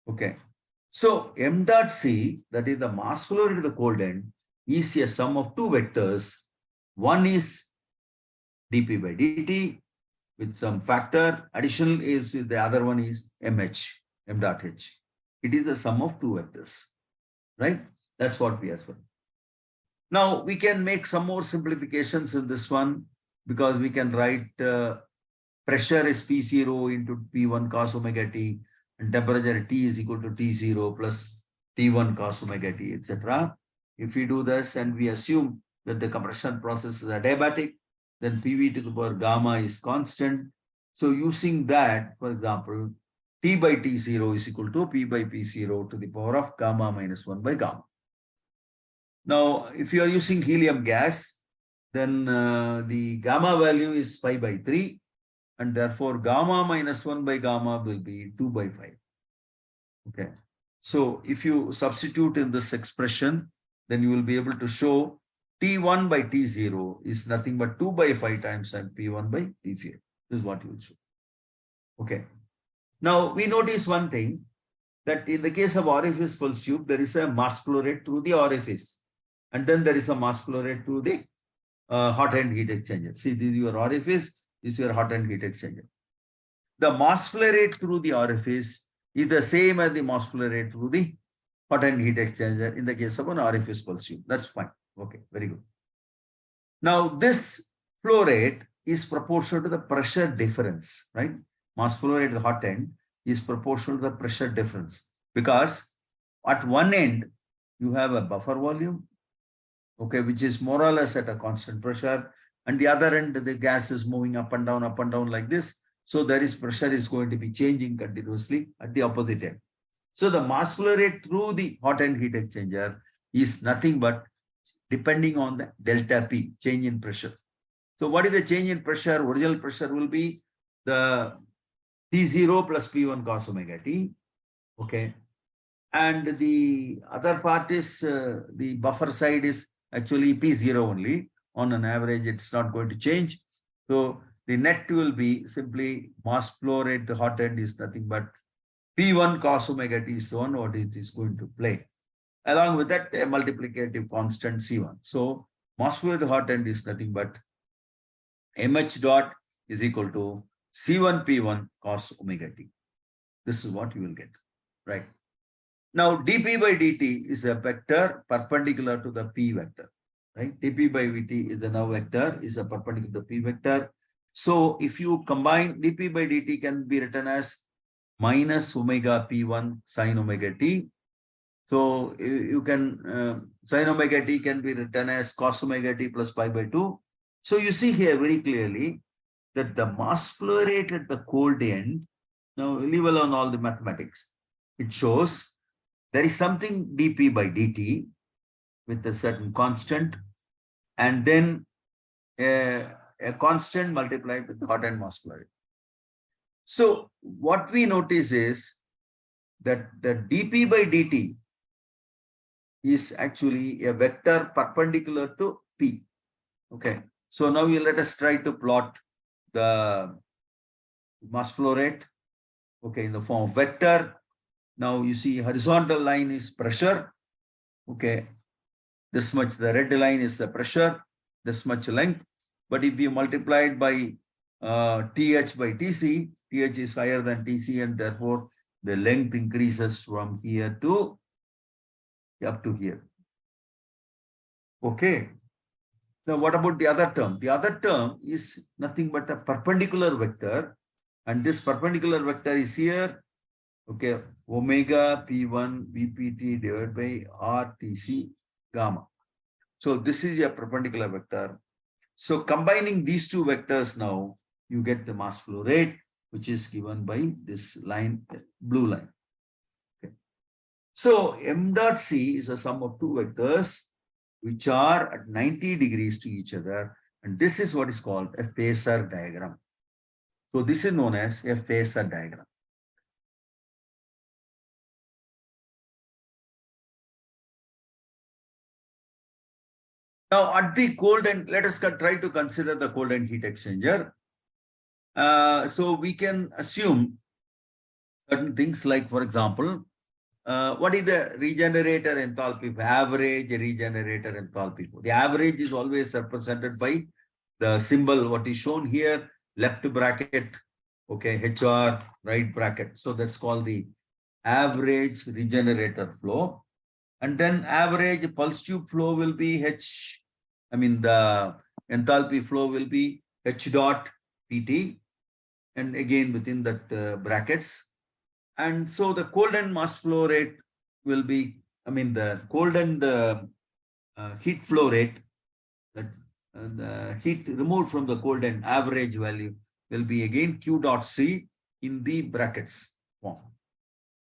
Okay. So M dot C, that is the mass flow rate at the cold end, is a sum of two vectors. One is dP by dt with some factor. Additional is the other one is MH, M dot H. It is the sum of two vectors, right? That's what we are saying. Now we can make some more simplifications in this one, because we can write pressure is P0 into P1 cos omega t, and temperature T is equal to T0 plus T1 cos omega t, etc. If we do this and we assume that the compression process is adiabatic, then PV to the power gamma is constant. So using that, for example, T by T0 is equal to P by P0 to the power of gamma minus 1 by gamma. Now, if you are using helium gas, then the gamma value is pi by 3, and therefore gamma minus 1 by gamma will be 2 by 5. Okay. So if you substitute in this expression, then you will be able to show T1 by T0 is nothing but 2 by 5 times and P1 by T0. This is what you will show. Okay. Now we notice one thing, that in the case of orifice pulse tube, there is a mass flow rate through the orifice, and then there is a mass flow rate through the hot end heat exchanger. See, this is your orifice, this is your hot end heat exchanger. The mass flow rate through the orifice is the same as the mass flow rate through the hot end heat exchanger in the case of an orifice pulse tube. That's fine. Okay, very good. Now this flow rate is proportional to the pressure difference, right? Mass flow rate at the hot end is proportional to the pressure difference, because at one end you have a buffer volume, okay, which is more or less at a constant pressure, and the other end the gas is moving up and down like this. So there is pressure is going to be changing continuously at the opposite end. So the mass flow rate through the hot end heat exchanger is nothing but depending on the delta P, change in pressure. So what is the change in pressure? Original pressure will be the P0 plus P1 cos omega t. Okay. And the other part is the buffer side is actually P0 only. On an average, it's not going to change. So the net will be simply mass flow rate, the hot end is nothing but P1 cos omega t is the one what it is going to play. Along with that, a multiplicative constant C1. So mass flow rate hot end is nothing but MH dot is equal to C1 P1 cos omega t. This is what you will get, right? Now dP by dt is a vector perpendicular to the P vector, right? dP by dt is a now vector, is a perpendicular to P vector. So if you combine dP by dt can be written as minus omega P1 sin omega t. So you can, sin omega t can be written as cos omega t plus pi by 2. So you see here very clearly that the mass flow rate at the cold end, now leave alone all the mathematics, it shows there is something dP by dt with a certain constant, and then a constant multiplied with the hot end mass flow rate. So what we notice is that the dP by dt is actually a vector perpendicular to P. Okay. So now you let us try to plot the mass flow rate. Okay, in the form of vector. Now you see horizontal line is pressure. Okay. This much, the red line is the pressure, this much length. But if you multiply it by TH by TC, TH is higher than TC, and therefore the length increases from here to up to here. Okay. Now, what about the other term? The other term is nothing but a perpendicular vector, and this perpendicular vector is here. Okay, omega P1 VPT divided by RTC gamma. So this is a perpendicular vector. So combining these two vectors now, you get the mass flow rate, which is given by this line, blue line. Okay. So m dot C is a sum of two vectors which are at 90 degrees to each other. And this is what is called a phasor diagram. So this is known as a phasor diagram. Now at the cold end, let us try to consider the cold end heat exchanger. So we can assume certain things like, for example, what is the regenerator enthalpy, average regenerator enthalpy? The average is always represented by the symbol, what is shown here, left bracket, okay, HR, right bracket. So that's called the average regenerator flow. And then average pulse tube flow will be H, the enthalpy flow will be H dot PT. And again, within that brackets. And so the cold end mass flow rate will be, the cold end heat flow rate, that the heat removed from the cold end average value will be again Q dot C in the brackets form.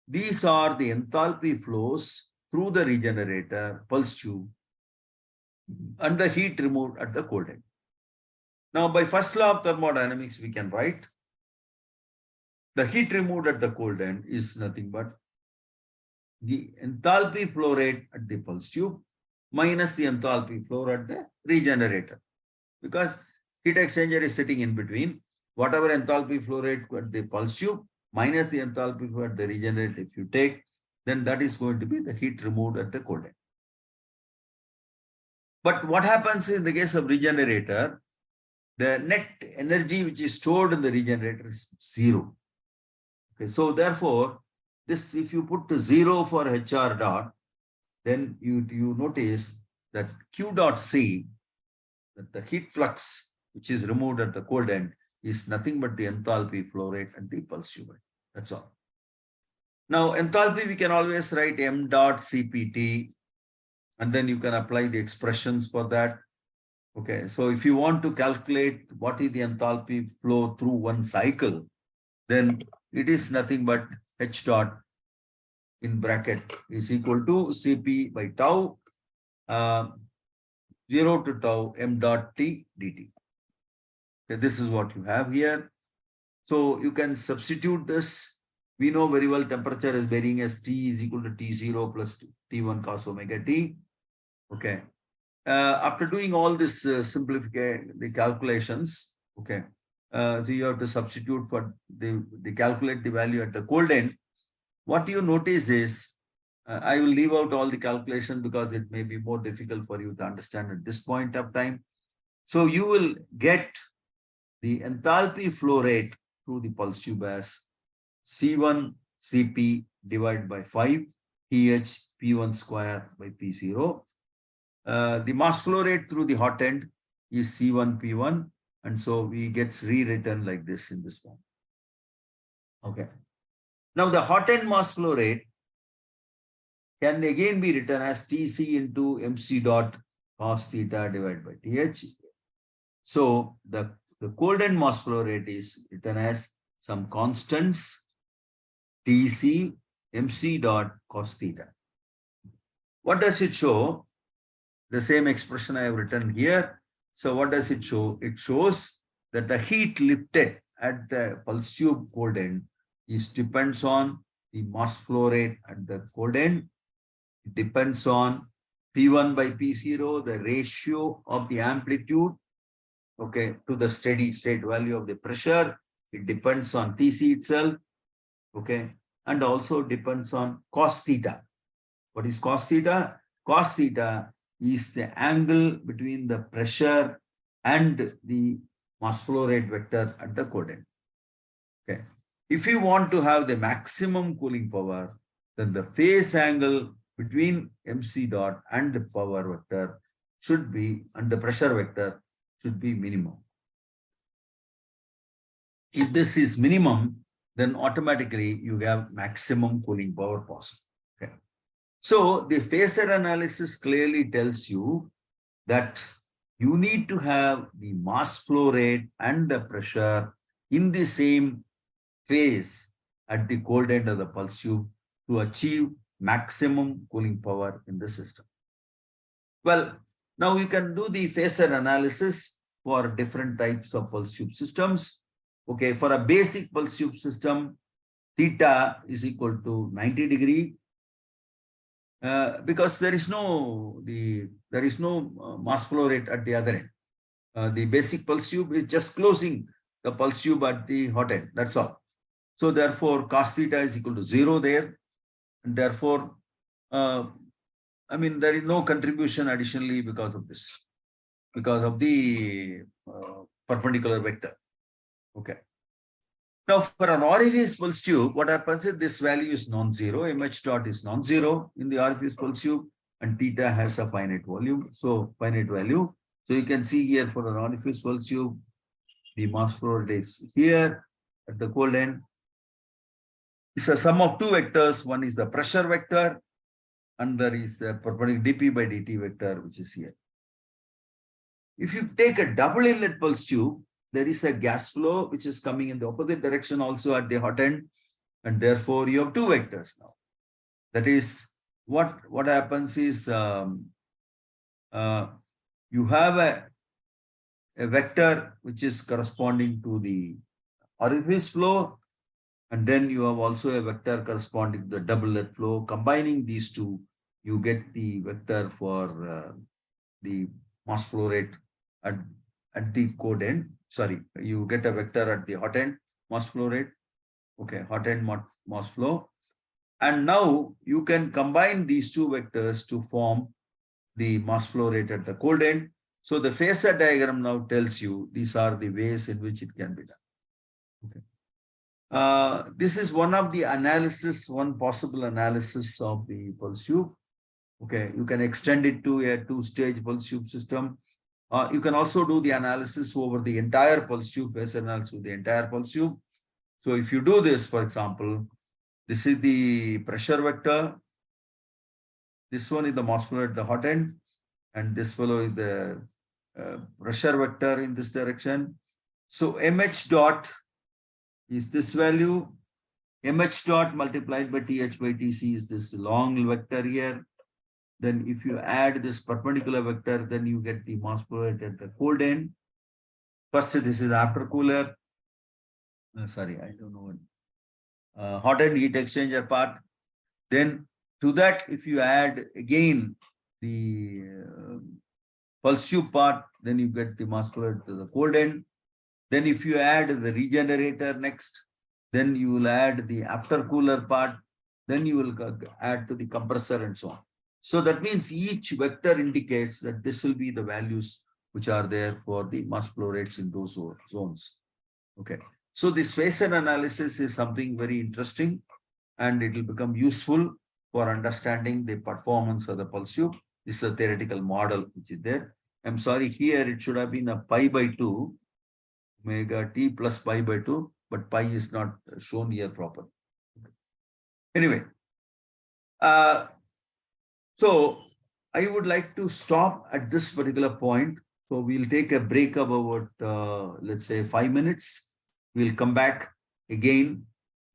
These are the enthalpy flows through the regenerator pulse tube and the heat removed at the cold end. Now, by first law of thermodynamics, we can write the heat removed at the cold end is nothing but the enthalpy flow rate at the pulse tube minus the enthalpy flow at the regenerator. Because heat exchanger is sitting in between, whatever enthalpy flow rate at the pulse tube minus the enthalpy flow at the regenerator, if you take, then that is going to be the heat removed at the cold end. But what happens in the case of regenerator, the net energy which is stored in the regenerator is zero. Okay, so therefore, this, if you put to 0 for HR dot, then you notice that Q dot C, that the heat flux which is removed at the cold end is nothing but the enthalpy flow rate at the pulse tube. That's all. Now, enthalpy we can always write m dot CPT, and then you can apply the expressions for that. Okay, so if you want to calculate what is the enthalpy flow through one cycle, then it is nothing but H dot in bracket is equal to Cp by tau, 0 to tau m dot T dt. Okay, this is what you have here. So you can substitute this. We know very well temperature is varying as T is equal to T0 plus T1 cos omega T. Okay. After doing all this simplification, the calculations, okay, so you have to substitute for the calculate the value at the cold end. What you notice is, I will leave out all the calculation because it may be more difficult for you to understand at this point of time. So you will get the enthalpy flow rate through the pulse tube as C1 Cp divided by 5 TH P1 square by P0. The mass flow rate through the hot end is C1 P1, and so we get rewritten like this in this form. Okay. Now the hot end mass flow rate can again be written as Tc into mc dot cos theta divided by Th. So the cold end mass flow rate is written as some constants Tc mc dot cos theta. What does it show? The same expression I have written here. So what does it show? It shows that the heat lifted at the pulse tube cold end depends on the mass flow rate at the cold end It depends on P1 by P0, the ratio of the amplitude, okay, to the steady state value of the pressure. It depends on Tc itself, okay, and also depends on cos theta. What is cos theta? Cos theta is the angle between the pressure and the mass flow rate vector at the coordinate. Okay. If you want to have the maximum cooling power, then the phase angle between MC dot and the power vector should be, and the pressure vector should be minimum. If this is minimum, then automatically you have maximum cooling power possible. Okay. So the phasor analysis clearly tells you that you need to have the mass flow rate and the pressure in the same phase at the cold end of the pulse tube to achieve maximum cooling power in the system. Well, now you can do the phasor analysis for different types of pulse tube systems. Okay, for a basic pulse tube system, theta is equal to 90 degree. Because there is no mass flow rate at the other end. The basic pulse tube is just closing the pulse tube at the hot end. That's all. So therefore, cos theta is equal to 0 there, and therefore, I mean, there is no contribution additionally because of this, because of the perpendicular vector. Okay. Now, for an orifice pulse tube, what happens is this value is non-zero. MH dot is non-zero in the orifice pulse tube, and theta has a finite volume, so finite value. So you can see here for an orifice pulse tube, the mass flow rate is here at the cold end. It's a sum of two vectors. One is the pressure vector, and there is a perpendicular dP by dt vector, which is here. If you take a double inlet pulse tube, there is a gas flow which is coming in the opposite direction also at the hot end, and therefore you have two vectors now. That is, what happens is you have a vector which is corresponding to the orifice flow, and then you have also a vector corresponding to the double inlet flow. Combining these two, you get the vector for the mass flow rate at the cold end. Sorry, you get a vector at the hot end mass flow rate. Okay, hot end mass flow. And now you can combine these two vectors to form the mass flow rate at the cold end. So the phasor diagram now tells you these are the ways in which it can be done. Okay. This is one of the analysis, one possible analysis of the pulse tube. Okay, you can extend it to a two-stage pulse tube system. You can also do the analysis over the entire pulse tube, phase analysis of the entire pulse tube. So if you do this, for example, this is the pressure vector. This one is the mass flow at the hot end, and this fellow is the pressure vector in this direction. So MH dot is this value. MH dot multiplied by TH by TC is this long vector here. Then if you add this perpendicular vector, then you get the mass flow rate at the cold end. First, this is after cooler. Sorry, I don't know. Hot end heat exchanger part. Then to that, if you add again the pulse tube part, then you get the mass flow rate to the cold end. Then if you add the regenerator next, then you will add the after cooler part. Then you will add to the compressor and so on. So that means each vector indicates that this will be the values which are there for the mass flow rates in those zones. Okay. So this phasor analysis is something very interesting, and it will become useful for understanding the performance of the pulse tube. This is a theoretical model which is there. I'm sorry, here it should have been a pi by 2, omega t plus pi by 2, but pi is not shown here properly. Anyway, so I would like to stop at this particular point. So we'll take a break of about, let's say 5 minutes. We'll come back again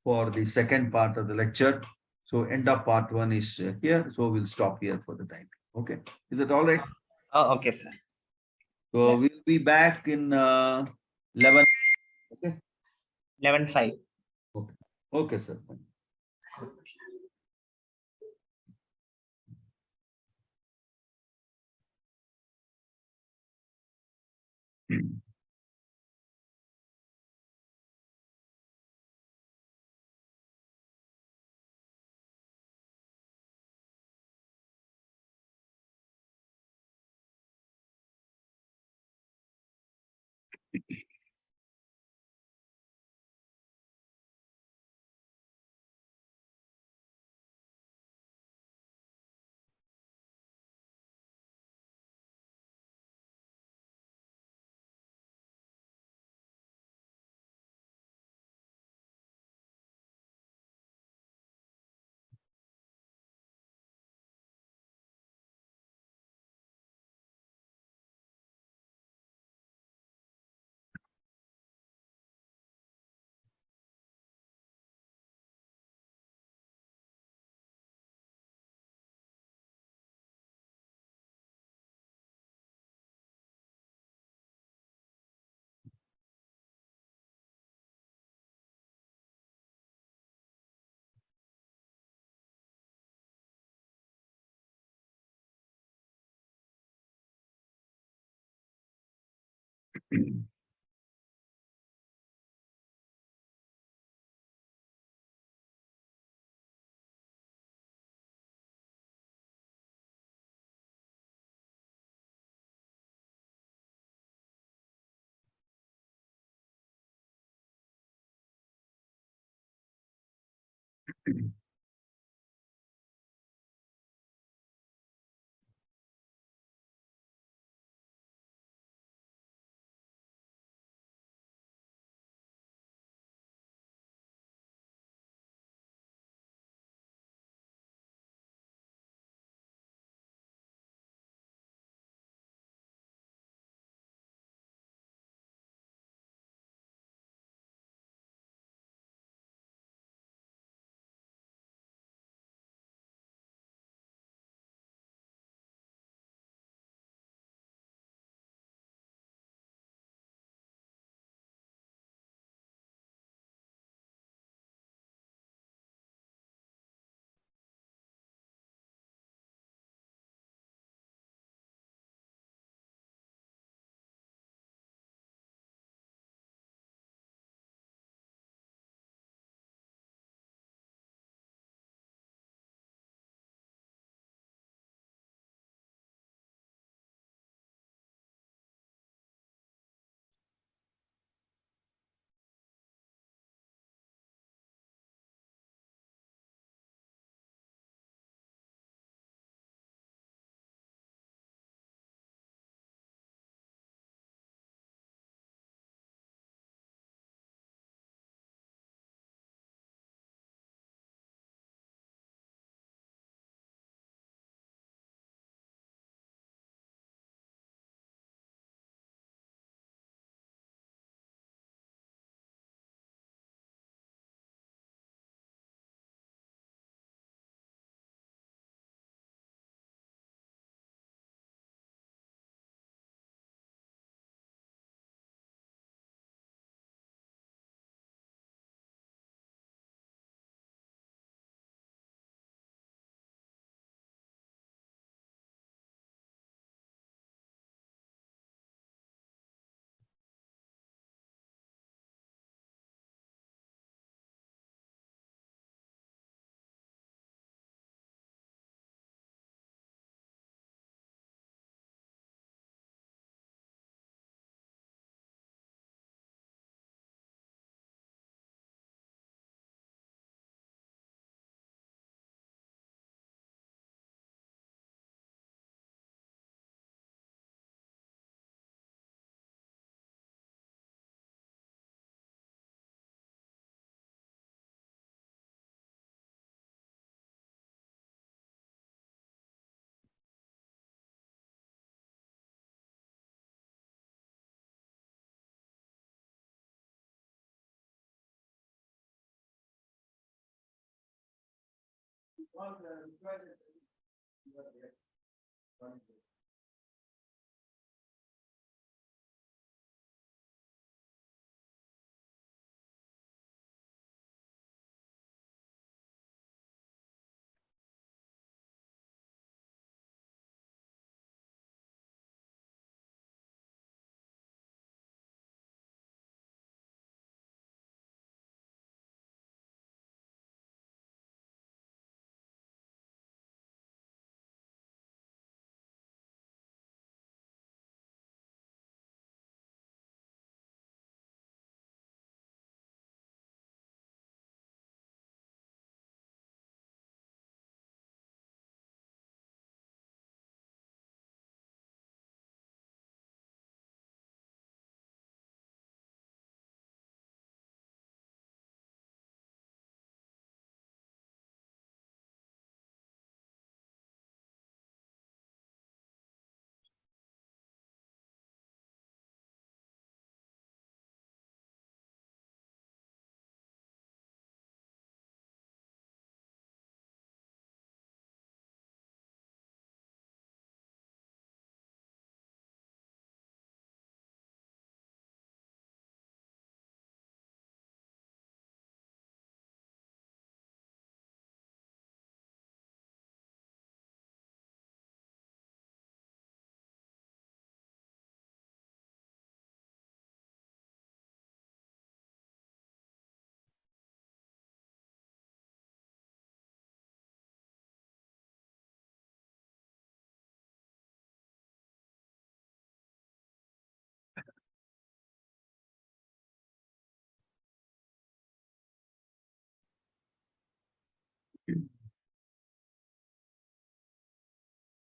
for the second part of the lecture. So end of part 1 is here. So we'll stop here for the time. Okay. Is it all right? Oh, okay, sir. So we'll be back in 11. Okay. 11:05. Okay. Okay, sir.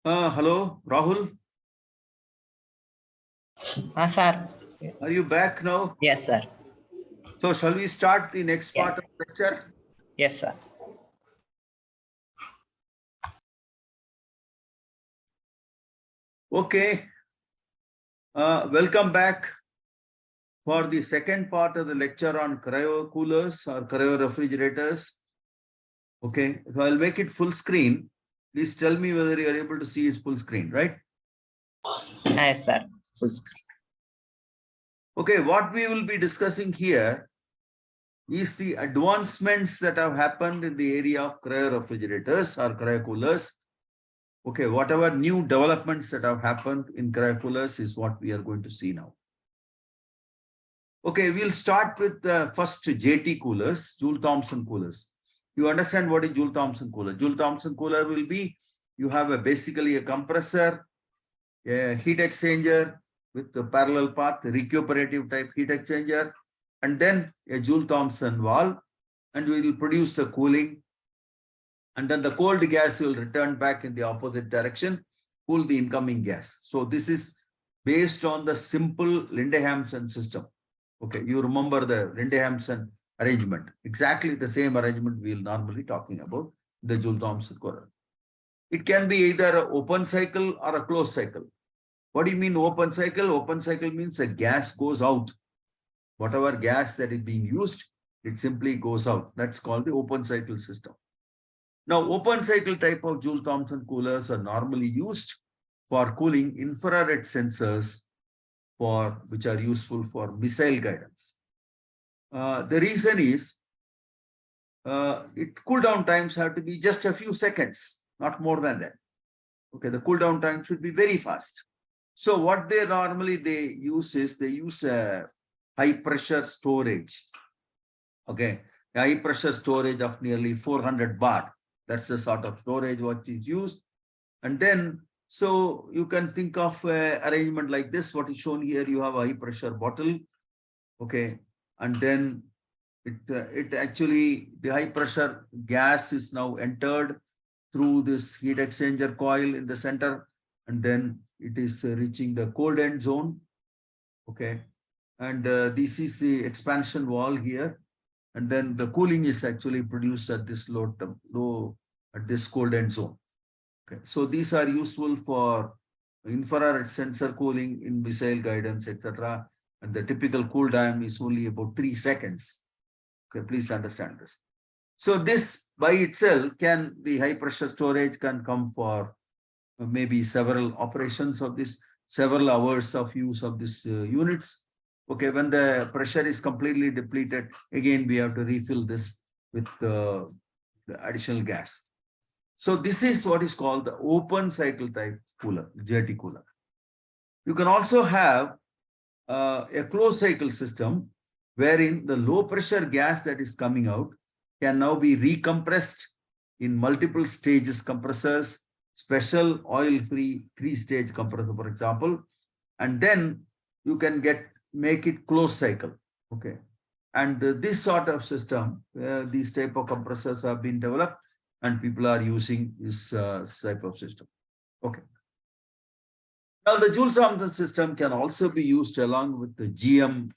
Hello, Rahul. Sir. Are you back now? Yes, sir. So shall we start the next Yeah. part of the lecture? Yes, sir. Okay. Welcome back for the second part of the lecture on cryocoolers or cryo-refrigerators. Okay, so I'll make it full screen. Please tell me whether you are able to see its full screen, right? Yes, sir. Full screen. Okay, what we will be discussing here is the advancements that have happened in the area of cryo-refrigerators or cryocoolers. Okay, whatever new developments that have happened in cryocoolers is what we are going to see now. Okay, we'll start with the first JT coolers, Joule-Thomson coolers. You understand what is Joule-Thomson cooler? Joule-Thomson cooler will be, you have basically a compressor, a heat exchanger with the parallel path, recuperative type heat exchanger, and then a Joule-Thomson valve, and we will produce the cooling. And then the cold gas will return back in the opposite direction, cool the incoming gas. So this is based on the simple Linde-Hampson system. Okay, you remember the Linde-Hampson arrangement. Exactly the same arrangement we will normally talking about, the Joule-Thomson cooler. It can be either an open cycle or a closed cycle. What do you mean open cycle? Open cycle means the gas goes out. Whatever gas that is being used, it simply goes out. That's called the open cycle system. Now, open cycle type of Joule-Thomson coolers are normally used for cooling infrared sensors which are useful for missile guidance. The reason is cool down times have to be just a few seconds, not more than that. Okay, the cool down time should be very fast. So what they normally use high pressure storage. Okay, high pressure storage of nearly 400 bar. That's the sort of storage what is used. And then, so you can think of arrangement like this. What is shown here, you have a high pressure bottle. Okay, and then it actually, the high pressure gas is now entered through this heat exchanger coil in the center, and then it is reaching the cold end zone. Okay, and this is the expansion wall here, and then the cooling is actually produced at this low at this cold end zone. Okay, so these are useful for infrared sensor cooling in missile guidance, etc. And the typical cool time is only about 3 seconds. Okay, please understand this. So this by itself the high pressure storage can come for maybe several operations of this, several hours of use of these units. Okay, when the pressure is completely depleted, again, we have to refill this with the additional gas. So this is what is called the open cycle type cooler, JT cooler. You can also have a closed cycle system wherein the low pressure gas that is coming out can now be recompressed in multiple stages compressors, special oil-free 3-stage compressor, for example, and then you can make it closed cycle. Okay, and this sort of system, these type of compressors have been developed, and people are using this type of system. Okay. Now, the Joule-Thomson system can also be used along with the GM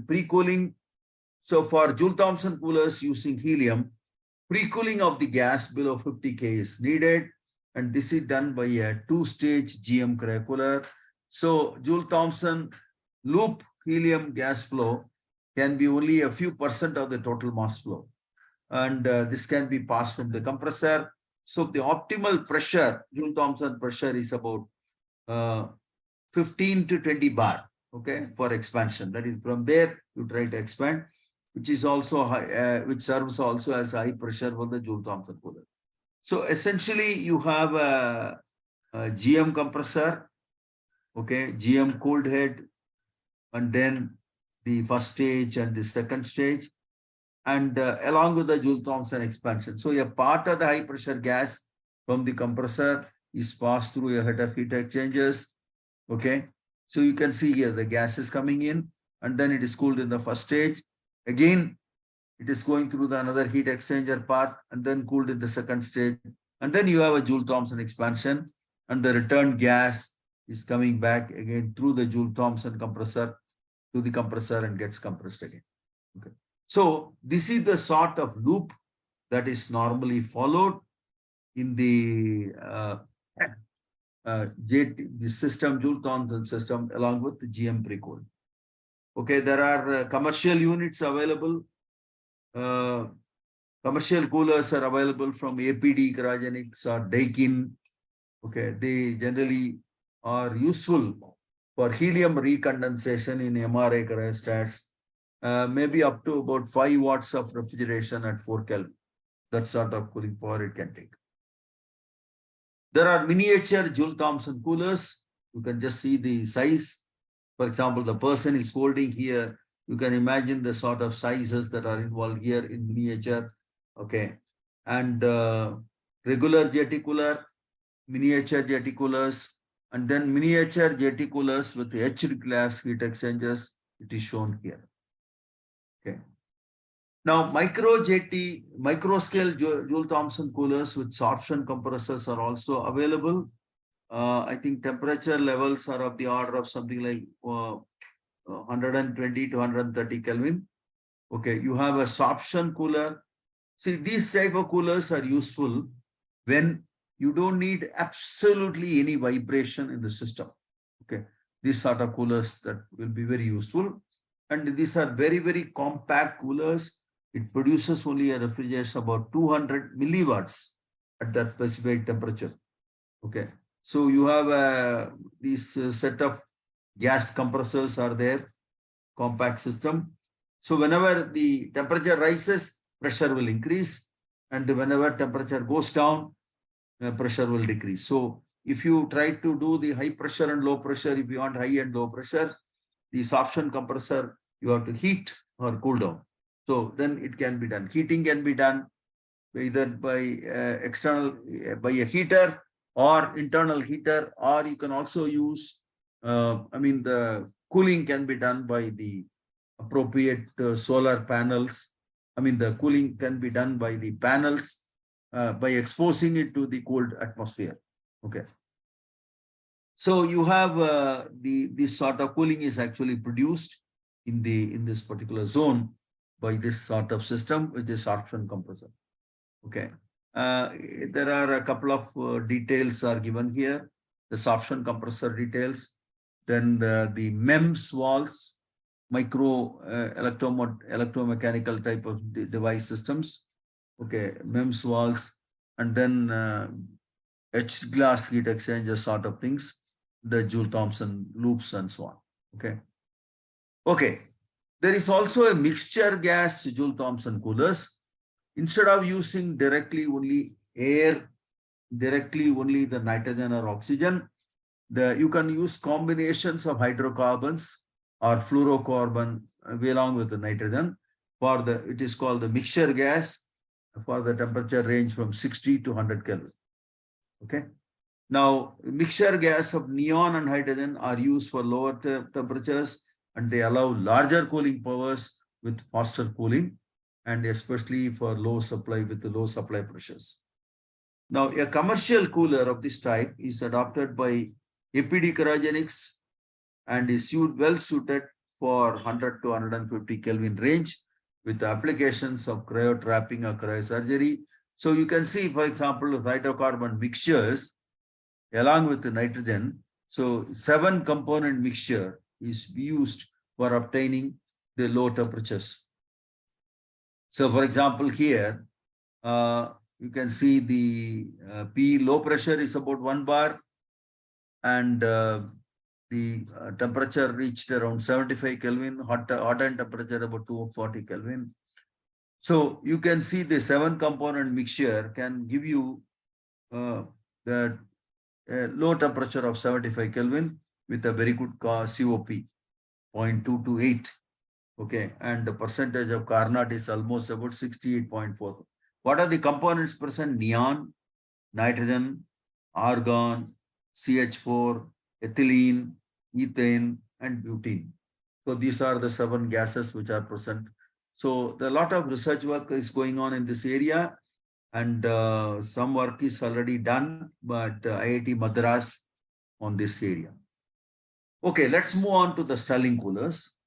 pre-cooling. So for Joule-Thomson coolers using helium, pre-cooling of the gas below 50 K is needed, and this is done by a 2-stage GM cryocooler. So Joule-Thomson loop helium gas flow can be only a few % of the total mass flow, and this can be passed from the compressor. So the optimal pressure, Joule-Thomson pressure, is about 15 to 20 bar, okay, for expansion. That is, from there you try to expand, which is also high, which serves also as high pressure for the Joule-Thomson cooler. So essentially, you have a GM compressor, okay, GM cooled head, and then the first stage and the second stage, and along with the Joule-Thomson expansion. So a part of the high pressure gas from the compressor is passed through a head of heat exchangers. Okay, so you can see here the gas is coming in, and then it is cooled in the first stage. Again, it is going through another heat exchanger part, and then cooled in the second stage. And then you have a Joule-Thomson expansion, and the return gas is coming back again through the Joule-Thomson compressor to the compressor and gets compressed again. Okay. So this is the sort of loop that is normally followed in the the system, Joule-Thomson system, along with the GM pre-cooling. Okay, there are commercial units available. Commercial coolers are available from APD Cryogenics or Daikin. Okay, they generally are useful for helium recondensation in MRA cryostats, maybe up to about 5 watts of refrigeration at 4 Kelvin. That sort of cooling power it can take. There are miniature Joule-Thomson coolers. You can just see the size. For example, the person is holding here. You can imagine the sort of sizes that are involved here in miniature. Okay. And regular jetty cooler, miniature jetty coolers, and then miniature jetty coolers with etched glass heat exchangers. It is shown here. Okay. Now, micro scale Joule-Thomson coolers with sorption compressors are also available. I think temperature levels are of the order of something like 120 to 130 Kelvin. Okay, you have a sorption cooler. See, these type of coolers are useful when you don't need absolutely any vibration in the system. Okay, these sort of coolers that will be very useful. And these are very, very compact coolers. It produces only a refrigeration about 200 milliwatts at that specific temperature. Okay, so you have this set of gas compressors are there, compact system. So whenever the temperature rises, pressure will increase, and whenever temperature goes down, pressure will decrease. So if you try to do the high pressure and low pressure, if you want high and low pressure, the sorption compressor you have to heat or cool down. So then it can be done. Heating can be done either by external, by a heater or internal heater, or you can also use, the cooling can be done by the appropriate solar panels. The cooling can be done by the panels by exposing it to the cold atmosphere. Okay. So you have this sort of cooling is actually produced in this particular zone by this sort of system, which is sorption compressor. Okay. There are a couple of details are given here. The sorption compressor details, then the MEMS valves, micro electromechanical type of device systems. Okay, MEMS valves, and then etched glass heat exchanger sort of things, the Joule-Thomson loops and so on. Okay. Okay. There is also a mixture gas Joule-Thomson coolers. Instead of using directly only air, directly only the nitrogen or oxygen, you can use combinations of hydrocarbons or fluorocarbon along with the nitrogen. It is called the mixture gas for the temperature range from 60 to 100 Kelvin. Okay. Now, mixture gas of neon and hydrogen are used for lower temperatures, and they allow larger cooling powers with faster cooling, and especially for low supply pressures. Now, a commercial cooler of this type is adopted by APD Cryogenics and is well suited for 100 to 150 Kelvin range with applications of cryotrapping or cryosurgery. So you can see, for example, the hydrocarbon mixtures along with the nitrogen. So 7-component mixture is used for obtaining the low temperatures. So for example, here, you can see the P low pressure is about 1 bar, and the temperature reached around 75 Kelvin, hot end temperature about 240 Kelvin. So you can see the 7-component mixture can give you the low temperature of 75 Kelvin with a very good COP, 0.228. Okay, and the percentage of Carnot is almost about 68.4. What are the components present? Neon, nitrogen, argon, CH4, ethylene, ethane, and butane. So these are the 7 gases which are present. So a lot of research work is going on in this area, and some work is already done, but IIT Madras on this area. Okay, let's move on to the Stirling coolers.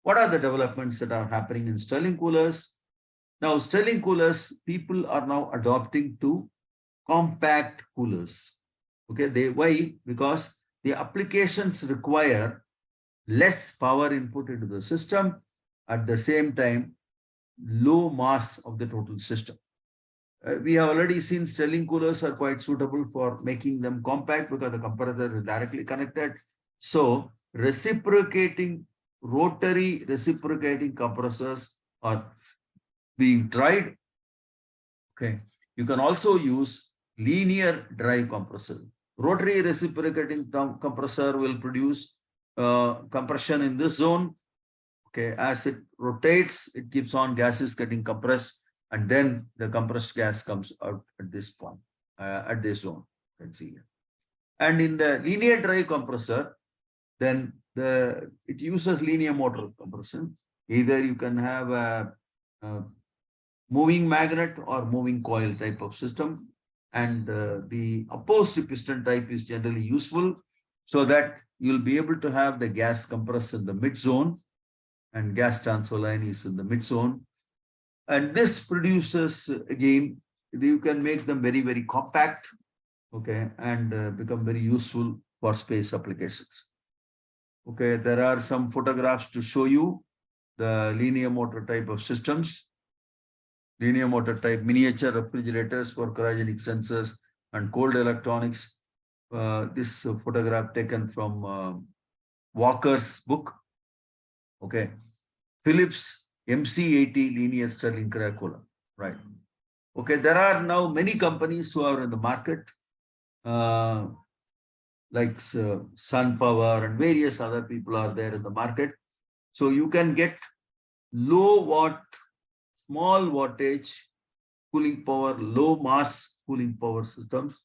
What are the developments that are happening in Stirling coolers? Now, Stirling coolers, people are now adopting to compact coolers. Okay, why? Because the applications require less power input into the system, at the same time, low mass of the total system. We have already seen Stirling coolers are quite suitable for making them compact because the compressor is directly connected. So rotary reciprocating compressors are being tried. Okay, you can also use linear drive compressor. Rotary reciprocating compressor will produce compression in this zone. Okay, as it rotates, it keeps on, gas is getting compressed, and then the compressed gas comes out at this point, at this zone. You can see here. And in the linear drive compressor, then it uses linear motor compression. Either you can have a moving magnet or moving coil type of system, and the opposed piston type is generally useful, so that you'll be able to have the gas compressed in the mid zone and gas transfer line is in the mid zone. And this produces, again, you can make them very, very compact, okay, and become very useful for space applications. Okay, there are some photographs to show you the linear motor type of systems. Linear motor type miniature refrigerators for cryogenic sensors and cold electronics. This photograph taken from Walker's book. Okay, Philips MC80 linear Stirling Cryocoolers, right? Okay, there are now many companies who are in the market, like Sun Power and various other people are there in the market. So you can get low watt, small wattage cooling power, low mass cooling power systems,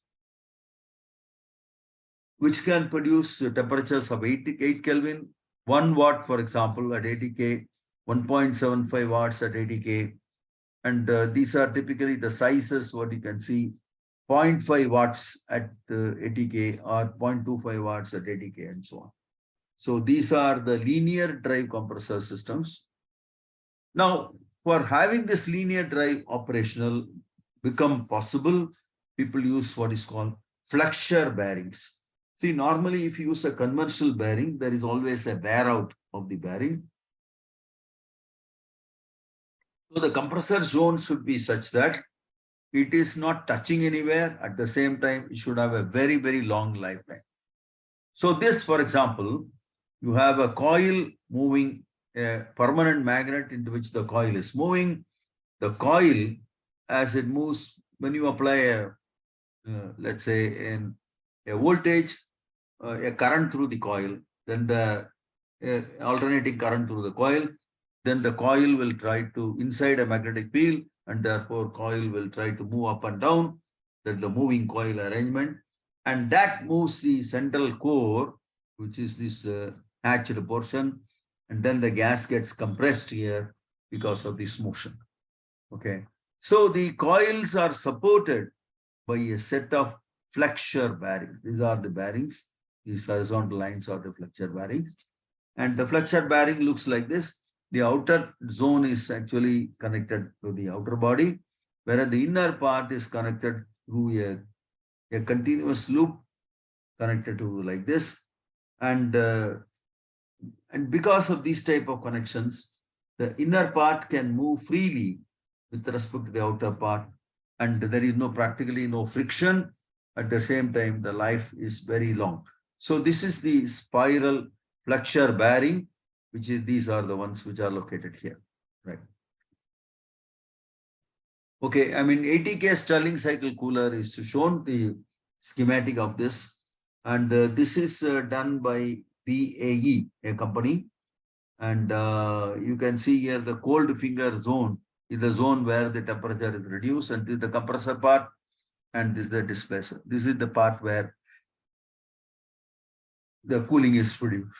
which can produce temperatures of 8 Kelvin, 1 watt, for example, at 80K, 1.75 watts at 80K. And these are typically the sizes, what you can see, 0.5 watts at 80K or 0.25 watts at 80K and so on. So these are the linear drive compressor systems. Now, for having this linear drive operational become possible, people use what is called flexure bearings. See, normally if you use a conventional bearing, there is always a wear out of the bearing. So the compressor zone should be such that it is not touching anywhere. At the same time, it should have a very, very long lifetime. So this, for example, you have a coil moving, a permanent magnet into which the coil is moving. The coil, as it moves, when you apply a, let's say, a voltage, a current through the coil, then the alternating current through the coil, then the coil will try to inside a magnetic field, and therefore coil will try to move up and down. That's the moving coil arrangement, and that moves the central core, which is this hatched portion, and then the gas gets compressed here because of this motion. Okay, so the coils are supported by a set of flexure bearings. These are the bearings. These horizontal lines are the flexure bearings. And the flexure bearing looks like this. The outer zone is actually connected to the outer body, whereas the inner part is connected through a continuous loop connected to like this. And because of these type of connections, the inner part can move freely with respect to the outer part, and there is practically no friction. At the same time, the life is very long. So this is the spiral flexure bearing, which is, these are the ones which are located here, right? Okay, I mean 80K Stirling cycle cooler is shown, the schematic of this, and this is done by PAE, a company, and you can see here the cold finger zone is the zone where the temperature is reduced, and this is the compressor part, and this is the displacer. This is the part where the cooling is produced.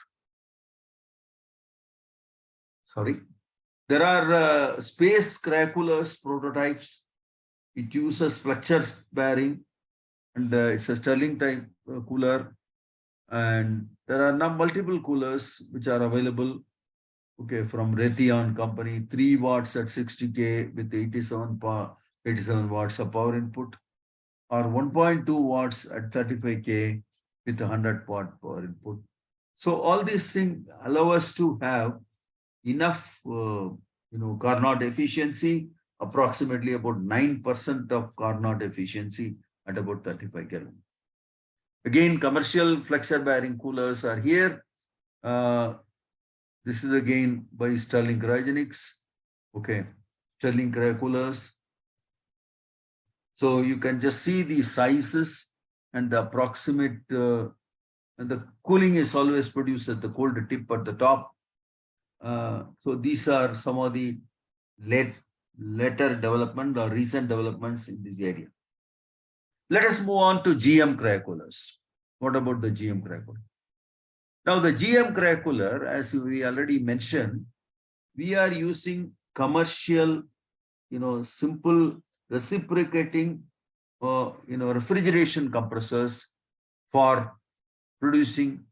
Sorry. There are space cryocoolers prototypes It uses flexure bearing, and it's a Stirling type cooler. And there are now multiple coolers which are available. Okay, from Raytheon company, 3 watts at 60K with 87 watts of power input, or 1.2 watts at 35K with 100-watt power input. So all these things allow us to have enough, Carnot efficiency, approximately about 9% of Carnot efficiency at about 35 Kelvin. Again, commercial flexure bearing coolers are here. This is again by Stirling Cryogenics. Okay, Stirling Cryocoolers. So you can just see the sizes and the approximate, and the cooling is always produced at the cold tip at the top. So these are some of the later development or recent developments in this area. Let us move on to GM cryocoolers. What about the GM cryocooler? Now the GM cryocooler, as we already mentioned, we are using commercial, simple reciprocating, refrigeration compressors for producing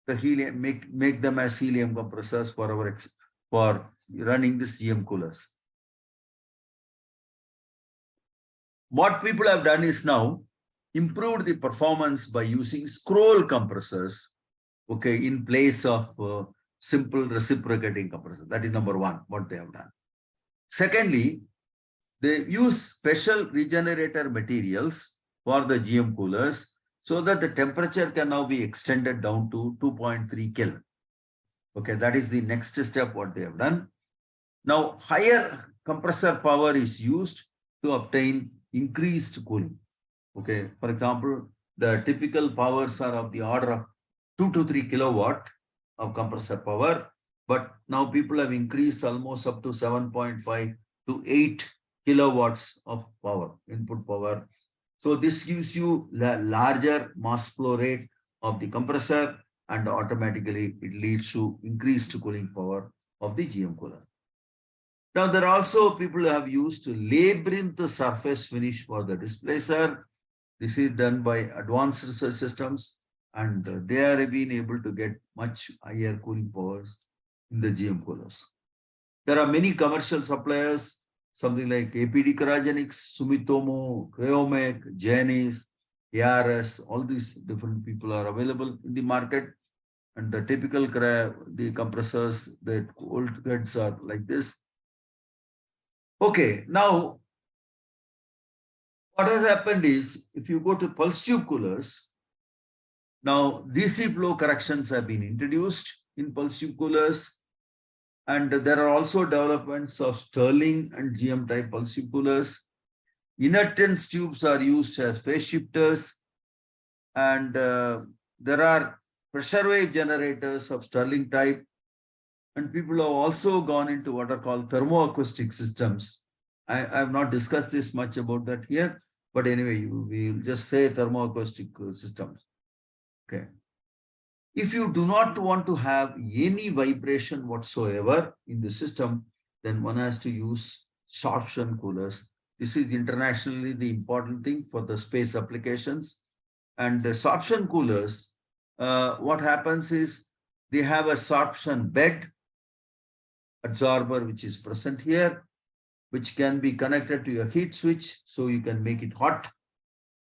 the helium, make them as helium compressors for running this GM coolers. What people have done is now improved the performance by using scroll compressors, okay, in place of simple reciprocating compressor. That is number one, what they have done. Secondly, they use special regenerator materials for the GM coolers so that the temperature can now be extended down to 2.3 Kelvin. Okay, that is the next step what they have done. Now, higher compressor power is used to obtain increased cooling. Okay, for example, the typical powers are of the order of 2 to 3 kilowatt of compressor power, but now people have increased almost up to 7.5 to 8 kilowatts of power, input power. So this gives you larger mass flow rate of the compressor, and automatically it leads to increased cooling power of the GM cooler. Now there are also people who have used labyrinth surface finish for the displacer. This is done by advanced research systems, and they are being able to get much higher cooling powers in the GM coolers. There are many commercial suppliers, something like APD Cryogenics, Sumitomo, Cryomec, Janis, ARS, all these different people are available in the market. And the typical the compressors, the old heads are like this. Okay, now what has happened is, if you go to pulse tube coolers, now DC flow corrections have been introduced in pulse tube coolers. And there are also developments of Stirling and GM type pulse tube coolers. Inertance tubes are used as phase shifters. And there are pressure wave generators of Stirling type. And people have also gone into what are called thermoacoustic systems. I have not discussed this much about that here, but anyway, we will just say thermoacoustic systems. Okay. If you do not want to have any vibration whatsoever in the system, then one has to use sorption coolers. This is internationally the important thing for the space applications. And the sorption coolers, what happens is they have a sorption bed absorber, which is present here, which can be connected to a heat switch, so you can make it hot.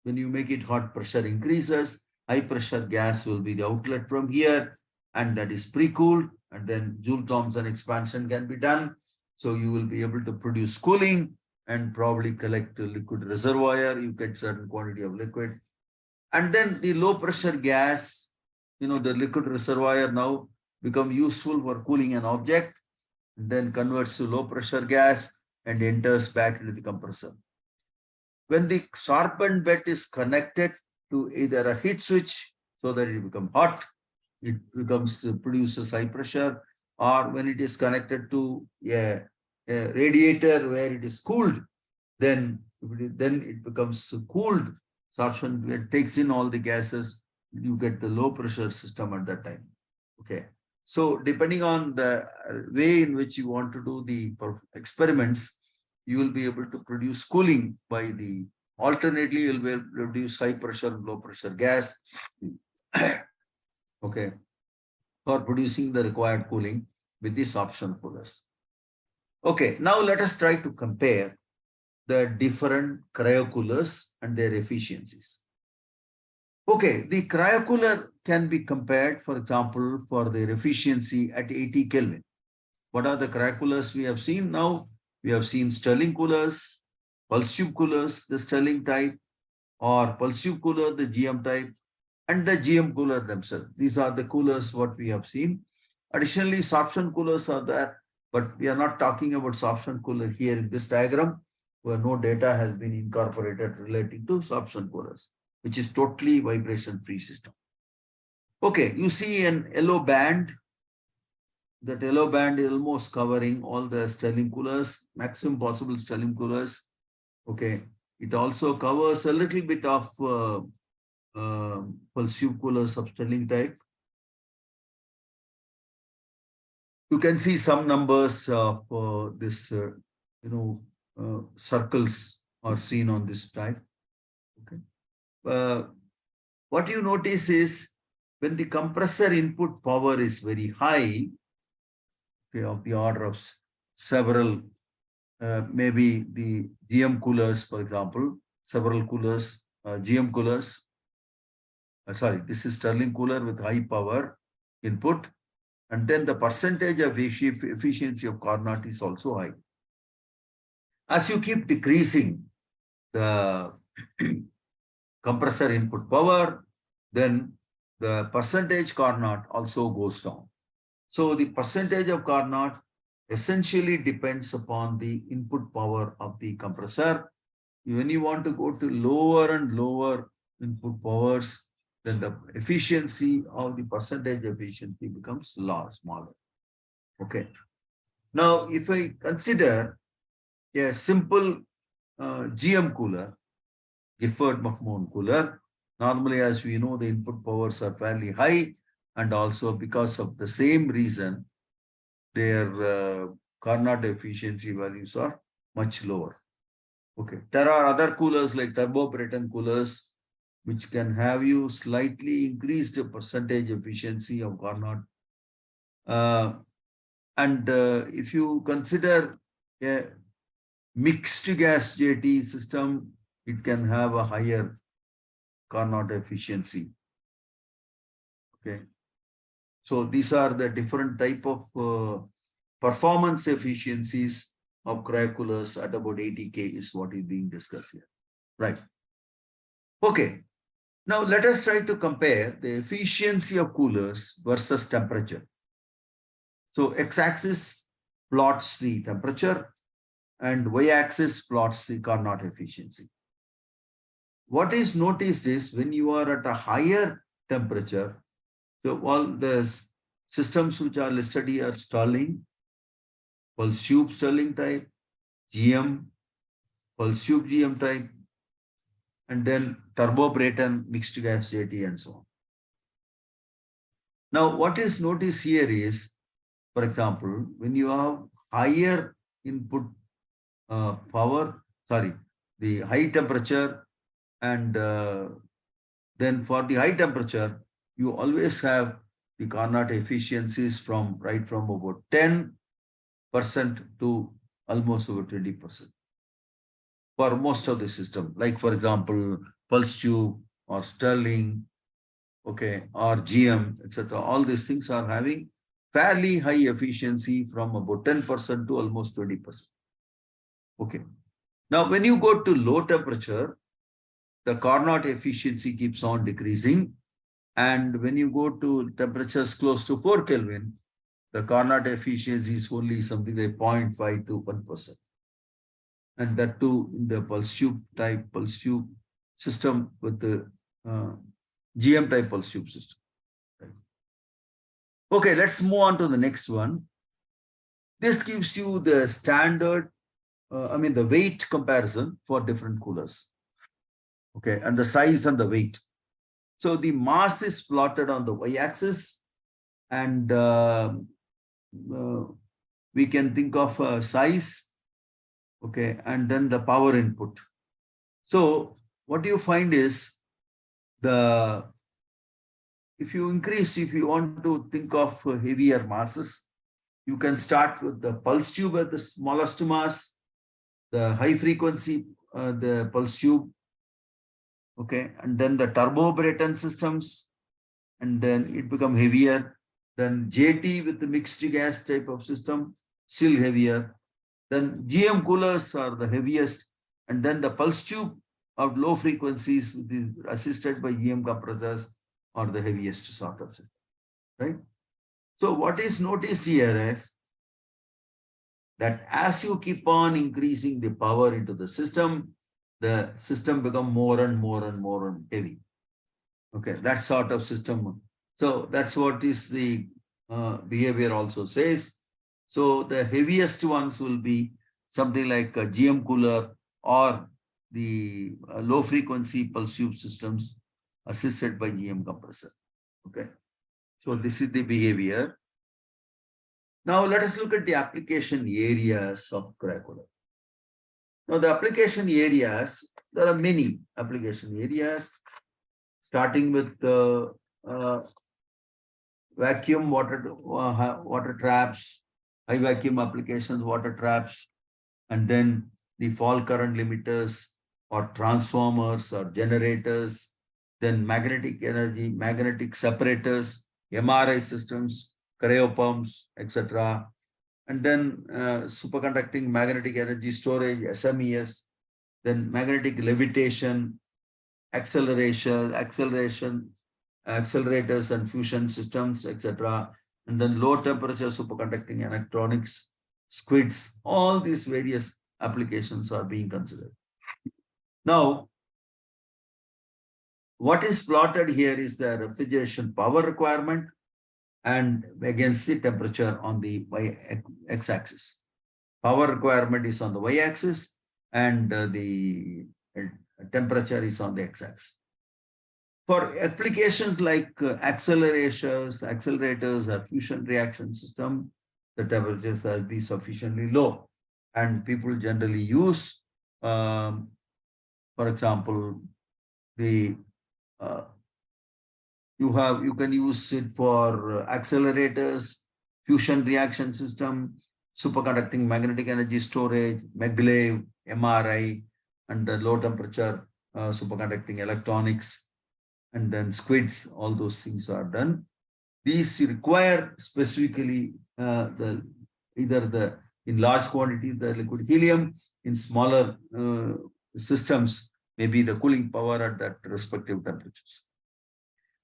When you make it hot, pressure increases. High pressure gas will be the outlet from here, and that is pre-cooled, and then Joule-Thomson expansion can be done. So you will be able to produce cooling and probably collect a liquid reservoir. You get certain quantity of liquid. And then the low pressure gas, the liquid reservoir now become useful for cooling an object, and then converts to low pressure gas and enters back into the compressor. When the sharpened bed is connected to either a heat switch so that it becomes hot, it produces high pressure, or when it is connected to a radiator where it is cooled, then it becomes cooled. Sorption, it takes in all the gases, you get the low pressure system at that time. Okay. So depending on the way in which you want to do the experiments, you will be able to produce cooling by the, alternately, you'll be able to produce high pressure and low pressure gas. Okay, for producing the required cooling with these option coolers. Okay, now let us try to compare the different cryocoolers and their efficiencies. Okay, the cryocooler can be compared, for example, for their efficiency at 80 Kelvin. What are the cryocoolers we have seen now? We have seen Stirling coolers, pulse tube coolers, the Stirling type, or pulse tube cooler, the GM type, and the GM cooler themselves. These are the coolers what we have seen. Additionally, sorption coolers are there, but we are not talking about sorption cooler here in this diagram, where no data has been incorporated relating to sorption coolers, which is totally vibration-free system. Okay, you see an yellow band. That yellow band is almost covering all the Stirling coolers, maximum possible Stirling coolers. Okay, it also covers a little bit of pulse tube coolers of Stirling type. You can see some numbers of this, circles are seen on this type. Okay. What you notice is when the compressor input power is very high, okay, of the order of several, maybe the GM coolers, for example, several coolers, GM coolers. Sorry, this is Stirling cooler with high power input. And then the percentage of efficiency of Carnot is also high. As you keep decreasing the compressor input power, then the percentage Carnot also goes down. So the percentage of Carnot essentially depends upon the input power of the compressor. When you want to go to lower and lower input powers, then the efficiency of the percentage efficiency becomes smaller. Okay. Now, if I consider a simple GM cooler, Gifford McMahon cooler, normally, as we know, the input powers are fairly high, and also because of the same reason, their Carnot efficiency values are much lower. Okay. There are other coolers like turbo Breton coolers, which can have you slightly increase the percentage efficiency of Carnot. If you consider a mixed gas JT system, it can have a higher Carnot efficiency. Okay. So these are the different type of performance efficiencies of cryocoolers at about 80 K is what is being discussed here. Right. Okay. Now let us try to compare the efficiency of coolers versus temperature. So x-axis plots the temperature and y-axis plots the Carnot efficiency. What is noticed is when you are at a higher temperature, so all the systems which are listed here are Stirling, pulse tube Stirling type, GM, pulse tube GM type, and then turbo Brayton, mixed gas JT, and so on. Now, what is noticed here is, for example, when you have higher input power, the high temperature, and then for the high temperature, you always have the Carnot efficiencies right from about 10% to almost over 20%. For most of the system, like for example, pulse tube or Stirling, okay, or GM, etc. All these things are having fairly high efficiency from about 10% to almost 20%. Okay. Now, when you go to low temperature, the Carnot efficiency keeps on decreasing. And when you go to temperatures close to 4 Kelvin, the Carnot efficiency is only something like 0.5 to 1%. And that too in the pulse tube system with the GM type pulse tube system. Right. Okay, let's move on to the next one. This gives you the standard, the weight comparison for different coolers. Okay, and the size and the weight. So the mass is plotted on the y-axis, and we can think of size Okay, and then the power input. So what you find is if you want to think of heavier masses, you can start with the pulse tube at the smallest mass, the high frequency, the pulse tube, okay, and then the turbo Brayton systems, and then it become heavier. Then JT with the mixed gas type of system, still heavier. Then GM coolers are the heaviest, and then the pulse tube of low frequencies with the assisted by GM compressors are the heaviest sort of system, right? So what is noticed here is that as you keep on increasing the power into the system become more and more and more and heavy. Okay, that sort of system. So that's what is the behavior also says. So the heaviest ones will be something like a GM cooler or the low frequency pulse tube systems assisted by GM compressor. Okay, so this is the behavior. Now let us look at the application areas of Cryocoolers. Now the application areas, there are many application areas, starting with the vacuum water traps, high vacuum applications, water traps, and then the fault current limiters or transformers or generators, then magnetic energy, magnetic separators, MRI systems, cryopumps, etc. And then superconducting magnetic energy storage, SMES, then magnetic levitation, accelerators and fusion systems, etc. And then low temperature superconducting electronics, squids, all these various applications are being considered. Now, what is plotted here is the refrigeration power requirement and against the temperature on the x-axis. Power requirement is on the y-axis and the temperature is on the x-axis. For applications like accelerators or fusion reaction system, the temperatures will be sufficiently low. And people generally use, for example, the you can use it for accelerators, fusion reaction system, superconducting magnetic energy storage, maglev, MRI, and the low temperature superconducting electronics, and then squids, all those things are done. These require specifically in large quantity the liquid helium, in smaller systems, maybe the cooling power at that respective temperatures.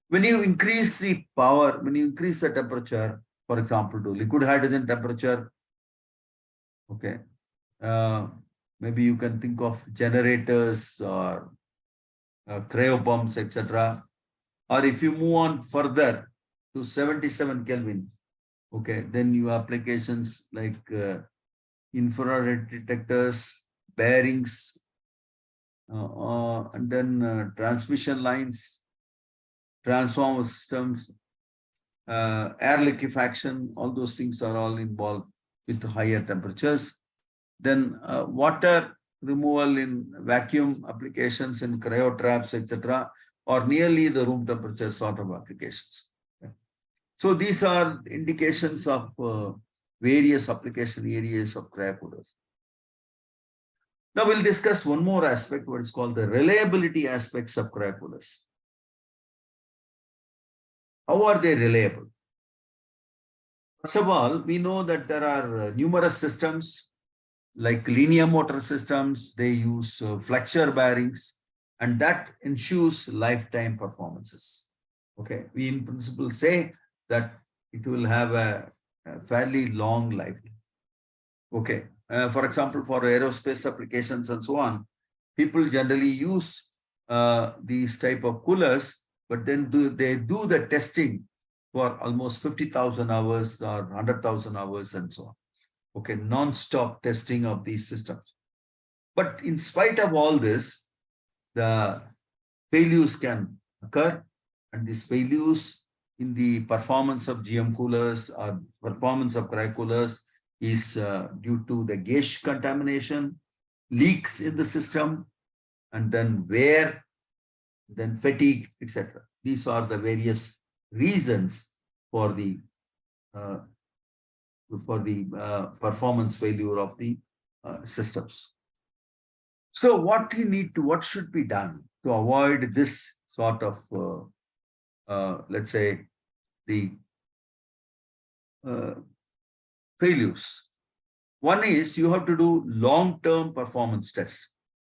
When you increase the power, when you increase the temperature, for example, to liquid hydrogen temperature, okay, maybe you can think of generators or cryopumps, etc. Or if you move on further to 77 Kelvin, okay, then you have applications like infrared detectors, bearings, and then transmission lines, transformer systems, air liquefaction, all those things are all involved with higher temperatures. Then water removal in vacuum applications in cryo traps, etc., or nearly the room temperature sort of applications. Okay. So these are indications of various application areas of cryocoolers. Now we'll discuss one more aspect, what is called the reliability aspects of cryocoolers. How are they reliable? First of all, we know that there are numerous systems like linear motor systems. They use flexure bearings, and that ensures lifetime performances. Okay, we in principle say that it will have a fairly long life. Okay, for example, for aerospace applications and so on, people generally use these type of coolers, but then they do the testing for almost 50,000 hours or 100,000 hours and so on. Okay, non-stop testing of these systems. But in spite of all this, the failures can occur, and these failures in the performance of GM coolers or performance of cryocoolers is due to the gauge contamination, leaks in the system, and then wear, then fatigue, etc. These are the various reasons for the performance failure of the systems. So what should be done to avoid this sort of, let's say, the failures? One is you have to do long-term performance tests.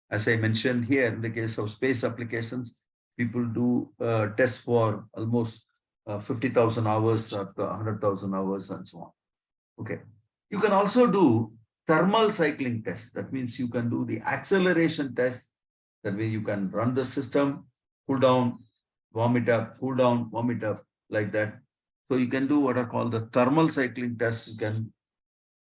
As I mentioned here, in the case of space applications, people do tests for almost 50,000 hours or 100,000 hours and so on. Okay. You can also do thermal cycling tests. That means you can do the acceleration test. That way you can run the system, cool down, warm it up, cool down, warm it up, like that. So you can do what are called the thermal cycling tests.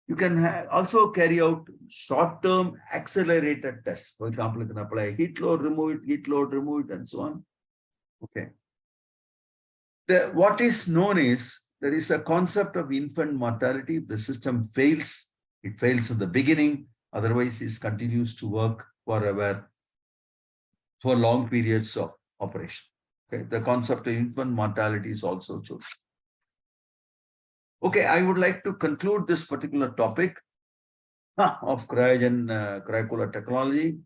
You can also carry out short-term accelerated tests. For example, you can apply heat load, remove it, and so on. Okay. What is known is there is a concept of infant mortality. If the system fails, it fails at the beginning. Otherwise, it continues to work forever for long periods of operation. Okay. The concept of infant mortality is also chosen. Okay, I would like to conclude this particular topic of cryocooler technology.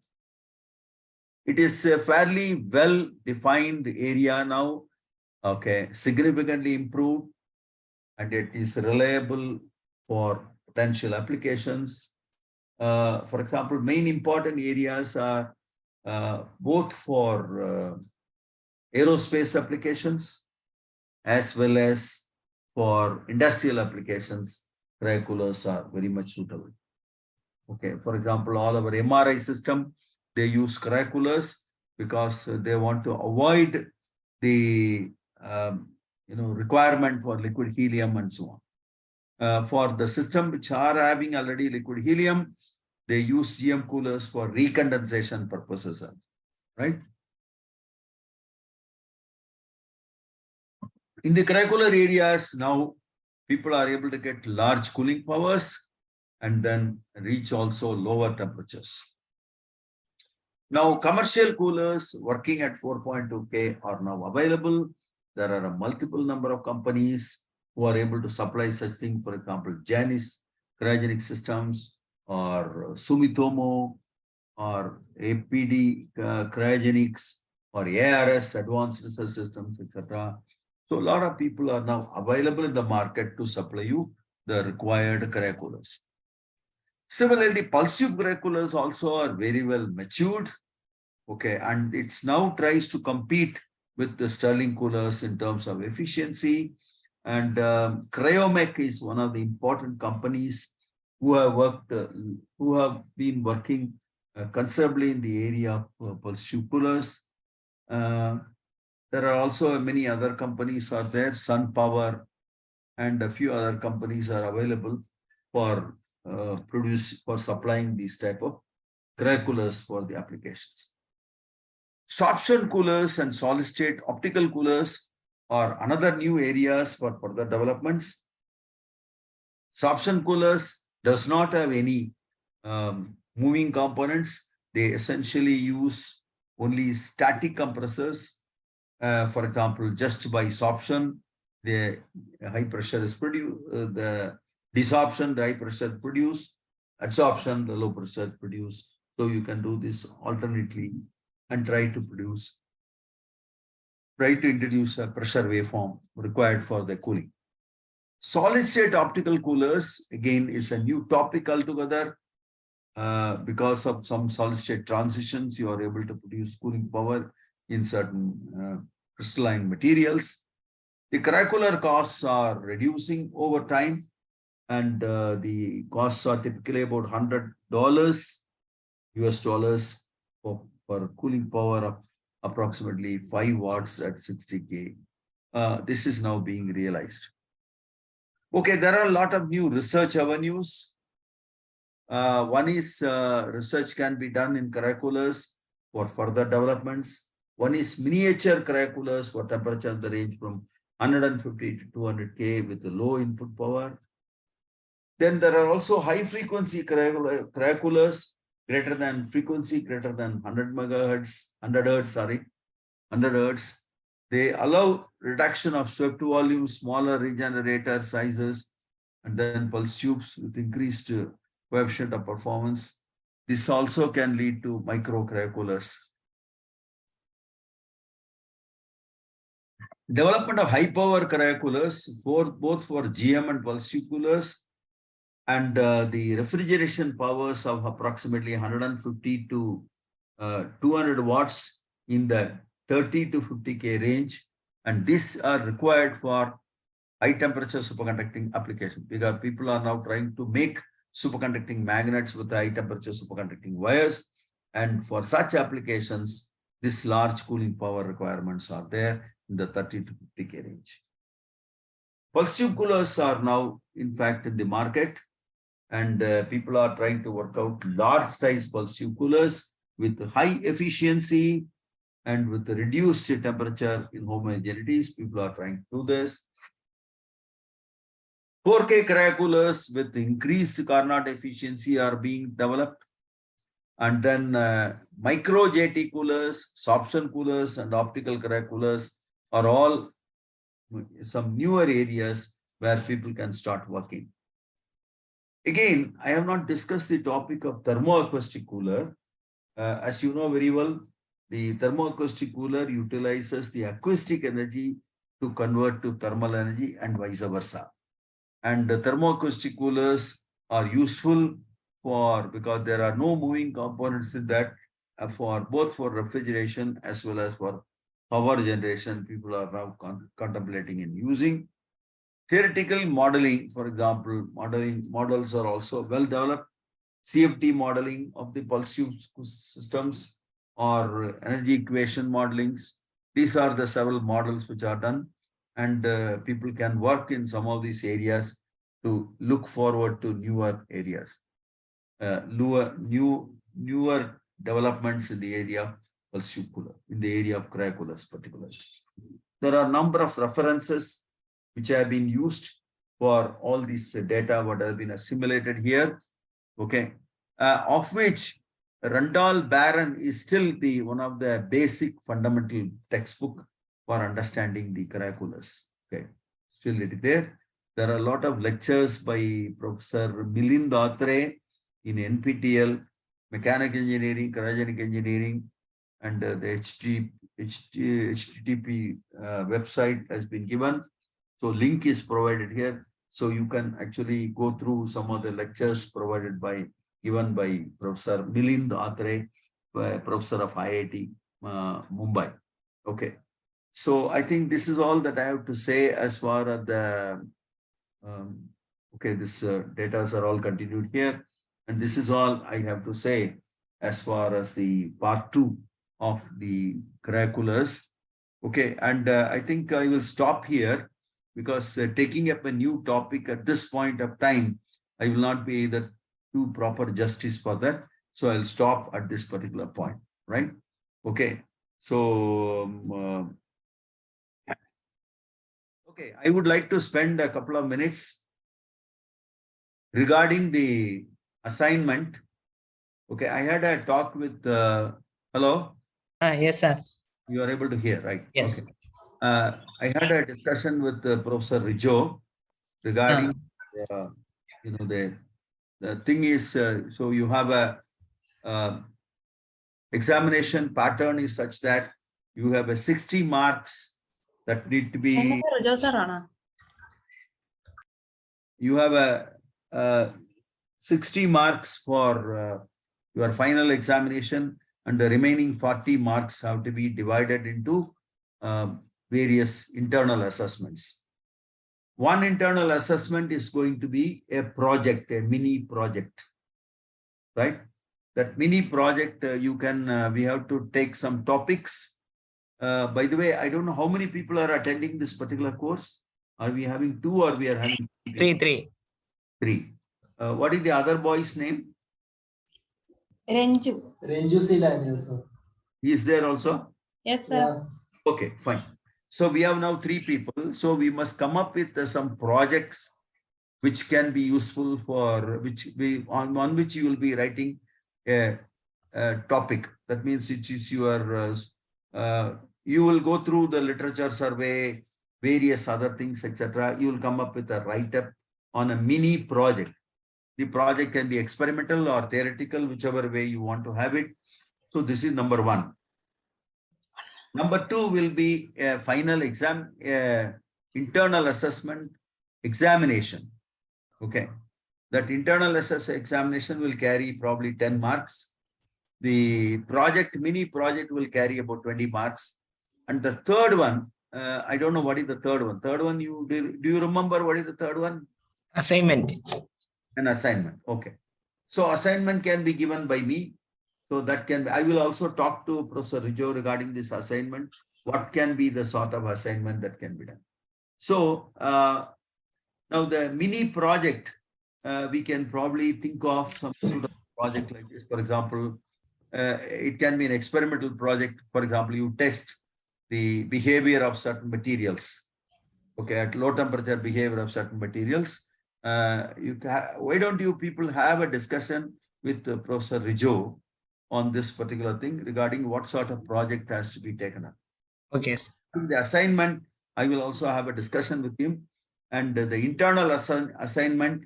It is a fairly well-defined area now, okay, significantly improved, and it is reliable for potential applications. For example, main important areas are both for aerospace applications as well as for industrial applications. Cryocoolers are very much suitable. Okay, for example, all our MRI system, they use cryocoolers because they want to avoid the requirement for liquid helium and so on. For the system which are having already liquid helium, they use GM coolers for recondensation purposes, right? In the cryocooler areas, now people are able to get large cooling powers and then reach also lower temperatures. Now, commercial coolers working at 4.2K are now available. There are a multiple number of companies who are able to supply such things. For example, Janis Cryogenic Systems, or Sumitomo, or APD Cryogenics, or ARS Advanced Research Systems, etc. So a lot of people are now available in the market to supply you the required cryocoolers. Similarly, pulse tube cryocoolers also are very well matured. Okay, and it's now tries to compete with the Stirling coolers in terms of efficiency. And Cryomec is one of the important companies who have been working considerably in the area of pulse tube coolers. There are also many other companies are there, Sun Power, and a few other companies are available for supplying these type of cryocoolers for the applications. Sorption coolers and solid state optical coolers are another new areas for further developments. Sorption coolers does not have any moving components. They essentially use only static compressors. For example, just by sorption, the high pressure is produced, the desorption, the high pressure is produced, adsorption, the low pressure is produced. So you can do this alternately and try to introduce a pressure waveform required for the cooling. Solid state optical coolers, again, is a new topic altogether. Because of some solid state transitions, you are able to produce cooling power in certain crystalline materials. The cryocooler costs are reducing over time, and the costs are typically about $100 US dollars for cooling power of approximately 5 watts at 60K. This is now being realized. Okay, there are a lot of new research avenues. One is research can be done in cryocoolers for further developments. One is miniature cryocoolers for temperature in the range from 150 to 200K with a low input power. Then there are also high frequency cryocoolers greater than frequency, greater than 100 megahertz, 100 hertz, sorry, 100 hertz. They allow reduction of swept volume, smaller regenerator sizes, and then pulse tubes with increased coefficient of performance. This also can lead to micro cryocoolers. Development of high power cryocoolers for both for GM and pulse tube coolers, and the refrigeration powers of approximately 150 to 200 watts in the 30 to 50K range. And these are required for high temperature superconducting application, because people are now trying to make superconducting magnets with high temperature superconducting wires. And for such applications, this large cooling power requirements are there in the 30 to 50K range. Pulse tube coolers are now, in fact, in the market, and people are trying to work out large size pulse tube coolers with high efficiency and with the reduced temperature in homogeneities. People are trying to do this. 4K cryocoolers with increased Carnot efficiency are being developed. And then micro JT coolers, sorption coolers, and optical cryocoolers are all some newer areas where people can start working. Again, I have not discussed the topic of thermoacoustic cooler. As you know very well, the thermoacoustic cooler utilizes the acoustic energy to convert to thermal energy and vice versa. And the thermoacoustic coolers are useful because there are no moving components in that, for both for refrigeration as well as for power generation. People are now contemplating and using. Theoretical modeling, for example, models are also well developed. CFD modeling of the pulse tube systems or energy equation modelings. These are the several models which are done, and people can work in some of these areas to look forward to newer areas, newer developments in the area of pulse tube cooler, in the area of cryocoolers particularly. There are a number of references which have been used for all this data, what has been assimilated here. Okay, of which Randall Barron is still the one of the basic fundamental textbook for understanding the cryocoolers. Okay, still it is there. There are a lot of lectures by Professor Milind Atre in NPTEL, Mechanical Engineering, Cryogenic Engineering, and the HTTP website has been given. So link is provided here. So you can actually go through some of the lectures given by Professor Milind Atre, professor of IIT Mumbai. Okay. So I think this is all that I have to say as far as the this data are all continued here. And this is all I have to say as far as the part 2 of the cryocoolers. Okay. And I think I will stop here, because taking up a new topic at this point of time, I will not be able to do proper justice for that. So I'll stop at this particular point, right? Okay. So, okay, I would like to spend a couple of minutes regarding the assignment. Okay, I had a talk with, hello? Yes, sir. You are able to hear, right? Yes. Okay. I had a discussion with Professor Rijo regarding, the thing is, so you have a examination pattern is such that you have a 60 marks that need to be, you have a 60 marks for your final examination, and the remaining 40 marks have to be divided into various internal assessments. One internal assessment is going to be a project, a mini project, right? That mini project, we have to take some topics. By the way, I don't know how many people are attending this particular course. Are we having 2 or we are having 3? 3. What is the other boy's name? Renju C. Daniel, sir. He is there also? Yes, sir. Yeah. Okay, fine. So we have now 3 people. So we must come up with some projects which can be useful for on which you will be writing a topic. That means it is your, you will go through the literature survey, various other things, etc. You will come up with a write-up on a mini project. The project can be experimental or theoretical, whichever way you want to have it. So this is number one. Number two will be a final exam, internal assessment examination. Okay. That internal examination will carry probably 10 marks. The mini project will carry about 20 marks. And the third one, I don't know what is the third one. Third one, do you remember what is the third one? Assignment. An assignment. Okay. So assignment can be given by me. So that can be, I will also talk to Professor Rijo regarding this assignment. What can be the sort of assignment that can be done? So now the mini project, we can probably think of some sort of project like this. For example, it can be an experimental project. For example, you test the behavior of certain materials. Okay, at low temperature behavior of certain materials. Why don't you people have a discussion with Professor Rijo on this particular thing regarding what sort of project has to be taken up? Okay. The assignment, I will also have a discussion with him, and the internal assignment,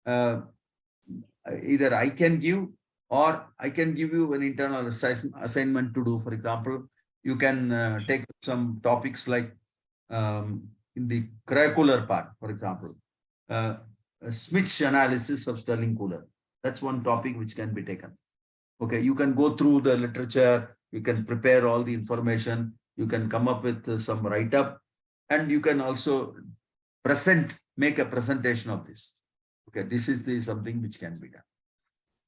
either I can give or I can give you an internal assignment to do. For example, you can take some topics like in the Cryocooler part, for example, a switch analysis of Stirling cooler. That's one topic which can be taken. Okay, you can go through the literature, you can prepare all the information, you can come up with some write-up, and you can also make a presentation of this. Okay, this is something which can be done.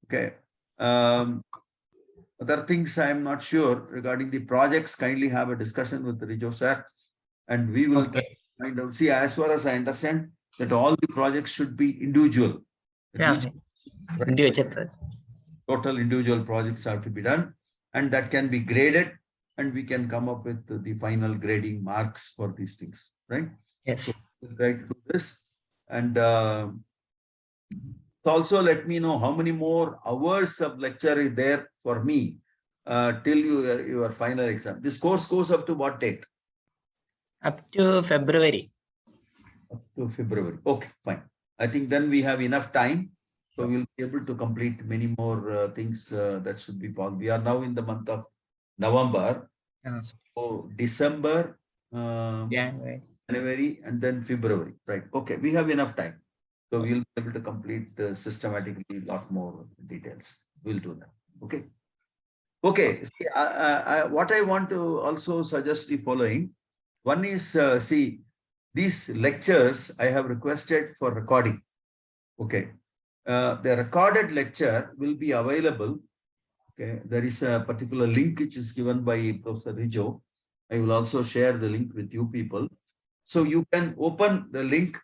Okay. Other things I am not sure regarding the projects. Kindly have a discussion with Rijo sir, and we will find out. See, as far as I understand, that all the projects should be individual. Yeah. Individual. Total individual projects have to be done, and that can be graded, and we can come up with the final grading marks for these things, right? Yes. So we'll try to do this, and also let me know how many more hours of lecture is there for me till your final exam. This course goes up to what date? Up to February. Up to February. Okay, fine. I think then we have enough time. So we'll be able to complete many more things that should be possible. We are now in the month of November. So December, January, and then February, right? Okay, we have enough time. So we'll be able to complete systematically a lot more details. We'll do that. Okay. Okay. See, what I want to also suggest the following. One is, see, these lectures I have requested for recording. Okay. The recorded lecture will be available. Okay. There is a particular link which is given by Professor Rijo. I will also share the link with you people. So you can open the link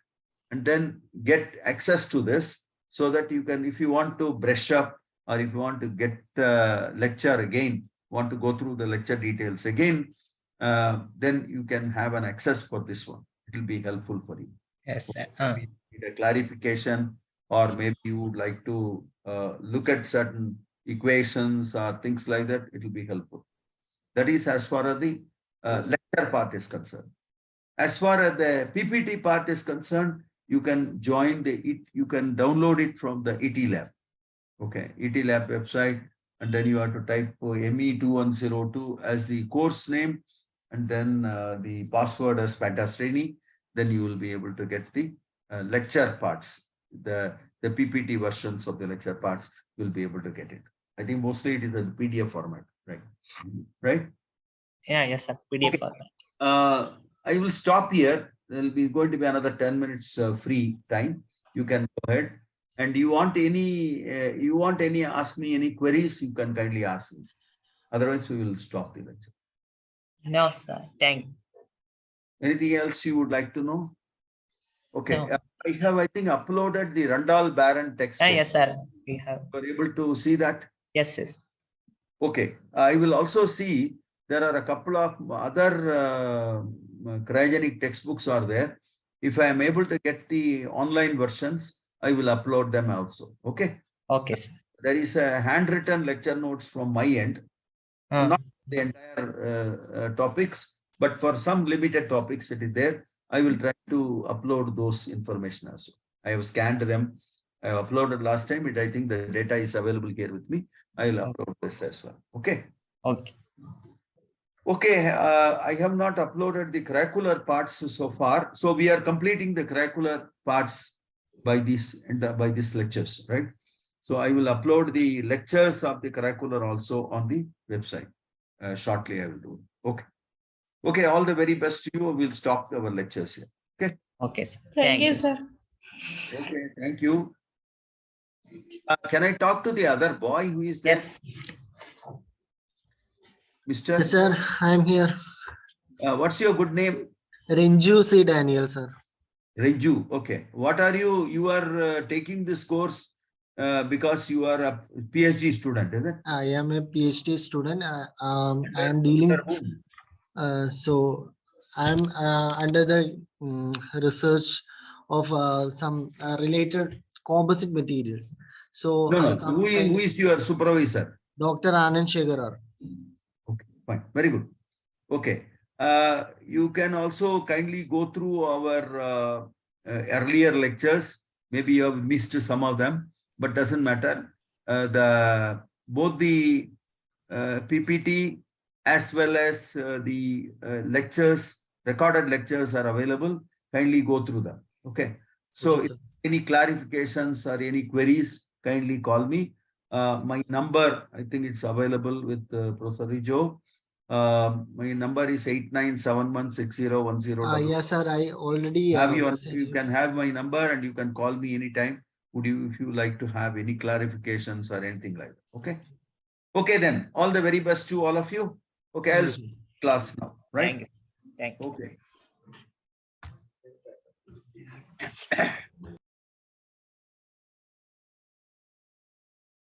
and then get access to this, so that you can, if you want to brush up, or if you want to get the lecture again, want to go through the lecture details again, then you can have an access for this one. It will be helpful for you. Yes, sir. Need a clarification, or maybe you would like to look at certain equations or things like that. It will be helpful. That is as far as the lecture part is concerned. As far as the PPT part is concerned, you can join you can download it from the ET Lab. Okay, ET Lab website, and then you have to type ME2102 as the course name, and then the password as Pantastrini. Then you will be able to get the lecture parts, the PPT versions of the lecture parts. You'll be able to get it. I think mostly it is a PDF format, right? Right? Yeah, yes, sir. PDF format. I will stop here. There will be going to be another 10 minutes free time. You can go ahead. And you want any, ask me any queries, you can kindly ask me. Otherwise, we will stop the lecture. No, sir. Thank you. Anything else you would like to know? Okay. No. I have, I think, uploaded the Randall Baron text. Yes, sir. We have. You are able to see that? Yes, yes. Okay. I will also see there are a couple of other cryogenic textbooks are there. If I am able to get the online versions, I will upload them also. Okay. Okay, sir. there is a handwritten lecture notes from my end, not the entire topics, but for some limited topics it is there. I will try to upload those information also. I have scanned them. I uploaded last time. I think the data is available here with me. I will upload this as well. Okay. Okay. Okay. I have not uploaded the curricular parts so far. So we are completing the curricular parts by these lectures, right? So I will upload the lectures of the curricular also on the website. Shortly I will do. Okay. Okay. All the very best to you. We'll stop our lectures here. Okay. Okay, sir. Thank you, sir. Okay. Thank you. Can I talk to the other boy who is there? Yes. Mr. Yes, sir, I am here. What's your good name? Renju C. Daniel, sir. Reju. Okay. What are you? You are taking this course because you are a PhD student, is it? I am a PhD student. I am dealing. Under whom? So I am under the research of some related composite materials. So No, no. some Who is your supervisor? Dr. Anand Shegarar. Okay, fine. Very good. Okay. You can also kindly go through our earlier lectures. Maybe you have missed some of them, but doesn't matter. Both the PPT as well as the lectures, recorded lectures are available. Kindly go through them. Okay. So Okay, if sir. any clarifications or any queries, kindly call me. My number, I think it's available with Professor Rijo. My number is 89716010. Yes, sir. I already You can have my number and you can call me anytime. If you like to have any clarifications or anything like that. Okay. Okay, then all the very best to all of you. Okay, I'll start class now, right? Thank you. Thank you. Okay.